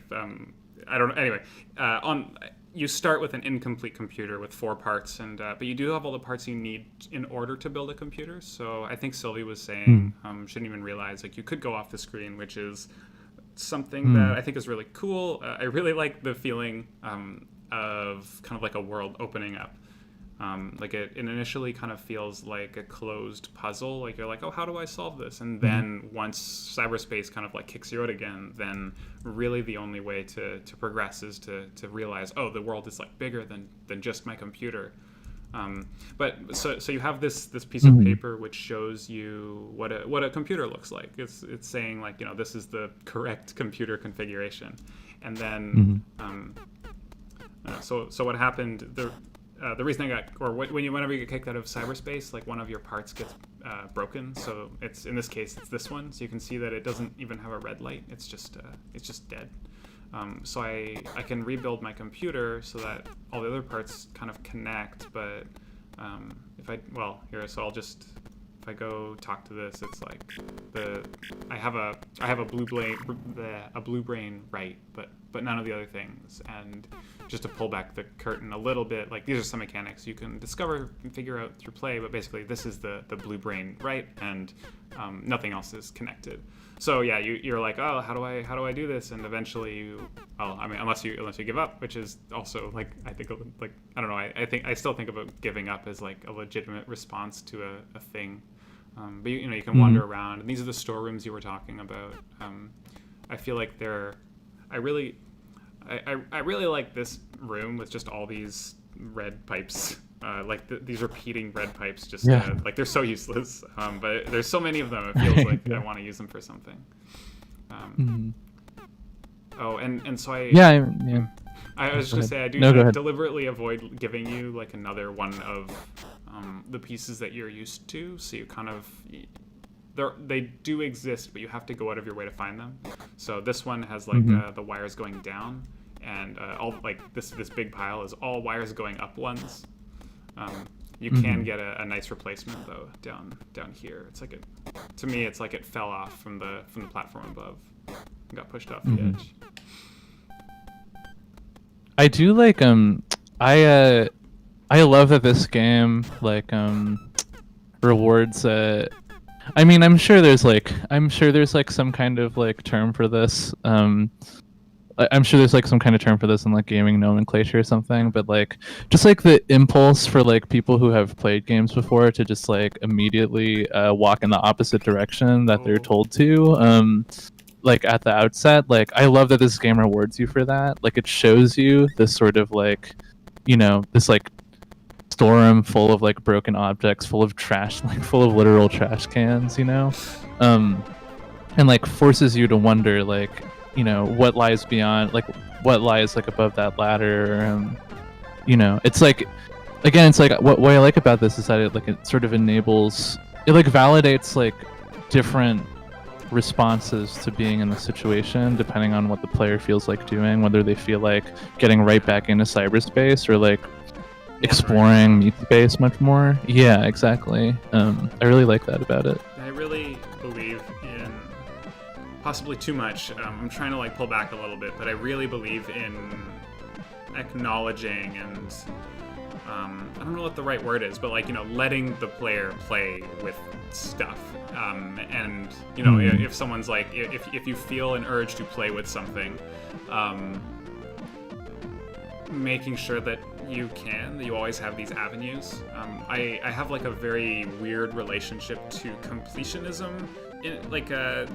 I don't. Anyway, you start with an incomplete computer with 4 parts, but you do have all the parts you need in order to build a computer. So I think Sylvie was saying shouldn't even realize like you could go off the screen, which is something that I think is really cool. I really like the feeling of kind of like a world opening up. Like it initially kind of feels like a closed puzzle. Like you're like, oh, how do I solve this? And then once cyberspace kind of like kicks you out again, then really the only way to progress is to realize, oh, the world is like bigger than just my computer. But so you have this piece of paper which shows you what a computer looks like. It's saying like this is the correct computer configuration, and then so what happened the reason I got, or whenever you get kicked out of cyberspace, like one of your parts gets broken. So it's in this case it's this one. So you can see that it doesn't even have a red light. It's just dead. So I can rebuild my computer so that all the other parts kind of connect. But if I go talk to this, it's like I have a blue brain right, but none of the other things. And just to pull back the curtain a little bit, like these are some mechanics you can discover and figure out through play, but basically this is the blue brain right, and nothing else is connected. So yeah, you're like, oh, how do I do this? And eventually unless you give up, which is also like I think like I don't know, I still think about giving up as like a legitimate response to a thing. But you can wander around, and these are the storerooms you were talking about. I feel like I really like this room with just all these red pipes, like these repeating red pipes. Just like they're so useless, but there's so many of them. It feels like I want to use them for something. Oh, and so I was just gonna say I do deliberately avoid giving you like another one of the pieces that you're used to, so you kind of they do exist, but you have to go out of your way to find them. So this one has like the wires going down, and all like this big pile is all wires going up ones. You can get a nice replacement though down here. It's like to me it's like it fell off from the platform above and got pushed off the edge. I do like I love that this game like rewards I mean I'm sure there's like some kind of like term for this. I'm sure there's like some kind of term for this in like gaming nomenclature or something, but like just like the impulse for like people who have played games before to just like immediately walk in the opposite direction that they're told to. Like at the outset, like I love that this game rewards you for that. Like it shows you this sort of like, this like storeroom full of like broken objects, full of trash, like full of literal trash cans, and like forces you to wonder like, what lies beyond, like what lies like above that ladder. It's like, again, it's like what I like about this is that it sort of enables, it like validates like different responses to being in the situation depending on what the player feels like doing, whether they feel like getting right back into cyberspace or like exploring meat space much more. Yeah, exactly. I really like that about it. I really believe in possibly too much. I'm trying to like pull back a little bit, but I really believe in acknowledging and I don't know what the right word is, but like, you know, letting the player play with stuff. And you know, if someone's like, if you feel an urge to play with something, making sure that you always have these avenues. I have like a very weird relationship to completionism,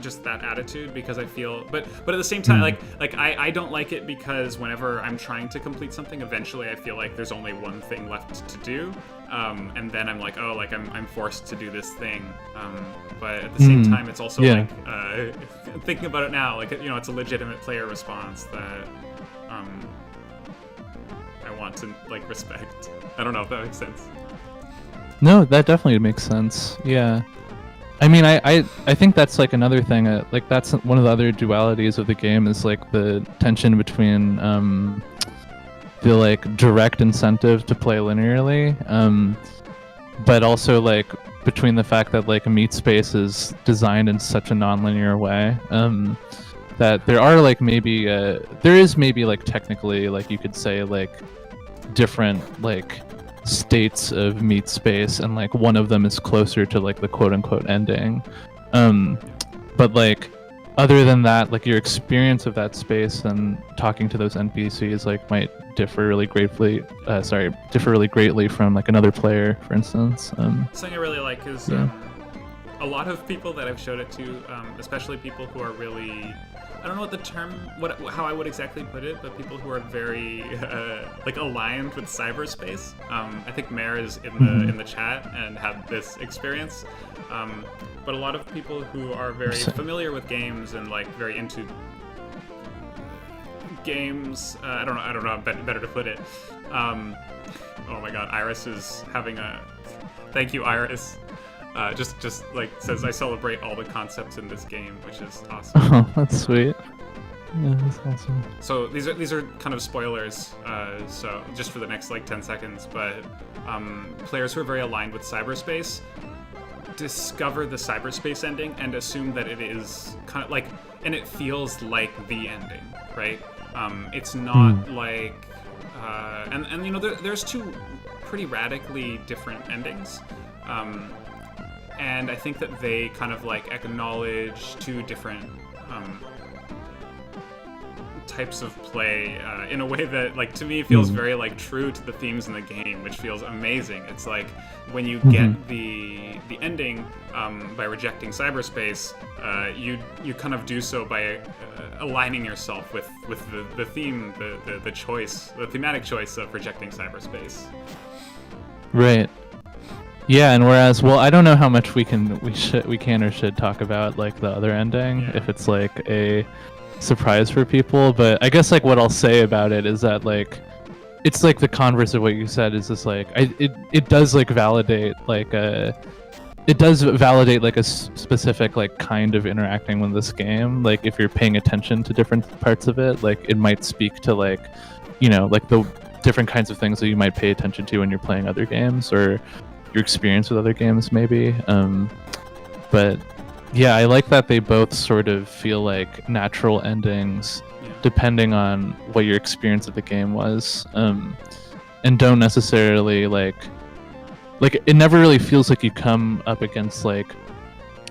just that attitude, because I feel, but at the same time, I don't like it, because whenever I'm trying to complete something, eventually I feel like there's only one thing left to do, and then I'm like, oh, like I'm forced to do this thing, but at the same time, it's also like, thinking about it now, like, you know, it's a legitimate player response that I want to like respect. I don't know if that makes sense. No, that definitely makes sense. Yeah. I mean, I think that's like another thing. Like that's one of the other dualities of the game, is like the tension between the like direct incentive to play linearly, but also like between the fact that like a meat space is designed in such a non-linear way, that there are like maybe there is maybe like technically, like you could say, like different like states of meat space, and like one of them is closer to like the quote-unquote ending, but like other than that, like your experience of that space and talking to those NPCs like might differ really greatly from like another player, for instance. Something I really like is a lot of people that I've showed it to, especially people who are really, I don't know what the term, how I would exactly put it, but people who are very like aligned with cyberspace. I think Mare is in the chat and had this experience. But a lot of people who are very familiar with games and like very into games, I don't know, better to put it. Oh my God, Iris is having a. Thank you, Iris. Just like says, I celebrate all the concepts in this game, which is awesome. Oh, that's sweet. Yeah, that's awesome. So these are kind of spoilers, so just for the next like 10 seconds, but players who are very aligned with cyberspace discover the cyberspace ending and assume that it is kind of like, and it feels like the ending, right? It's not like, and you know, there's two pretty radically different endings. And I think that they kind of like acknowledge two different types of play in a way that, like, to me feels very like true to the themes in the game, which feels amazing. It's like when you get the ending by rejecting cyberspace, you kind of do so by aligning yourself with the theme, the choice, the thematic choice of rejecting cyberspace. Right. Yeah, and whereas, well, I don't know how much we can or should talk about like the other ending, if it's like a surprise for people, but I guess like what I'll say about it is that like it's like the converse of what you said, is just like it does like validate like a specific like kind of interacting with this game. Like if you're paying attention to different parts of it, like it might speak to like, you know, like the different kinds of things that you might pay attention to when you're playing other games, or your experience with other games maybe. But yeah, I like that they both sort of feel like natural endings depending on what your experience of the game was, and don't necessarily like it never really feels like you come up against like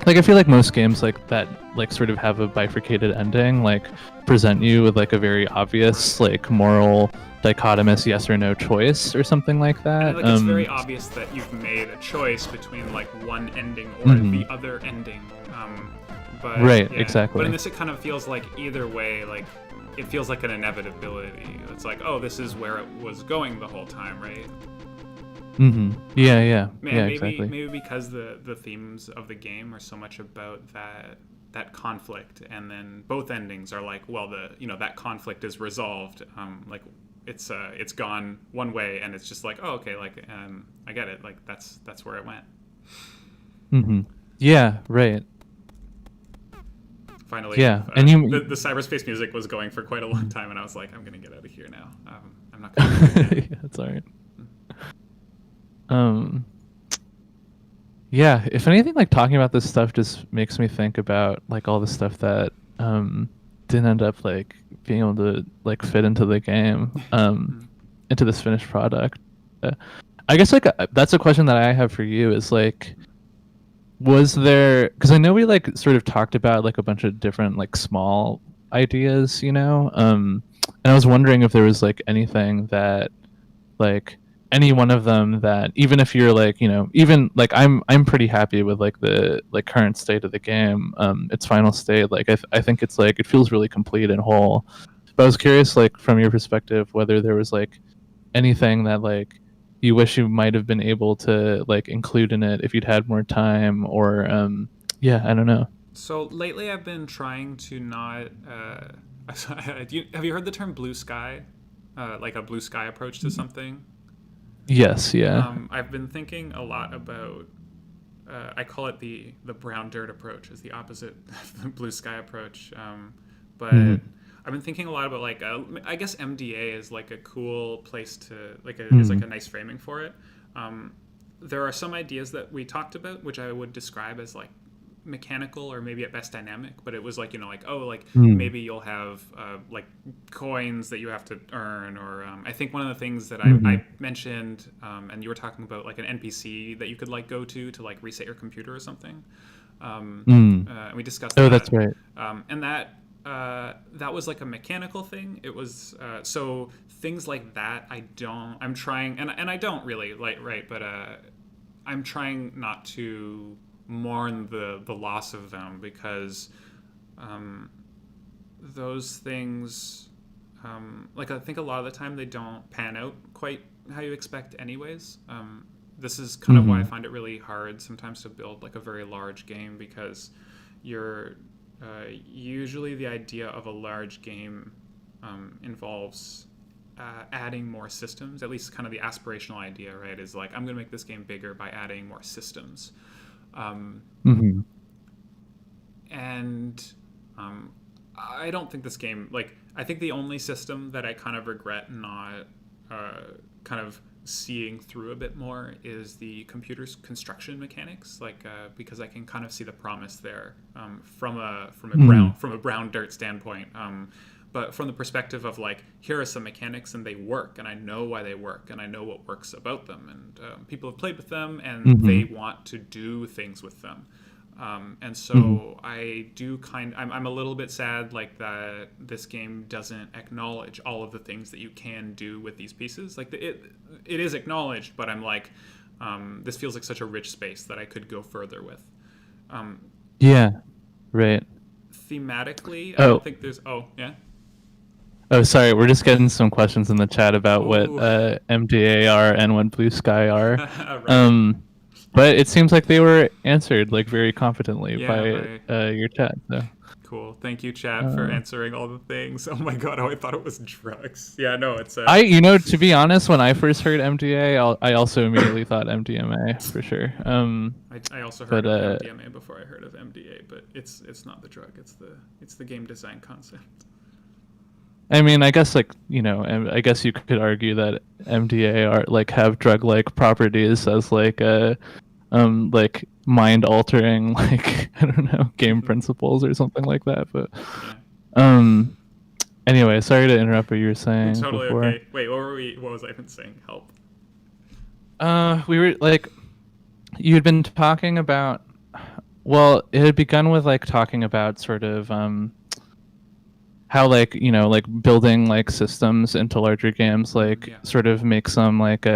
I feel like most games like that like sort of have a bifurcated ending, like present you with like a very obvious like moral dichotomous yes or no choice or something like that. And, like, it's very obvious that you've made a choice between like one ending or the other ending. But right, exactly. But in this, it kind of feels like either way, like it feels like an inevitability. It's like, oh, this is where it was going the whole time, right? Yeah. Man, exactly. Maybe because the themes of the game are so much about that conflict, and then both endings are like, well, that conflict is resolved. Like it's gone one way, and it's just like, oh, okay, like I get it. Like that's where it went. Yeah. Right. Finally, and the cyberspace music was going for quite a long time, and I was like, I'm gonna get out of here now. I'm not gonna yeah, that's all right. Yeah, if anything, like talking about this stuff just makes me think about like all the stuff that didn't end up like being able to like fit into the game, into this finished product. I guess like that's a question that I have for you is like, was there, because I know we like sort of talked about like a bunch of different like small ideas, you know, and I was wondering if there was like anything that like any one of them that, even if you're like, you know, even like I'm pretty happy with like the like current state of the game, its final state, like I think it's like it feels really complete and whole. But I was curious, like from your perspective, whether there was like anything that like you wish you might have been able to like include in it if you'd had more time, or yeah, I don't know. So lately, I've been trying to not. Have you heard the term blue sky? Like a blue sky approach to something. Yes, yeah. I've been thinking a lot about. I call it the brown dirt approach, is the opposite of the blue sky approach. But I've been thinking a lot about like I guess MDA is like a cool place to like is like a nice framing for it. There are some ideas that we talked about which I would describe as like mechanical or maybe at best dynamic, but it was like, you know, like, oh, like maybe you'll have like coins that you have to earn, or I think one of the things that I mentioned, and you were talking about like an NPC that you could like go to like reset your computer or something. And we discussed that. That's right. And that was like a mechanical thing. It was so things like that I'm trying, and I don't really like, right, but I'm trying not to mourn the loss of them, because those things, like I think a lot of the time they don't pan out quite how you expect anyways. This is kind of why I find it really hard sometimes to build like a very large game, because you're usually the idea of a large game involves adding more systems. At least kind of the aspirational idea, right, is like, I'm going to make this game bigger by adding more systems. And I don't think this game, like, I think the only system that I kind of regret not kind of seeing through a bit more is the computer's construction mechanics, like because I can kind of see the promise there from a brown dirt standpoint. But from the perspective of like, here are some mechanics and they work, and I know why they work, and I know what works about them, and people have played with them, and they want to do things with them. And so I do I'm a little bit sad like that this game doesn't acknowledge all of the things that you can do with these pieces. Like it is acknowledged, but I'm like, this feels like such a rich space that I could go further with. Yeah, right. Thematically, I don't think there's. Oh, yeah. Oh, sorry. We're just getting some questions in the chat about what MDA are and what Blue Sky are. Right. But it seems like they were answered like very confidently by your chat. So. Cool. Thank you, chat, for answering all the things. Oh my god, I thought it was drugs. Yeah, no, it's. To be honest, when I first heard MDA, I also immediately thought MDMA for sure. I also heard of MDMA before I heard of MDA, but it's not the drug. It's the game design concept. I mean, I guess like, you know, I guess you could argue that MDA are like have drug-like properties as like like mind-altering, like, I don't know, game principles or something like that. But anyway, sorry to interrupt what you were saying. Totally before. Okay. Wait, what was I even saying? Help. We were like, you had been talking about. Well, it had begun with like talking about sort of how like, you know, like building like systems into larger games like sort of makes them like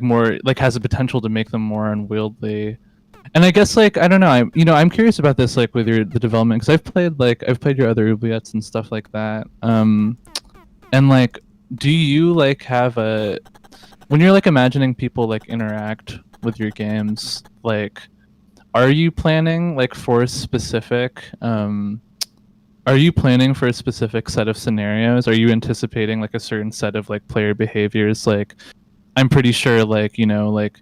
more like has the potential to make them more unwieldy. And I guess like, I don't know, I'm curious about this like with the development, because I've played your other oubliettes and stuff like that. And like, do you like have when you're like imagining people like interact with your games, like are you planning like for a specific are you planning for a specific set of scenarios? Are you anticipating like a certain set of like player behaviors? Like, I'm pretty sure like, you know, like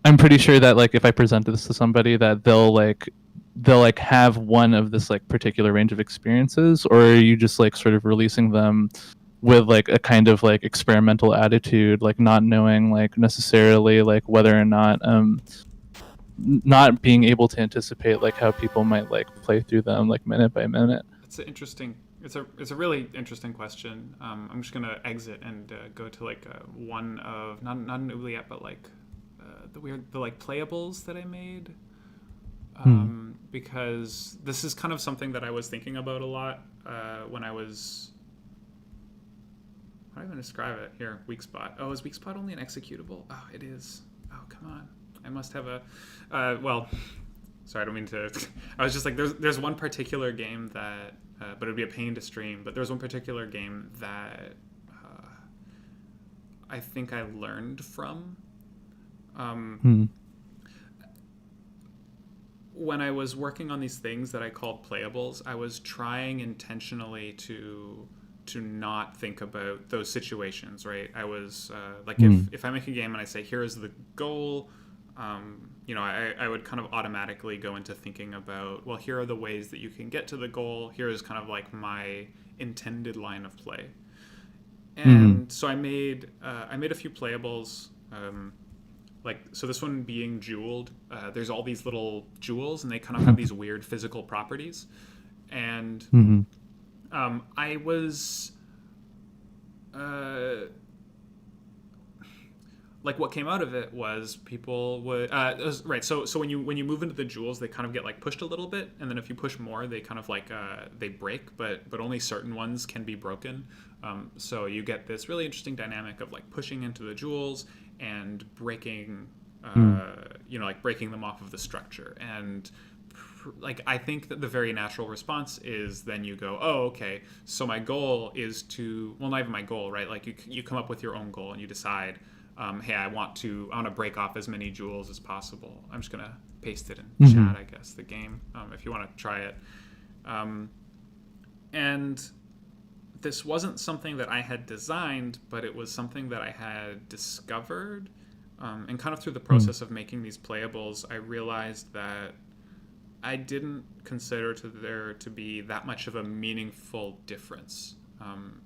I'm pretty sure that like if I present this to somebody that they'll have one of this like particular range of experiences, or are you just like sort of releasing them with like a kind of like experimental attitude, like not knowing like necessarily like whether or not being able to anticipate like how people might like play through them like minute by minute? It's an interesting It's a really interesting question. I'm just gonna exit and go to like one of not an oubliette, but like the like playables that I made. Because this is kind of something that I was thinking about a lot when I was. How do I even describe it? Here, weak spot. Oh, is weak spot only an executable? Oh, it is. Oh, come on. I must have a. Well, sorry, I don't mean to. I was just like, there's one particular game that, but it'd be a pain to stream. But there's one particular game that I think I learned from. When I was working on these things that I called playables, I was trying intentionally to not think about those situations, right? I was like, if I make a game and I say, here is the goal, I would kind of automatically go into thinking about, well, here are the ways that you can get to the goal. Here is kind of like my intended line of play. And so I made a few playables, so this one being jeweled. There's all these little jewels, and they kind of have these weird physical properties. And I was like, what came out of it was people would right. So when you move into the jewels, they kind of get like pushed a little bit, and then if you push more, they kind of like they break, but only certain ones can be broken. So you get this really interesting dynamic of like pushing into the jewels and breaking, like breaking them off of the structure. And like, I think that the very natural response is then you go, oh, okay, so my goal is to, well, not even my goal, right? Like you come up with your own goal and you decide, hey, I want to break off as many jewels as possible. I'm just gonna paste it in chat, I guess, the game, if you want to try it. And this wasn't something that I had designed, but it was something that I had discovered. And kind of through the process of making these playables, I realized that I didn't consider there to be that much of a meaningful difference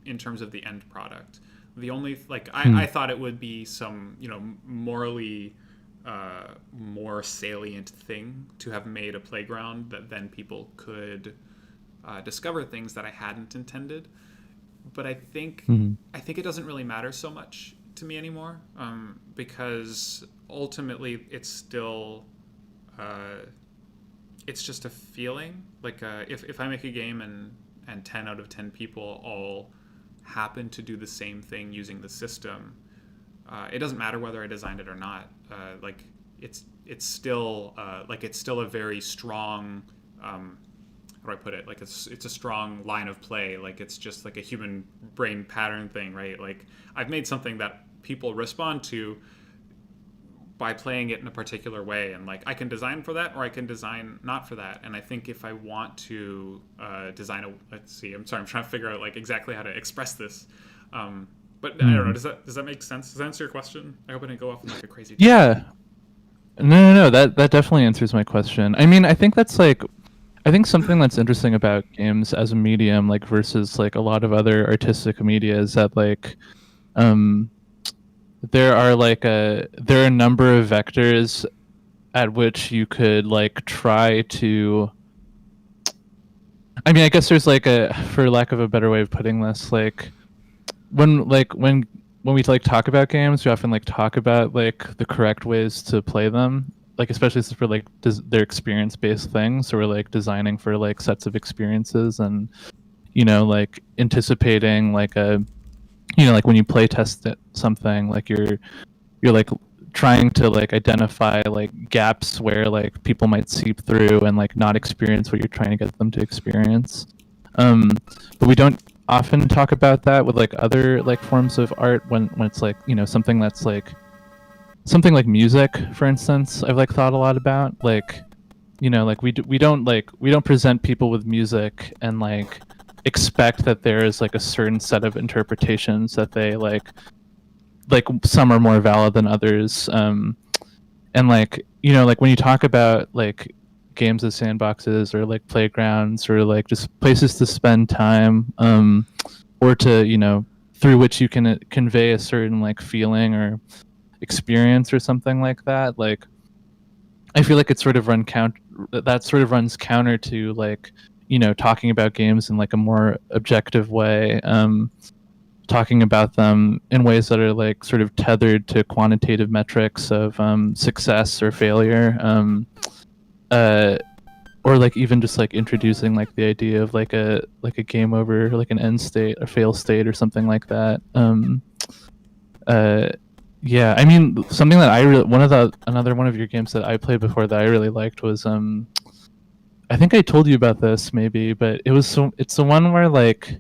in terms of the end product. The only, I thought it would be some, morally more salient thing to have made a playground that then people could discover things that I hadn't intended. But I think it doesn't really matter so much to me anymore, because ultimately it's still it's just a feeling. Like if I make a game and 10 out of 10 people all happen to do the same thing using the system, it doesn't matter whether I designed it or not. It's still a very strong. How do I put it? Like it's a strong line of play. Like it's just like a human brain pattern thing, right? Like I've made something that people respond to by playing it in a particular way, and like I can design for that or I can design not for that. And I think if I want to design let's see, I'm sorry, I'm trying to figure out like exactly how to express this. But I don't know. Does that make sense? Does that answer your question? I hope I didn't go off on like a crazy. Yeah. No. That definitely answers my question. I mean, I think something that's interesting about games as a medium, like versus like a lot of other artistic media, is that like there are a number of vectors at which you could like try to. I mean, I guess there's like for lack of a better way of putting this, like when we like talk about games, we often like talk about like the correct ways to play them. Like especially for like their experience-based things, so we're like designing for like sets of experiences, and like anticipating like like when you play test something, like you're like trying to like identify like gaps where like people might seep through and like not experience what you're trying to get them to experience. But we don't often talk about that with like other like forms of art when it's like something that's like. Something like music, for instance, I've like thought a lot about. Like, like we don't present people with music and like expect that there is like a certain set of interpretations that they like some are more valid than others. And like like when you talk about like games as sandboxes or like playgrounds or like just places to spend time, or to through which you can convey a certain like feeling or experience or something like that, like I feel like it sort of runs counter to like talking about games in like a more objective way, talking about them in ways that are like sort of tethered to quantitative metrics of success or failure, or like even just like introducing like the idea of like a game over, like an end state, a fail state, or something like that. Yeah, I mean, something that I really another one of your games that I played before that I really liked was I think I told you about this maybe, but it's the one where like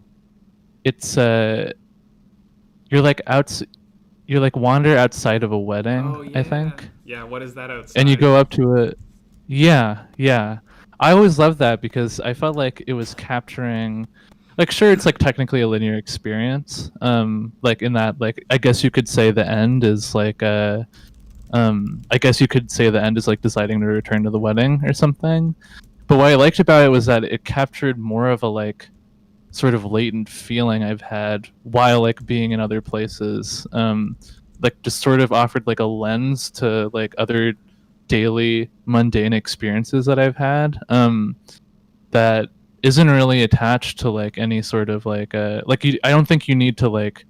it's you're like wander outside of a wedding, Oh yeah. I think. Yeah. What is that outside? And you go up to it. Yeah, yeah. I always loved that because I felt like it was capturing, like, sure, it's like technically a linear experience. Like in that, like, I guess you could say the end is like I guess you could say the end is like deciding to return to the wedding or something. But what I liked about it was that it captured more of a like sort of latent feeling I've had while like being in other places. Like just sort of offered like a lens to like other daily mundane experiences that I've had, that isn't really attached to like any sort of like I don't think you need to like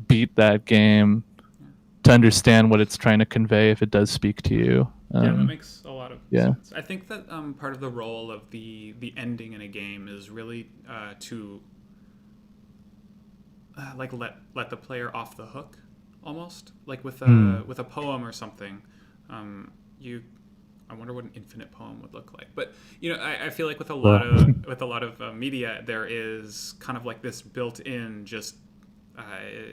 beat that game to understand what it's trying to convey if it does speak to you. Yeah, that makes a lot of yeah. sense. I think that part of the role of the ending in a game is really to like let the player off the hook, almost like with a poem or something. I wonder what an infinite poem would look like. But I feel like with a lot of media, there is kind of like this built-in just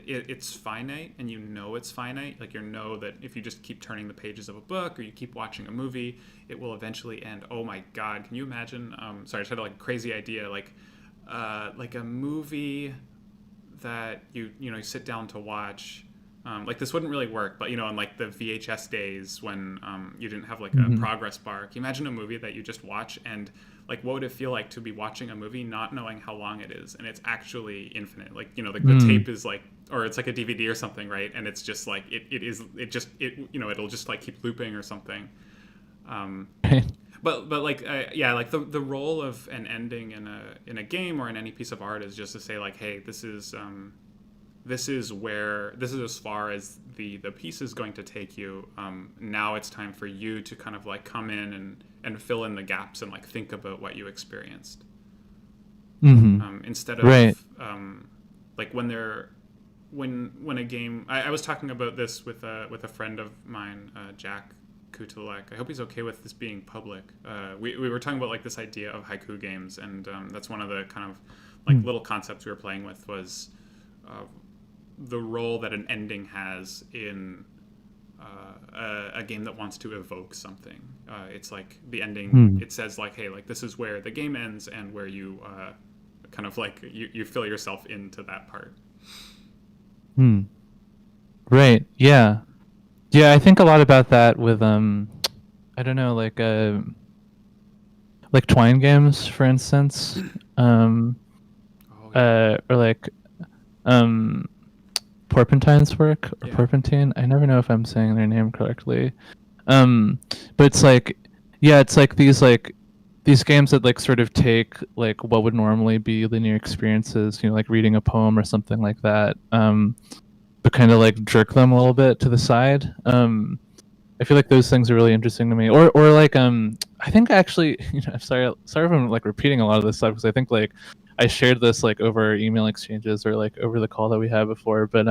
it's finite, and it's finite. Like that if you just keep turning the pages of a book or you keep watching a movie, it will eventually end. Oh my God, can you imagine? Sorry, I just had like a crazy idea, like a movie that you sit down to watch. Like this wouldn't really work, but in like the VHS days when you didn't have like a progress bar. Can you imagine a movie that you just watch, and like what would it feel like to be watching a movie not knowing how long it is, and it's actually infinite? Like the tape is like, or it's like a DVD or something, right? And it's just like it'll just like keep looping or something. But like yeah, like the role of an ending in a game or in any piece of art is just to say like, hey, this is as far as the piece is going to take you. Now it's time for you to kind of like come in and fill in the gaps and like think about what you experienced. Instead of like when a game. I was talking about this with a friend of mine, Jack Kutalek. I hope he's okay with this being public. We were talking about like this idea of haiku games, and that's one of the kind of like little concepts we were playing with was the role that an ending has in a game that wants to evoke something. It's like the ending, it says like, hey, like this is where the game ends and where you kind of like you fill yourself into that part. Right. Yeah. Yeah, I think a lot about that with I don't know, like Twine games, for instance. Or like Porpentine's work, or Porpentine. I never know if I'm saying their name correctly. But it's like, yeah, it's like these games that like sort of take like what would normally be linear experiences, like reading a poem or something like that, but kind of like jerk them a little bit to the side. I feel like those things are really interesting to me. Or like I think actually, sorry if I'm like repeating a lot of this stuff, because I think like I shared this like over email exchanges or like over the call that we had before, but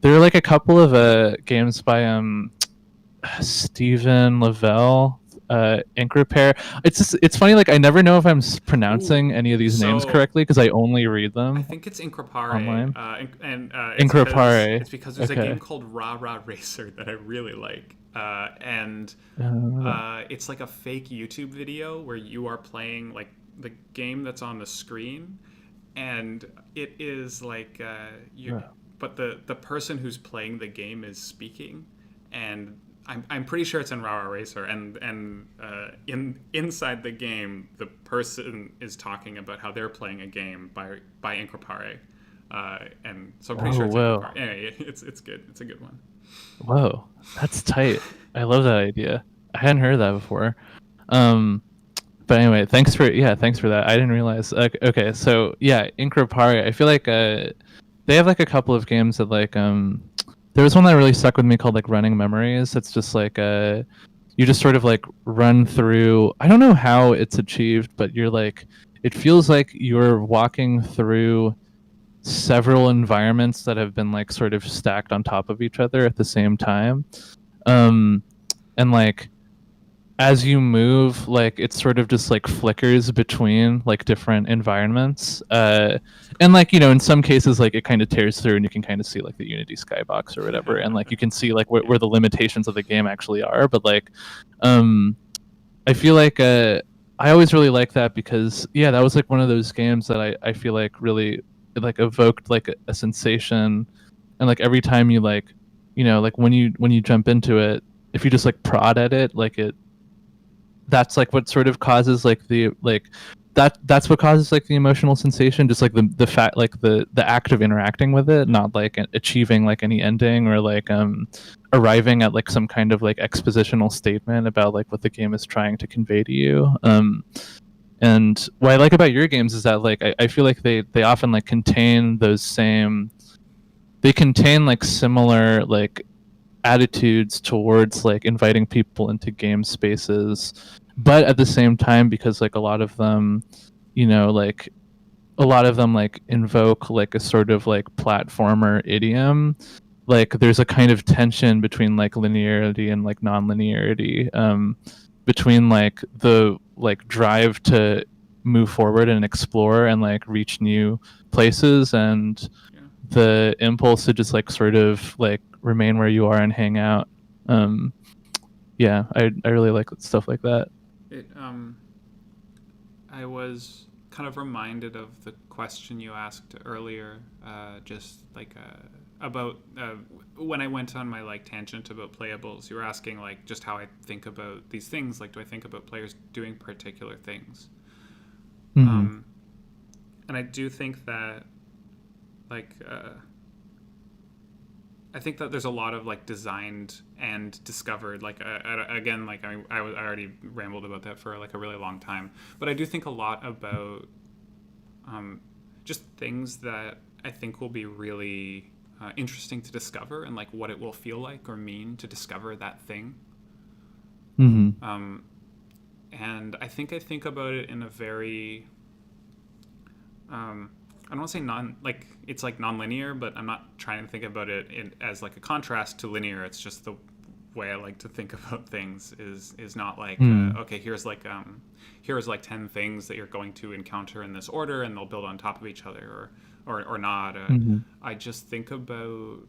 there are like a couple of games by Stephen Lavelle, Ink Repair. It's funny, like I never know if I'm pronouncing any of these names correctly because I only read them. I think it's Ink Repair online. Ink Repair. It's because there's a game called Rah Rah Racer that I really like, and it's like a fake YouTube video where you are playing like the game that's on the screen, and it is like but the person who's playing the game is speaking, and I'm pretty sure it's in Rah Rah Racer, and inside the game the person is talking about how they're playing a game by Ink Repair, and so I'm pretty sure it's Ink Repair. Anyway, it's good. It's a good one. Whoa, that's tight. I love that idea. I hadn't heard that before. but anyway, thanks for that. I didn't realize. Okay, so yeah, Increpare. I feel like they have like a couple of games that like there was one that really stuck with me called like Running Memories. It's just like you just sort of like run through. I don't know how it's achieved, but you're like it feels like you're walking through several environments that have been like sort of stacked on top of each other at the same time. And like as you move, like it sort of just like flickers between like different environments. And like, you know, in some cases like it kind of tears through and you can kind of see like the Unity skybox or whatever, and like you can see like where the limitations of the game actually are. But like I feel like I always really like that because yeah, that was like one of those games that I feel like really like evoked like a sensation. And like every time you like, you know, like when you jump into it, if you just like prod at it, like that's like what sort of causes like the like that's what causes like the emotional sensation, just like the fact like the act of interacting with it, not like achieving like any ending or like arriving at like some kind of like expositional statement about like what the game is trying to convey to you. And what I like about your games is that like I feel like they often like contain like similar like attitudes towards like inviting people into game spaces, but at the same time, because like a lot of them, you know, like a lot of them like invoke like a sort of like platformer idiom, like there's a kind of tension between like linearity and like non-linearity, between like the like drive to move forward and explore and like reach new places and the impulse to just like sort of like remain where you are and hang out. Yeah, I really like stuff like that. I was kind of reminded of the question you asked earlier, just like about when I went on my like tangent about playables. You were asking like just how I think about these things. Like, do I think about players doing particular things? Mm-hmm. And I do think that like I think that there's a lot of like designed and discovered, like again, like I already rambled about that for like a really long time, but I do think a lot about just things that I think will be really interesting to discover, and like what it will feel like or mean to discover that thing. Mm-hmm. And I think about it in a very I don't want to say it's like non-linear, but I'm not trying to think about it as like a contrast to linear. It's just the way I like to think about things is not like okay, here's like 10 things that you're going to encounter in this order and they'll build on top of each other or not. I just think about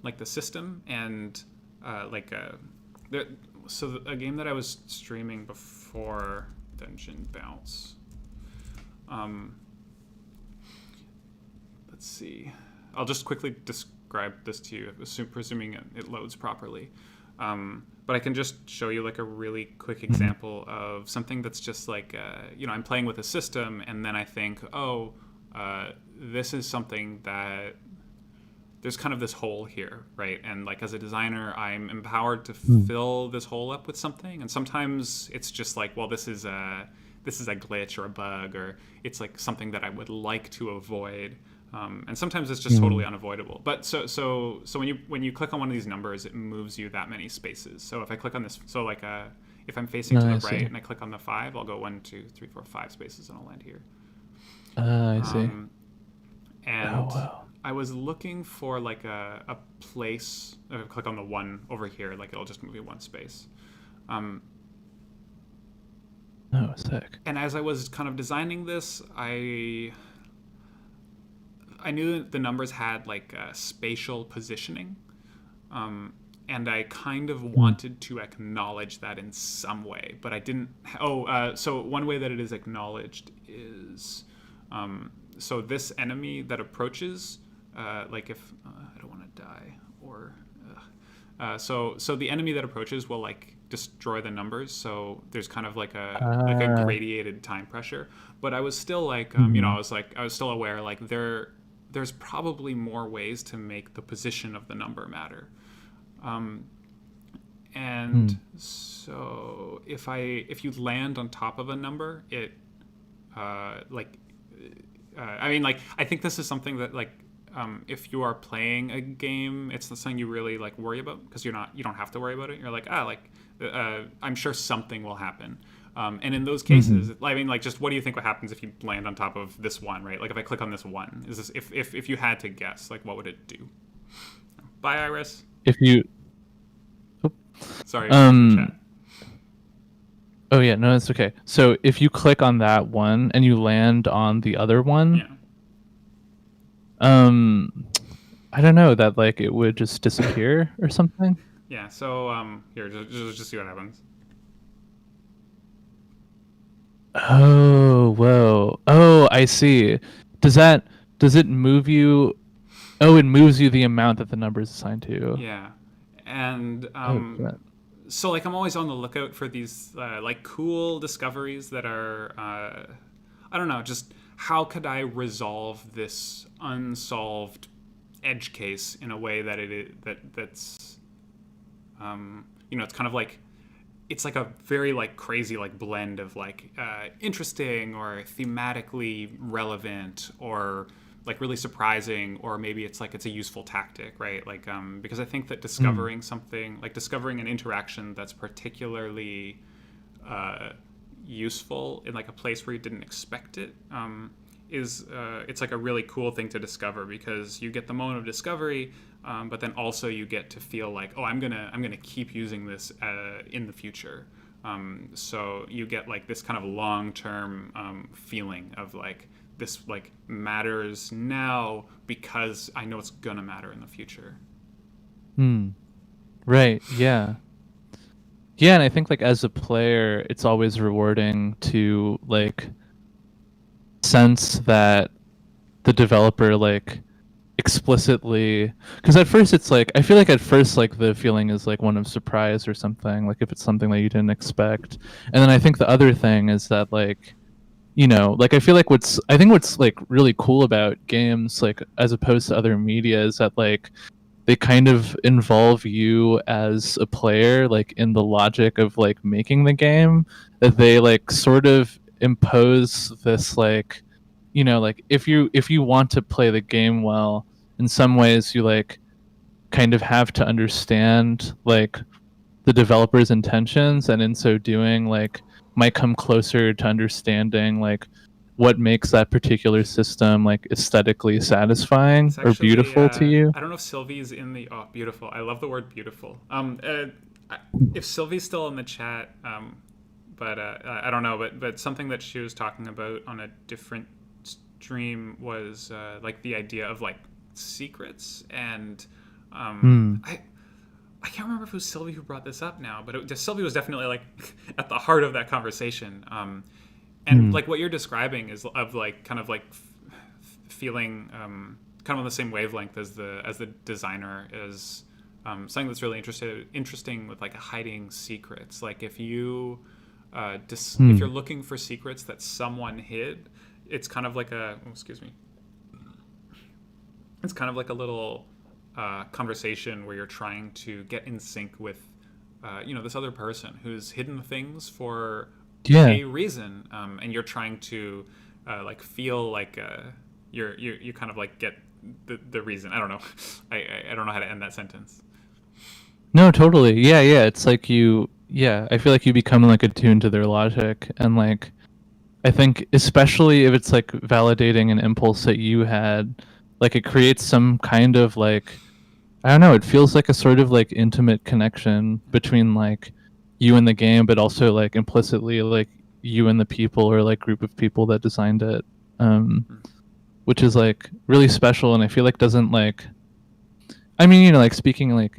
like the system and like so a game that I was streaming before Dungeon Bounce. Let's see. I'll just quickly describe this to you, presuming it loads properly. But I can just show you like a really quick example of something that's just like, you know, I'm playing with a system and then I think, this is something that there's kind of this hole here, right? And like as a designer, I'm empowered to fill this hole up with something. And sometimes it's just like, well, this is a glitch or a bug, or it's like something that I would like to avoid. And sometimes it's just totally unavoidable. But so when you click on one of these numbers, it moves you that many spaces. So if I click on this, so like if I'm facing to the right and I click on the 5, I'll go 1, 2, 3, 4, 5 spaces and I'll land here. I see. And I was looking for like a place. If I click on the 1 over here, like it'll just move you 1 space. Oh, sick. And as I was kind of designing this, I knew that the numbers had like spatial positioning, and I kind of wanted to acknowledge that in some way, but I didn't. So one way that it is acknowledged is, so this enemy that approaches, like if I don't want to die, or so the enemy that approaches will like destroy the numbers, so there's kind of like a gradiated time pressure. But I was still like you know, I was still aware like there's probably more ways to make the position of the number matter, and so if you land on top of a number, it I mean, like, I think this is something that, like, if you are playing a game, it's not something you really like worry about, because you don't have to worry about it. You're like, I'm sure something will happen. And in those cases, I mean, like, just what do you think what happens if you land on top of this one, right? Like, if I click on this one, is this if you had to guess, like, what would it do? Bye, Iris. If you Sorry. Oh yeah, no, it's okay. So if you click on that one and you land on the other one, Yeah. I don't know, that like it would just disappear or something. Yeah. So here, just see what happens. Oh, whoa. Oh, I see. Does it move you? Oh, it moves you the amount that the number is assigned to. Yeah. And Yeah. so, like, I'm always on the lookout for these like cool discoveries that are I don't know, just how could I resolve this unsolved edge case in a way that that's it's kind of like, it's like a very like crazy like blend of like interesting or thematically relevant or like really surprising, or maybe it's like it's a useful tactic, right? Like because I think that discovering something, like discovering an interaction that's particularly useful in like a place where you didn't expect it, is it's like a really cool thing to discover, because you get the moment of discovery, but then also you get to feel like, oh, I'm gonna keep using this in the future. So you get like this kind of long-term feeling of like, this like matters now because I know it's gonna matter in the future. Right. Yeah. Yeah, and I think like as a player, it's always rewarding to like sense that the developer like explicitly, because at first it's like, I feel like at first like the feeling is like one of surprise or something, like if it's something that you didn't expect. And then I think the other thing is that like, like I feel like what's like really cool about games, like as opposed to other media, is that like they kind of involve you as a player, like in the logic of like making the game, that they like sort of impose this like, like if you want to play the game well, in some ways you like kind of have to understand like the developer's intentions, and in so doing like might come closer to understanding like what makes that particular system like aesthetically satisfying It's or actually, beautiful to you. I don't know if Sylvie's in the beautiful. I love the word beautiful. If Sylvie's still in the chat, but I don't know. But something that she was talking about on a different stream was like the idea of like secrets, and I can't remember if it was Sylvie who brought this up now, but Sylvie was definitely like at the heart of that conversation. And like what you're describing is of like kind of like feeling kind of on the same wavelength as the designer, is something that's really interesting with like hiding secrets. Like if you if you're looking for secrets that someone hid, it's kind of like it's kind of like a little conversation where you're trying to get in sync with this other person who's hidden things for a reason, and you're trying to like feel like you kind of like get the reason. I don't know. I don't know how to end that sentence. No, totally. Yeah. It's like I feel like you become like attuned to their logic, and like I think especially if it's like validating an impulse that you had, like it creates some kind of like, I don't know, it feels like a sort of like intimate connection between like you and the game, but also like implicitly like you and the people or like group of people that designed it, which is like really special. And I feel like doesn't like, I mean, like speaking like,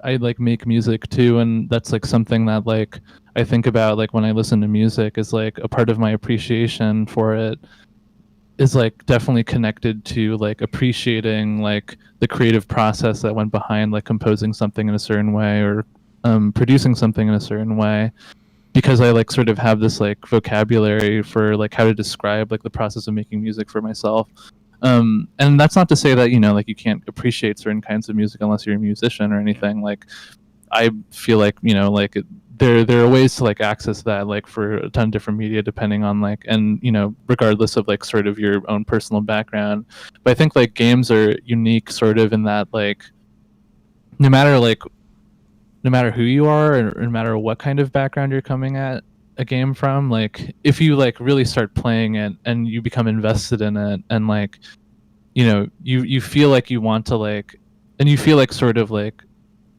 I like make music too, and that's like something that like I think about like when I listen to music, is like a part of my appreciation for it is like definitely connected to like appreciating like the creative process that went behind like composing something in a certain way, or producing something in a certain way, because I like sort of have this like vocabulary for like how to describe like the process of making music for myself. And that's not to say that like you can't appreciate certain kinds of music unless you're a musician or anything. Like I feel like, you know, like there are ways to like access that like for a ton of different media depending on like, and you know, regardless of like sort of your own personal background. But I think like games are unique sort of in that like no matter who you are, or no matter what kind of background you're coming at a game from, like if you like really start playing it and you become invested in it, and like, you know, you feel like you want to like, and you feel like sort of like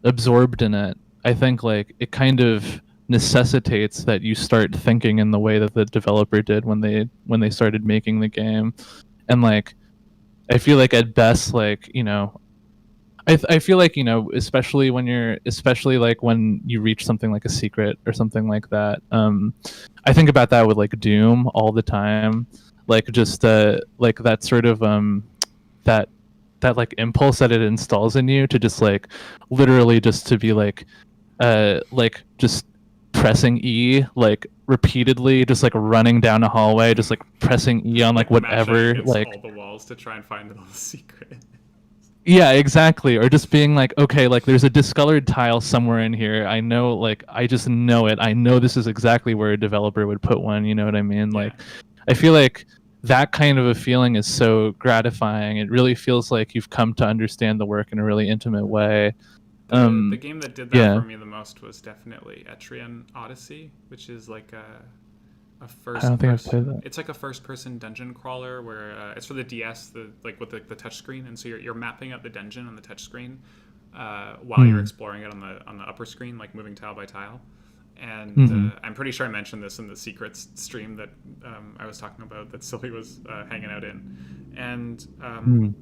absorbed in it, I think like it kind of necessitates that you start thinking in the way that the developer did when they started making the game. And like I feel like at best, like, you know, I feel like, you know, especially like when you reach something like a secret or something like that. I think about that with like Doom all the time, like just like that sort of that like impulse that it installs in you to just like literally just to be like just pressing E like repeatedly, just like running down a hallway, just like pressing E on like whatever, like all the walls to try and find the secret. Yeah, exactly. Or just being like, okay, like there's a discolored tile somewhere in here. I know, like I just know it. I know this is exactly where a developer would put one. You know what I mean? Yeah. Like, I feel like that kind of a feeling is so gratifying. It really feels like you've come to understand the work in a really intimate way. The game that did that yeah. for me the most was definitely Etrian Odyssey, which is like a first. I don't think I've person, played that. It's like a first-person dungeon crawler where it's for the DS, like with the touch screen, and so you're mapping out the dungeon on the touch screen while you're exploring it on the upper screen, like moving tile by tile. And I'm pretty sure I mentioned this in the secrets stream that I was talking about that Sylvie was hanging out in, and.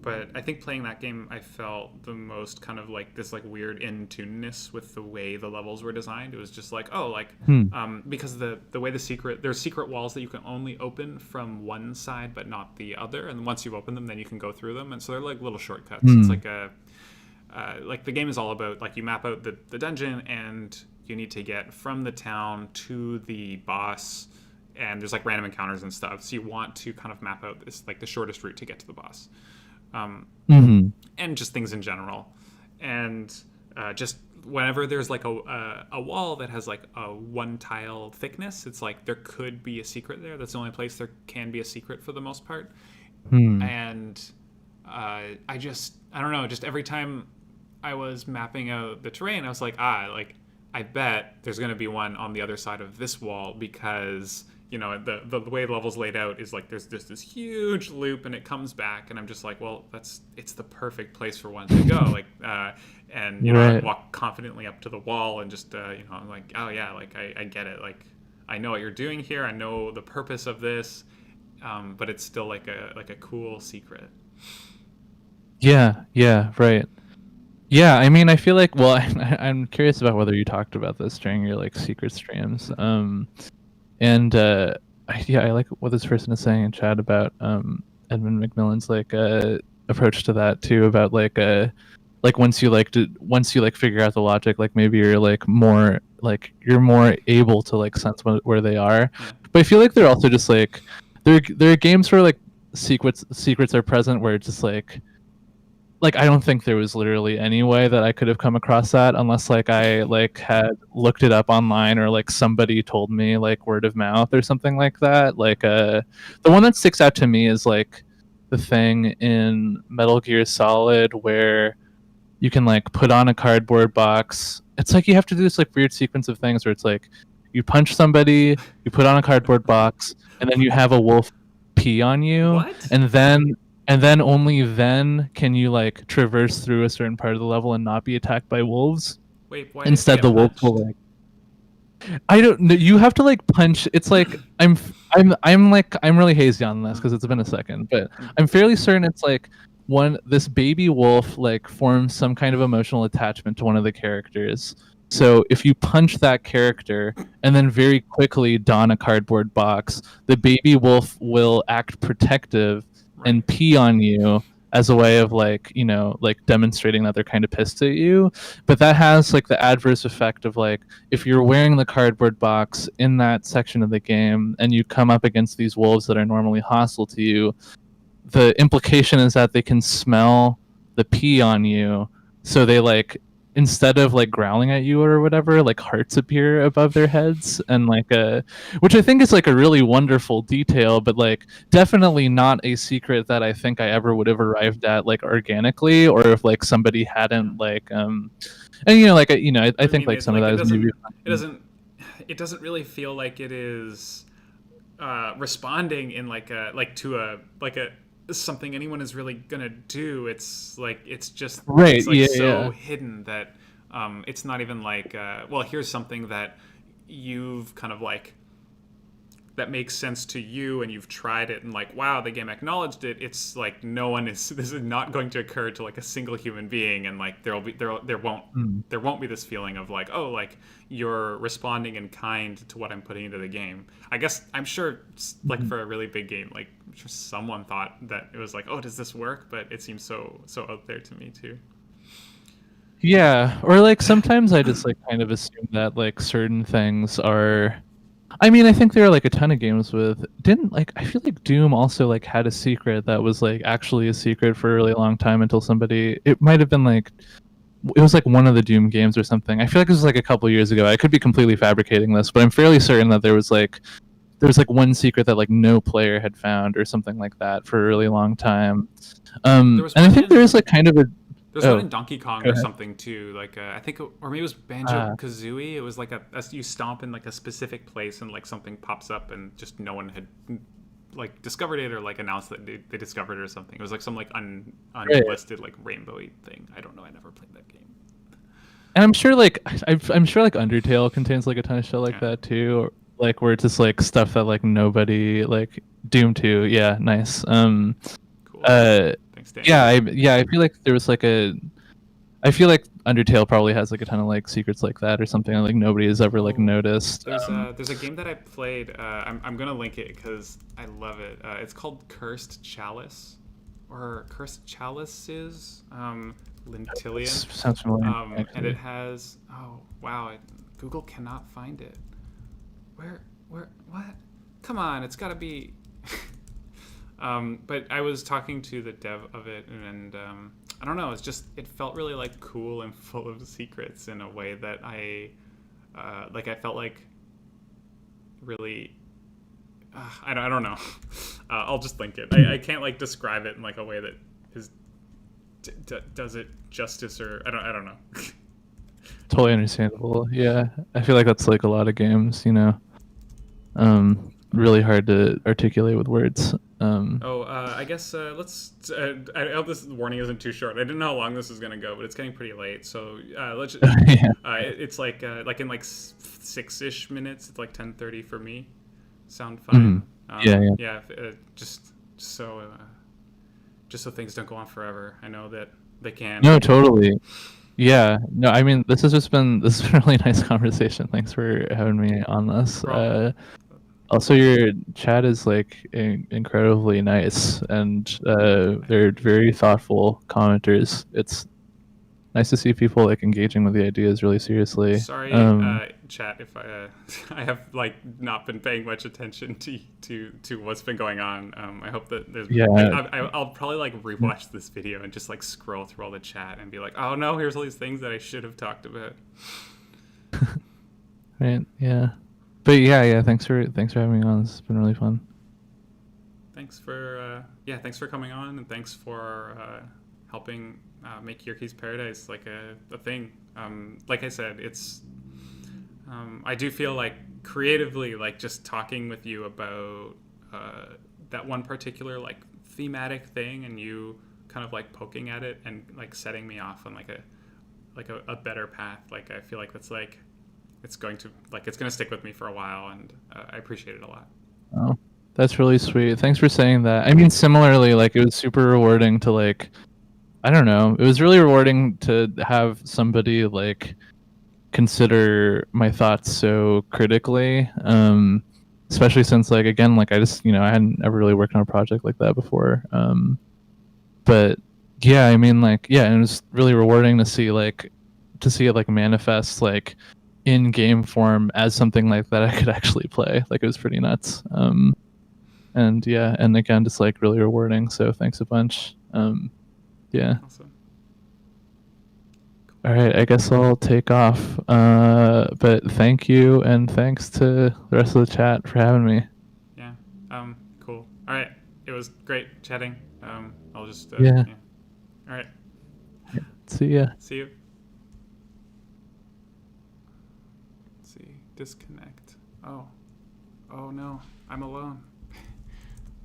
But I think playing that game, I felt the most kind of like this like weird in-tuneness with the way the levels were designed. It was just like, oh, like because the way there's secret walls that you can only open from one side but not the other, and once you open them, then you can go through them, and so they're like little shortcuts. It's like like the game is all about like you map out the dungeon, and you need to get from the town to the boss, and there's like random encounters and stuff. So you want to kind of map out this like the shortest route to get to the boss. And just things in general, and just whenever there's like a wall that has like a one tile thickness, it's like there could be a secret there. That's the only place there can be a secret for the most part. And I don't know, just every time I was mapping out the terrain, I was like, like I bet there's going to be one on the other side of this wall, because you know, the way the level's laid out is like there's just this huge loop and it comes back, and I'm just like, well, it's the perfect place for one to go. Like, and you know, I walk confidently up to the wall and just you know, I'm like, oh yeah, like I get it. Like I know what you're doing here. I know the purpose of this, but it's still like a cool secret. Yeah, right. Yeah, I mean, I feel like, well, I'm curious about whether you talked about this during your like secret streams. And I like what this person is saying in chat about Edmund McMillan's like approach to that too, about like once you figure out the logic, like maybe you're like more able to like sense where they are. But I feel like they're also just like there are games where like secrets are present where it's just like I don't think there was literally any way that I could have come across that unless like I like had looked it up online, or like somebody told me like word of mouth or something like that. Like the one that sticks out to me is like the thing in Metal Gear Solid where you can like put on a cardboard box. It's like you have to do this like weird sequence of things where it's like you punch somebody, you put on a cardboard box, and then you have a wolf pee on you. What? And then only then can you like traverse through a certain part of the level and not be attacked by wolves. Wait, why? Instead, the wolf will like. I don't know. You have to like punch. It's like I'm really hazy on this because it's been a second, but I'm fairly certain it's like this baby wolf like forms some kind of emotional attachment to one of the characters. So if you punch that character and then very quickly don a cardboard box, the baby wolf will act protective and pee on you as a way of like, you know, like demonstrating that they're kind of pissed at you. But that has like the adverse effect of like, if you're wearing the cardboard box in that section of the game and you come up against these wolves that are normally hostile to you, the implication is that they can smell the pee on you. So they like instead of like growling at you or whatever, like hearts appear above their heads, and like which I think is like a really wonderful detail, but like definitely not a secret that I think I ever would have arrived at like organically, or if like somebody hadn't like and like I think like some of that is maybe it doesn't really feel like it is responding in something anyone is really gonna do. It's like it's just right, it's like yeah, so yeah. hidden that it's not even like well, here's something that you've kind of like that makes sense to you and you've tried it and like, wow, the game acknowledged it. It's like this is not going to occur to like a single human being, and like there won't be this feeling of like, oh, like you're responding in kind to what I'm putting into the game. I guess I'm sure like for a really big game, like I'm sure someone thought that it was like, oh, does this work? But it seems so out there to me too. Yeah, or like sometimes I just like kind of assume that like certain things are. I mean, I think there are like a ton of games with I feel like Doom also like had a secret that was like actually a secret for a really long time until it might have been like it was like one of the Doom games or something. I feel like it was like a couple years ago. I could be completely fabricating this, but I'm fairly certain that there was like one secret that like no player had found or something like that for a really long time. And I think there is like kind of a there's one in Donkey Kong or something too, like I think, or maybe it was Banjo Kazooie. It was like you stomp in like a specific place and like something pops up and just no one had like discovered it or like announced that they discovered it or something. It was like some like unlisted like rainbowy thing. I don't know. I never played that game. And I'm sure like Undertale contains like a ton of shit like that too, or, like where it's just like stuff that like nobody like Doom 2. Yeah, nice. Cool. Thanks, Dan. Yeah, I feel like there was like I feel like Undertale probably has like a ton of like secrets like that or something that like nobody has ever like noticed. There's a game that I played. I'm gonna link it because I love it. It's called Cursed Chalice, or Cursed Chalices. Lintillion. Sounds familiar. And it has Google cannot find it. Where what? Come on, it's gotta be. But I was talking to the dev of it, and I don't know. It felt really like cool and full of secrets in a way that I felt like really. I don't know. I'll just link it. I can't like describe it in like a way that is does it justice, or I don't know. Totally understandable. Yeah, I feel like that's like a lot of games, really hard to articulate with words. I guess let's. I hope this warning isn't too short. I didn't know how long this is gonna go, but it's getting pretty late. So let's. It's like in like 6-ish minutes. It's like 10:30 for me. Sound fine? Yeah. Just so things don't go on forever. I know that they can. No, totally. Yeah. No, I mean this has been a really nice conversation. Thanks for having me on this. Also, your chat is like incredibly nice, and they're very thoughtful commenters. It's nice to see people like engaging with the ideas really seriously. Sorry, chat, if I have like not been paying much attention to what's been going on. I hope that there's. Yeah. I'll probably like rewatch this video and just like scroll through all the chat and be like, oh no, here's all these things that I should have talked about. Right. Yeah. But yeah, thanks for having me on. It's been really fun. Thanks for coming on, and thanks for helping make YRKKEY'S Paradise like a thing. Like I said, it's I do feel like creatively, like just talking with you about that one particular like thematic thing, and you kind of like poking at it and like setting me off on like a better path. Like I feel like that's like. It's going to stick with me for a while, and I appreciate it a lot. Oh, that's really sweet. Thanks for saying that. I mean, similarly, like it was super rewarding to like, I don't know, it was really rewarding to have somebody like consider my thoughts so critically, especially since like again, like I just I hadn't ever really worked on a project like that before. But yeah, I mean, like and it was really rewarding to see it like manifest like in game form as something like that I could actually play. Like it was pretty nuts. And again, just like really rewarding. So thanks a bunch. Yeah. Awesome. Cool. All right, I guess I'll take off. But thank you, and thanks to the rest of the chat for having me. Yeah. Cool. All right. It was great chatting. I'll just Yeah. All right. See ya. See you. Let's see. Disconnect. Oh. Oh no. I'm alone.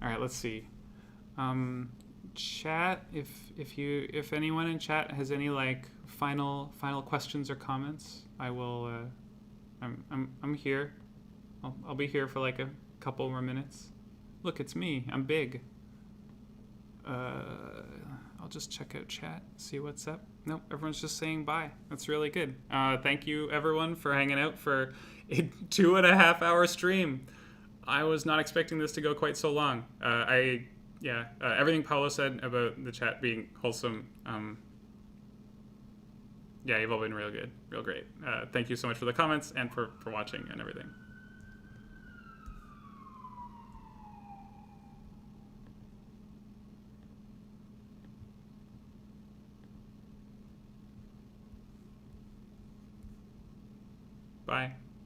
All right. Let's see. Chat. If anyone in chat has any like final questions or comments, I will. I'm here. I'll be here for like a couple more minutes. Look, it's me. I'm big. I'll just check out chat, see what's up. Nope, everyone's just saying bye. That's really good. Thank you, everyone, for hanging out for a 2.5 hour stream. I was not expecting this to go quite so long. Everything Paolo said about the chat being wholesome. Yeah, you've all been real good, real great. Thank you so much for the comments and for watching and everything. Bye.